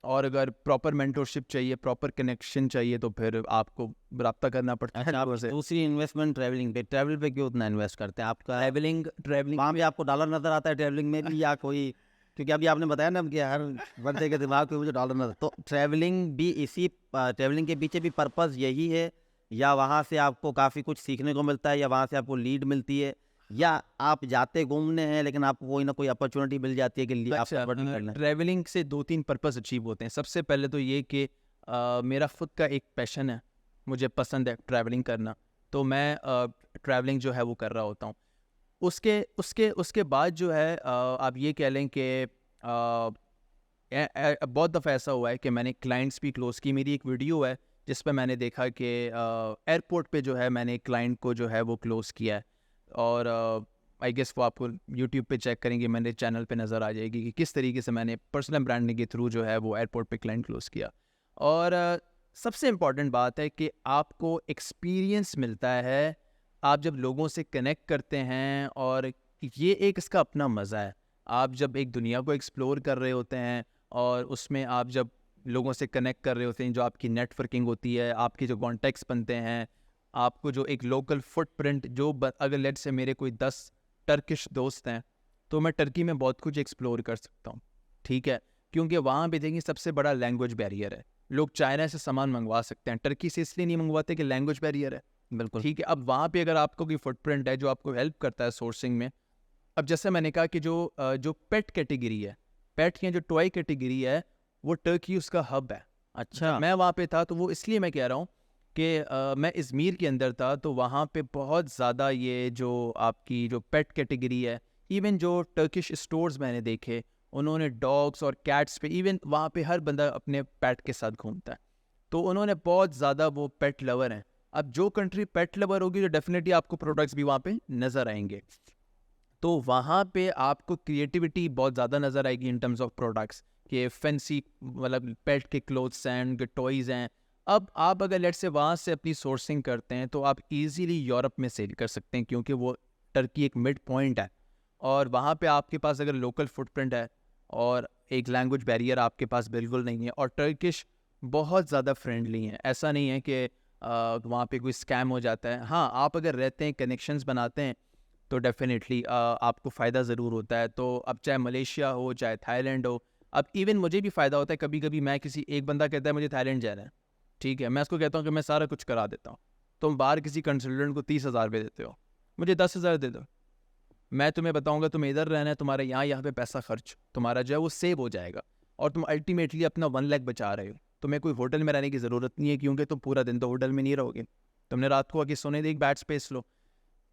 اور اگر پراپر مینٹورشپ چاہیے, پراپر کنیکشن چاہیے, تو پھر آپ کو رابطہ کرنا پڑتا ہے. اچھا، آپ دوسری انویسٹمنٹ ٹریولنگ پہ، ٹریول پہ کیوں اتنا انویسٹ کرتے ہیں؟ آپ کا ٹریولنگ وہاں پہ آپ کو ڈالر نظر آتا ہے ٹریولنگ میں بھی، یا کوئی، کیونکہ ابھی آپ نے بتایا نا کہ ہر بندے کے دماغ پہ مجھے ڈالر نظر، تو ٹریولنگ بھی اسی ٹریولنگ کے پیچھے بھی پرپز یہی ہے، یا وہاں سے آپ کو کافی کچھ سیکھنے کو ملتا ہے، یا وہاں سے آپ کو لیڈ ملتی ہے، یا آپ جاتے گھومنے ہیں لیکن آپ کو کوئی نہ کوئی اپرچونیٹی مل جاتی ہے کہ آپ ٹریولنگ سے 2-3 پرپز اچیو ہوتے ہیں. سب سے پہلے تو یہ کہ میرا خود کا ایک پیشن ہے, مجھے پسند ہے ٹریولنگ کرنا, تو میں ٹریولنگ جو ہے وہ کر رہا ہوتا ہوں. اس کے بعد جو ہے آپ یہ کہہ لیں کہ بہت دفعہ ایسا ہوا ہے کہ میں نے کلائنٹس بھی کلوز کی. میری ایک ویڈیو ہے جس پہ میں نے دیکھا کہ ایئرپورٹ پہ جو ہے میں نے کلائنٹ کو جو ہے وہ کلوز کیا ہے, اور آئی گیس وہ آپ کو یوٹیوب پہ چیک کریں گے, میرے چینل پہ نظر آ جائے گی کہ کس طریقے سے میں نے پرسنل برانڈنگ کے تھرو جو ہے وہ ایئرپورٹ پہ کلائنٹ کلوز کیا. اور سب سے امپورٹنٹ بات ہے کہ آپ کو ایکسپیرینس ملتا ہے آپ جب لوگوں سے کنیکٹ کرتے ہیں, اور یہ ایک اس کا اپنا مزہ ہے. آپ جب ایک دنیا کو ایکسپلور کر رہے ہوتے ہیں اور اس میں آپ جب لوگوں سے کنیکٹ کر رہے ہوتے ہیں, جو آپ کی نیٹ ورکنگ ہوتی ہے, آپ کے جو کانٹیکٹس بنتے ہیں, آپ کو جو ایک لوکل فٹ پرنٹ, جو اگر لیٹ سے میرے کوئی 10 ٹرکش دوست ہیں تو میں ٹرکی میں بہت کچھ ایکسپلور کر سکتا ہوں, ٹھیک ہے, کیونکہ وہاں پہ دیکھیں سب سے بڑا لینگویج بیریئر ہے. لوگ چائنا سے سامان منگوا سکتے ہیں, ٹرکی سے اس لیے نہیں منگواتے کہ لینگویج بیریئر ہے. بالکل ٹھیک ہے, اب وہاں پہ اگر آپ کو کوئی فٹ پرنٹ ہے جو آپ کو ہیلپ کرتا ہے سورسنگ میں, اب جیسے میں نے کہا کہ جو پیٹ کیٹیگری ہے, پیٹ یا جو ٹوائے کیٹیگری ہے, وہ ٹرکی اس کا ہب ہے. اچھا، میں وہاں پہ تھا تو وہ اس لیے میں کہہ رہا ہوں کہ میں ازمیر کے اندر تھا, تو وہاں پہ بہت زیادہ یہ جو آپ کی جو پیٹ کیٹیگری ہے, ایون جو ٹرکش اسٹورز میں نے دیکھے, انہوں نے ڈاگس اور کیٹس پہ, ایون وہاں پہ ہر بندہ اپنے پیٹ کے ساتھ گھومتا ہے, تو انہوں نے بہت زیادہ وہ پیٹ لور ہیں. اب جو کنٹری پیٹ لور ہوگی تو ڈیفینیٹلی آپ کو پروڈکٹس بھی وہاں پہ نظر آئیں گے, تو وہاں پہ آپ کو کریٹیوٹی بہت زیادہ نظر آئے گی ان ٹرمز آف پروڈکٹس, کہ فینسی مطلب پیٹ کے کلوتھس ہیں, ٹوائز ہیں. اب آپ اگر لیٹ سے وہاں سے اپنی سورسنگ کرتے ہیں تو آپ ایزیلی یورپ میں سیل کر سکتے ہیں, کیونکہ وہ ٹرکی ایک مڈ پوائنٹ ہے, اور وہاں پہ آپ کے پاس اگر لوکل فٹ پرنٹ ہے اور ایک لینگویج بیریئر آپ کے پاس بالکل نہیں ہے, اور ٹرکش بہت زیادہ فرینڈلی ہیں. ایسا نہیں ہے کہ وہاں پہ کوئی اسکیم ہو جاتا ہے. ہاں, آپ اگر رہتے ہیں, کنیکشنز بناتے ہیں, تو ڈیفینیٹلی آپ کو فائدہ ضرور ہوتا ہے. تو اب چاہے ملیشیا ہو, چاہے تھائی لینڈ ہو, اب ایون مجھے بھی فائدہ ہوتا ہے. کبھی کبھی میں کسی ایک بندہ کہتا ہے مجھے تھائی لینڈ جانا ہے, ٹھیک ہے, میں اس کو کہتا ہوں کہ میں سارا کچھ کرا دیتا ہوں. تم باہر کسی کنسلٹنٹ کو 30,000 روپے دیتے ہو, مجھے 10,000 دے دو, میں تمہیں بتاؤں گا تمہیں ادھر رہنا ہے, تمہارا یہاں پہ پیسہ خرچ تمہارا جو ہے وہ سیو ہو جائے گا, اور تم الٹیمیٹلی اپنا 1 لاکھ بچا رہے ہو. تمہیں کوئی ہوٹل میں رہنے کی ضرورت نہیں ہے, کیونکہ تم پورا دن تو ہوٹل میں نہیں رہو گے, تم نے رات کو آ کے سونے دے ایک بیڈ اسپیس لو.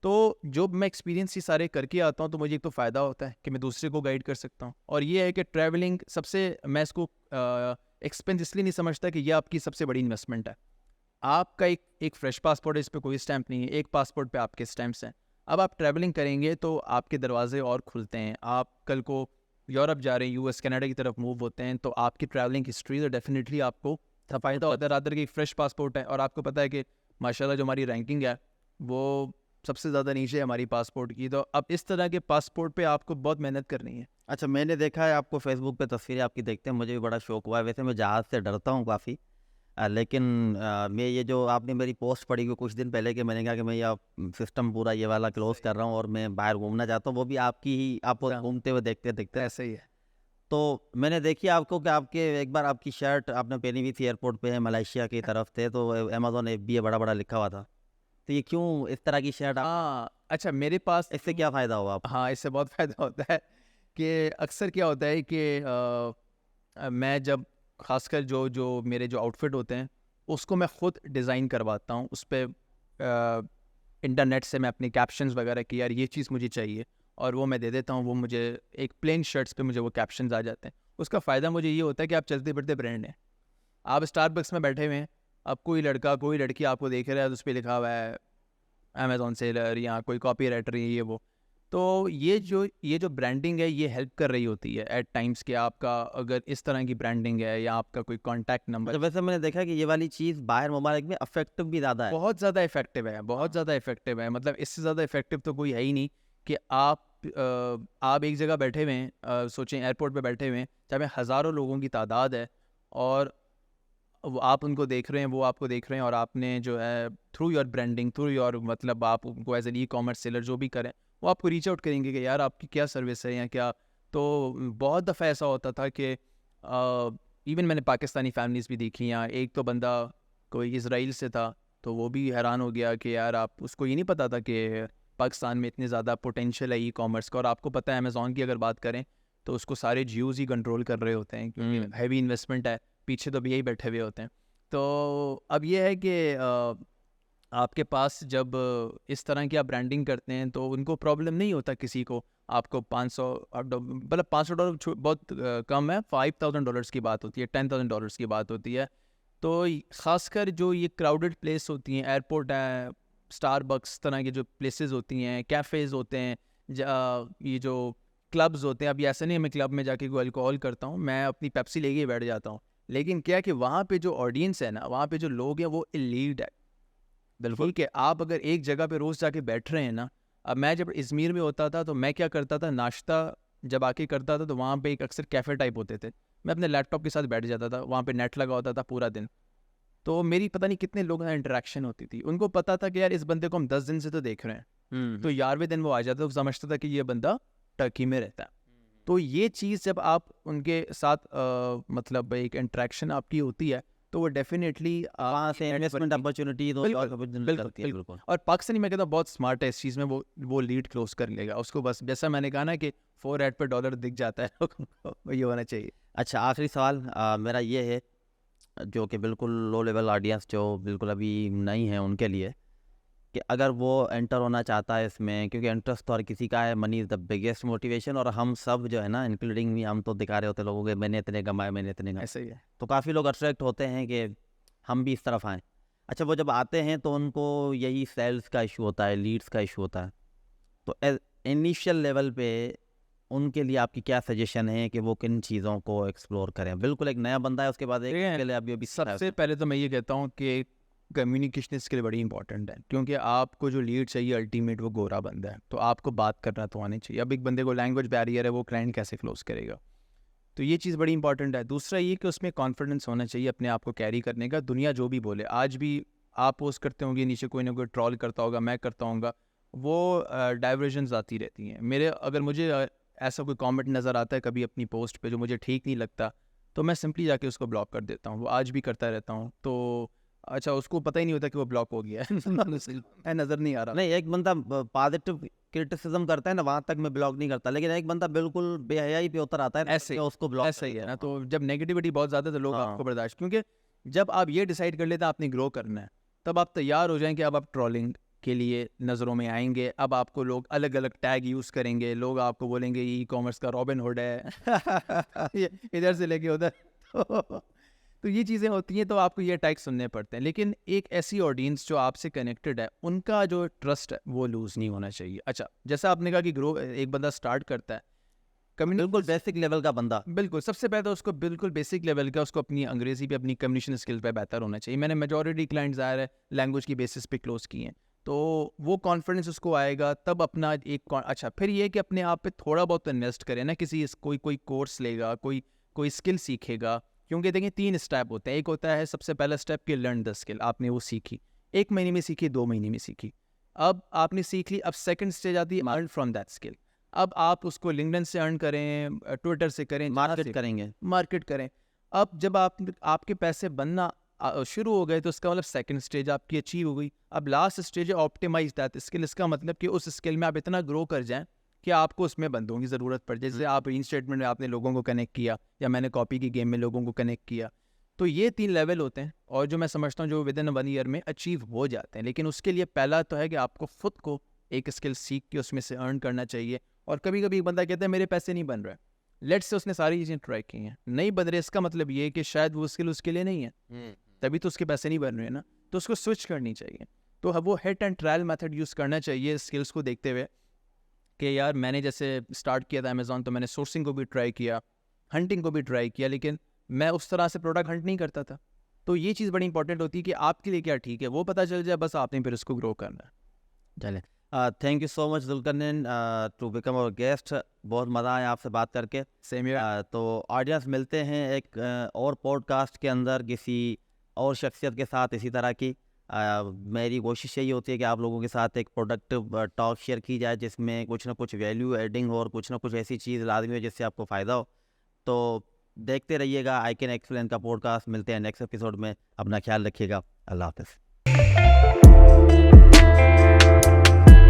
تو جو میں ایکسپیرینس یہ سارے کر کے آتا ہوں, تو مجھے ایک تو فائدہ ہوتا ہے کہ میں دوسرے کو گائیڈ کر سکتا ہوں. اور یہ ہے کہ ٹریولنگ سب سے, میں اس کو ایکسپینس اس لیے نہیں سمجھتا کہ یہ آپ کی سب سے بڑی انویسٹمنٹ ہے. آپ کا ایک فریش پاسپورٹ ہے, اس پہ کوئی اسٹیمپ نہیں ہے, ایک پاسپورٹ پہ آپ کے اسٹیمپس ہیں. اب آپ ٹریولنگ کریں گے تو آپ کے دروازے اور کھلتے ہیں. آپ کل کو یورپ جا رہے ہیں, US کینیڈا کی طرف موو ہوتے ہیں, تو آپ کی ٹریولنگ ہسٹری تو ڈیفینیٹلی آپ کو فائدہ ہوتا ہے. رادر کی ایک فریش پاسپورٹ ہے, اور آپ کو پتہ ہے کہ ماشاءاللہ جو ہماری رینکنگ ہے وہ سب سے زیادہ نیچے ہے ہماری پاسپورٹ کی. تو اب اس طرح کے پاسپورٹ پہ آپ کو بہت محنت کرنی ہے. اچھا، میں نے دیکھا ہے آپ کو فیس بک پہ تصویریں آپ کی دیکھتے ہیں, مجھے بھی بڑا شوق ہوا ہے. ویسے میں جہاز سے ڈرتا ہوں کافی, لیکن میں یہ جو آپ نے میری پوسٹ پڑھی ہوئی کچھ دن پہلے کہ میں نے کہا کہ میں یہ سسٹم پورا یہ والا کلوز کر رہا ہوں اور میں باہر گھومنا چاہتا ہوں, وہ بھی آپ کی ہی, آپ کو گھومتے ہوئے دیکھتے ایسا ہی ہے. تو میں نے دیکھی آپ کو کہ آپ کے ایک بار آپ کی شرٹ آپ نے پہنی ہوئی تھی, ایئرپورٹ پہ ملائیشیا کی طرف تھے, تو Amazon FBA بڑا بڑا لکھا ہوا تھا. تو یہ کیوں اس طرح کی شرٹ؟ ہاں, اچھا, میرے پاس اس سے کیا فائدہ ہوا آپ؟ ہاں, اس سے بہت فائدہ ہوتا ہے کہ اکثر کیا ہوتا ہے کہ میں جب خاص کر جو میرے جو آؤٹ فٹ ہوتے ہیں اس کو میں خود ڈیزائن کرواتا ہوں. اس پہ انٹرنیٹ سے میں اپنے کیپشنز وغیرہ کی, یار یہ چیز مجھے چاہیے, اور وہ میں دے دیتا ہوں. وہ مجھے ایک پلین شرٹس پہ مجھے وہ کیپشنز آ جاتے ہیں. اس کا فائدہ مجھے یہ ہوتا ہے کہ آپ چلتے پھرتے برانڈ ہیں. آپ اسٹار بکس میں بیٹھے ہوئے ہیں, اب کوئی لڑکا کوئی لڑکی آپ کو دیکھ رہا ہے, تو اس پہ لکھا ہوا ہے Amazon سیلر یا کوئی کاپی رائٹر, یہ وہ. تو یہ جو برانڈنگ ہے یہ ہیلپ کر رہی ہوتی ہے ایٹ ٹائمس کہ آپ کا اگر اس طرح کی برانڈنگ ہے یا آپ کا کوئی کانٹیکٹ نمبر. ویسے میں نے دیکھا کہ یہ والی چیز باہر ممالک میں افیکٹو بھی زیادہ ہے, بہت زیادہ افیکٹو ہے, بہت زیادہ افیکٹو ہے. مطلب اس سے زیادہ افیکٹو تو کوئی ہے ہی نہیں کہ آپ ایک جگہ بیٹھے ہوئے ہیں, سوچیں ایئرپورٹ پہ بیٹھے ہوئے ہیں, جہاں میں ہزاروں لوگوں کی تعداد ہے, اور وہ آپ ان کو دیکھ رہے ہیں, وہ آپ کو دیکھ رہے ہیں, اور آپ نے جو ہے through your branding, through your مطلب آپ ان کو as an e commerce seller جو بھی کریں, وہ آپ کو ریچ آؤٹ کریں گے کہ یار آپ کی کیا سروس ہے یا کیا. تو بہت دفعہ ایسا ہوتا تھا کہ ایون میں نے پاکستانی فیملیز بھی دیکھی ہیں. ایک تو بندہ کوئی اسرائیل سے تھا, تو وہ بھی حیران ہو گیا کہ یار آپ, اس کو یہ نہیں پتا تھا کہ پاکستان میں اتنی زیادہ پوٹینشیل ہے ای کامرس کا. اور آپ کو پتہ ہے امیزون کی اگر بات کریں تو اس کو سارے جیوز ہی کنٹرول کر رہے ہوتے ہیں, کیونکہ ہیوی انویسٹمنٹ ہے پیچھے, تو بھی یہی بیٹھے ہوئے ہوتے ہیں. تو اب یہ ہے کہ آپ کے پاس جب اس طرح کی آپ برانڈنگ کرتے ہیں تو ان کو پرابلم نہیں ہوتا کسی کو. آپ کو مطلب $500 بہت کم ہے, $5,000 کی بات ہوتی ہے, $10,000 کی بات ہوتی ہے. تو خاص کر جو یہ کراؤڈڈ پلیس ہوتی ہیں, ایئرپورٹ ہے, اسٹار بکس طرح کی جو پلیسز ہوتی ہیں, کیفیز ہوتے ہیں, یہ جو کلبز ہوتے ہیں. ابھی ایسا نہیں ہے میں کلب میں جا کے کوئی الکوہول کرتا ہوں, میں اپنی پیپسی لے کے بیٹھ جاتا ہوں, لیکن کیا کہ وہاں پہ جو آڈینس ہے نا, وہاں پہ جو لوگ ہیں وہ ایلیٹ ہے. بالکل کہ آپ اگر ایک جگہ پہ روز جا کے بیٹھ رہے ہیں نا. اب میں جب ازمیر میں ہوتا تھا تو میں کیا کرتا تھا, ناشتہ جب آ کے کرتا تھا تو وہاں پہ ایک اکثر کیفے ٹائپ ہوتے تھے, میں اپنے لیپ ٹاپ کے ساتھ بیٹھ جاتا تھا, وہاں پہ نیٹ لگا ہوتا تھا پورا دن. تو میری پتہ نہیں کتنے لوگوں سے انٹریکشن ہوتی تھی. ان کو پتا تھا کہ یار اس بندے کو ہم 10 دن سے تو دیکھ رہے ہیں, تو 11ویں دن وہ آ جاتا, تو سمجھتا تھا کہ یہ بندہ ٹرکی میں رہتا ہے. تو یہ چیز جب آپ ان کے ساتھ مطلب ایک انٹریکشن آپ کی ہوتی ہے تو وہ ڈیفینیٹلی وہاں سے انویسٹمنٹ اپرچونیٹی کرتی ہے. بالکل. اور پاکستانی میں کہتا ہوں بہت اسمارٹ ہے اس چیز میں, وہ لیڈ کلوز کر لے گا اس کو. بس جیسا میں نے کہا نا کہ فور ایڈ پہ ڈالر دکھ جاتا ہے, وہ یہ ہونا چاہیے. اچھا, آخری سوال میرا یہ ہے, جو کہ بالکل لو لیول آڈینس جو بالکل ابھی نہیں ہے ان کے لیے, کہ اگر وہ انٹر ہونا چاہتا ہے اس میں, کیونکہ انٹرسٹ تو ہر کسی کا ہے, منی از دا بگیسٹ موٹیویشن, اور ہم سب جو ہے نا انکلوڈنگ بھی, ہم تو دکھا رہے ہوتے لوگوں کے میں نے اتنے کمائے, میں نے اتنے کمائے. ایسا ہی ہے. تو کافی لوگ اٹریکٹ ہوتے ہیں کہ ہم بھی اس طرف آئیں. اچھا, وہ جب آتے ہیں تو ان کو یہی سیلز کا ایشو ہوتا ہے, لیڈس کا ایشو ہوتا ہے. تو انیشیل لیول پہ ان کے لیے آپ کی کیا سجیشن ہے کہ وہ کن چیزوں کو ایکسپلور کریں؟ بالکل ایک نیا بندہ ہے, اس کے بعد سب سے پہلے تو میں یہ کہتا ہوں کہ کمیونیکیشن اسکل بڑی امپورٹنٹ ہے, کیونکہ آپ کو جو لیڈ چاہیے الٹیمیٹ وہ گورا بندہ ہے, تو آپ کو بات کرنا تو آنی چاہیے. اب ایک بندے کو لینگویج بیریئر ہے, وہ کلائنٹ کیسے کلوز کرے گا؟ تو یہ چیز بڑی امپورٹنٹ ہے. دوسرا یہ کہ اس میں کانفیڈنس ہونا چاہیے اپنے آپ کو کیری کرنے کا. دنیا جو بھی بولے, آج بھی آپ پوسٹ کرتے ہوں گے نیچے کوئی نہ کوئی ٹرول کرتا ہوگا, میں کرتا ہوں گا, وہ ڈائیورژنز آتی رہتی ہیں. اگر مجھے ایسا کوئی کامنٹ نظر آتا ہے کبھی اپنی پوسٹ پہ جو مجھے ٹھیک نہیں لگتا, تو میں سمپلی جا کے اس کو بلاک کر دیتا ہوں. وہ آج بھی کرتا رہتا ہوں. تو اچھا, اس کو پتہ ہی نہیں ہوتا کہ وہ بلاک ہو گیا ہے, نظر نہیں آ رہا. نہیں, ایک بندہ پازیٹیو کرٹیسزم کرتا ہے نا, وہاں تک میں بلاک نہیں کرتا, لیکن ایک بندہ بالکل بے حیائی پہ اتر آتا ہے, ایسے اس کو بلاک. ایسا ہی ہے نا. تو جب نیگیٹیوٹی بہت زیادہ تو لوگ آپ کو برداشت, کیونکہ جب آپ یہ ڈیسائیڈ کر لیتے ہیں آپ نے گرو کرنا ہے, تب آپ تیار ہو جائیں کہ اب آپ ٹرولنگ کے لیے نظروں میں آئیں گے. اب آپ کو لوگ الگ الگ ٹیگ یوز کریں گے, لوگ آپ کو بولیں گے ای کامرس کا رابن ہوڈ ہے, ادھر سے لے کے ادھر. تو یہ چیزیں ہوتی ہیں, تو آپ کو یہ ٹیگ سننے پڑتے ہیں. لیکن ایک ایسی آڈینس جو آپ سے کنیکٹڈ ہے, ان کا جو ٹرسٹ ہے وہ لوز نہیں ہونا چاہیے. اچھا, جیسا آپ نے کہا کہ گرو ایک بندہ اسٹارٹ کرتا ہے, بالکل بیسک لیول کا بندہ, بالکل سب سے پہلے تو اس کو بالکل بیسک لیول کا, اس کو اپنی انگریزی پہ, اپنی کمیونیکیشن اسکل پہ بہتر ہونا چاہیے. میں نے میجورٹی کلائنٹ ظاہر ہے لینگویج کی بیسس پہ کلوز کی ہیں, تو وہ کانفیڈنس اس کو آئے گا تب اپنا ایک. اچھا, پھر یہ کہ اپنے آپ پہ تھوڑا بہت انویسٹ کریں نا, کوئی کورس لے گا, کوئی اسکل سیکھے گا. کیونکہ دیکھیں 3 اسٹیپ ہوتے ہیں. ایک ہوتا ہے سب سے پہلا اسٹیپ کہ لرن دا اسکل, آپ نے وہ سیکھی, 1 مہینے میں سیکھی, 2 مہینے میں سیکھی, اب آپ نے سیکھ لی. اب سیکنڈ اسٹیج آتی ہے ارن فرام دیٹ اسکل. اب آپ اس کو لنکڈن سے ارن کریں, ٹویٹر سے کریں, مارکیٹ کریں. اب جب آپ کے پیسے بننا شروع ہو گئے تو اس کا مطلب سیکنڈ اسٹیج آپ کی اچیو ہو گئی. اب لاسٹ اسٹیج ہے آپٹیمائز دیٹ اسکل. اس کا مطلب کہ اس اسکل میں آپ اتنا گرو کر جائیں کہ آپ کو اس میں بندوں کی ضرورت پڑ جائے. جیسے آپ رین اسٹیٹمنٹ میں آپ نے لوگوں کو کنیکٹ کیا, یا میں نے کاپی کی گیم میں لوگوں کو کنیکٹ کیا. تو یہ 3 لیول ہوتے ہیں, اور جو میں سمجھتا ہوں جو ود ان 1 ایئر میں اچیو ہو جاتے ہیں. لیکن اس کے لیے پہلا تو ہے کہ آپ کو خود کو ایک اسکل سیکھ کے اس میں سے ارن کرنا چاہیے. اور کبھی کبھی بندہ کہتا ہے میرے پیسے نہیں بن رہے, لیٹ سے اس نے ساری چیزیں ٹرائی کی ہیں, نہیں بن رہے, اس کا مطلب یہ کہ شاید وہ اسکل اس کے لیے نہیں ہے, تبھی تو اس کے پیسے نہیں بن رہے ہیں نا. تو اس کو سوئچ کرنی چاہیے. تو وہ hit and trial method use کرنا چاہیے اسکلس کو دیکھتے ہوئے, کہ یار میں نے جیسے اسٹارٹ کیا تھا امیزون, تو میں نے سورسنگ کو بھی ٹرائی کیا, ہنٹنگ کو بھی ٹرائی کیا, لیکن میں اس طرح سے پروڈکٹ ہنٹ نہیں کرتا تھا. تو یہ چیز بڑی امپورٹنٹ ہوتی ہے کہ آپ کے لیے کیا ٹھیک ہے وہ پتہ چل جائے, بس آپ نے پھر اس کو گرو کرنا ہے. چلیں, thank you so much Zulqarnain to become our guest. بہت مزہ آیا آپ سے بات کر کے. Same year. تو آڈینس ملتے ہیں ایک اور پوڈ کاسٹ کے اندر کسی اور شخصیت کے ساتھ اسی طرح کی. میری کوشش یہی ہوتی ہے کہ آپ لوگوں کے ساتھ ایک پروڈکٹیو ٹاک شیئر کی جائے جس میں کچھ نہ کچھ ویلیو ایڈنگ ہو اور کچھ نہ کچھ ایسی چیز لازمی ہو جس سے آپ کو فائدہ ہو. تو دیکھتے رہیے گا آئی کین ایکسپلین کا پوڈ کاسٹ. ملتے ہیں نیکسٹ ایپیسوڈ میں. اپنا خیال رکھیے گا. اللہ حافظ.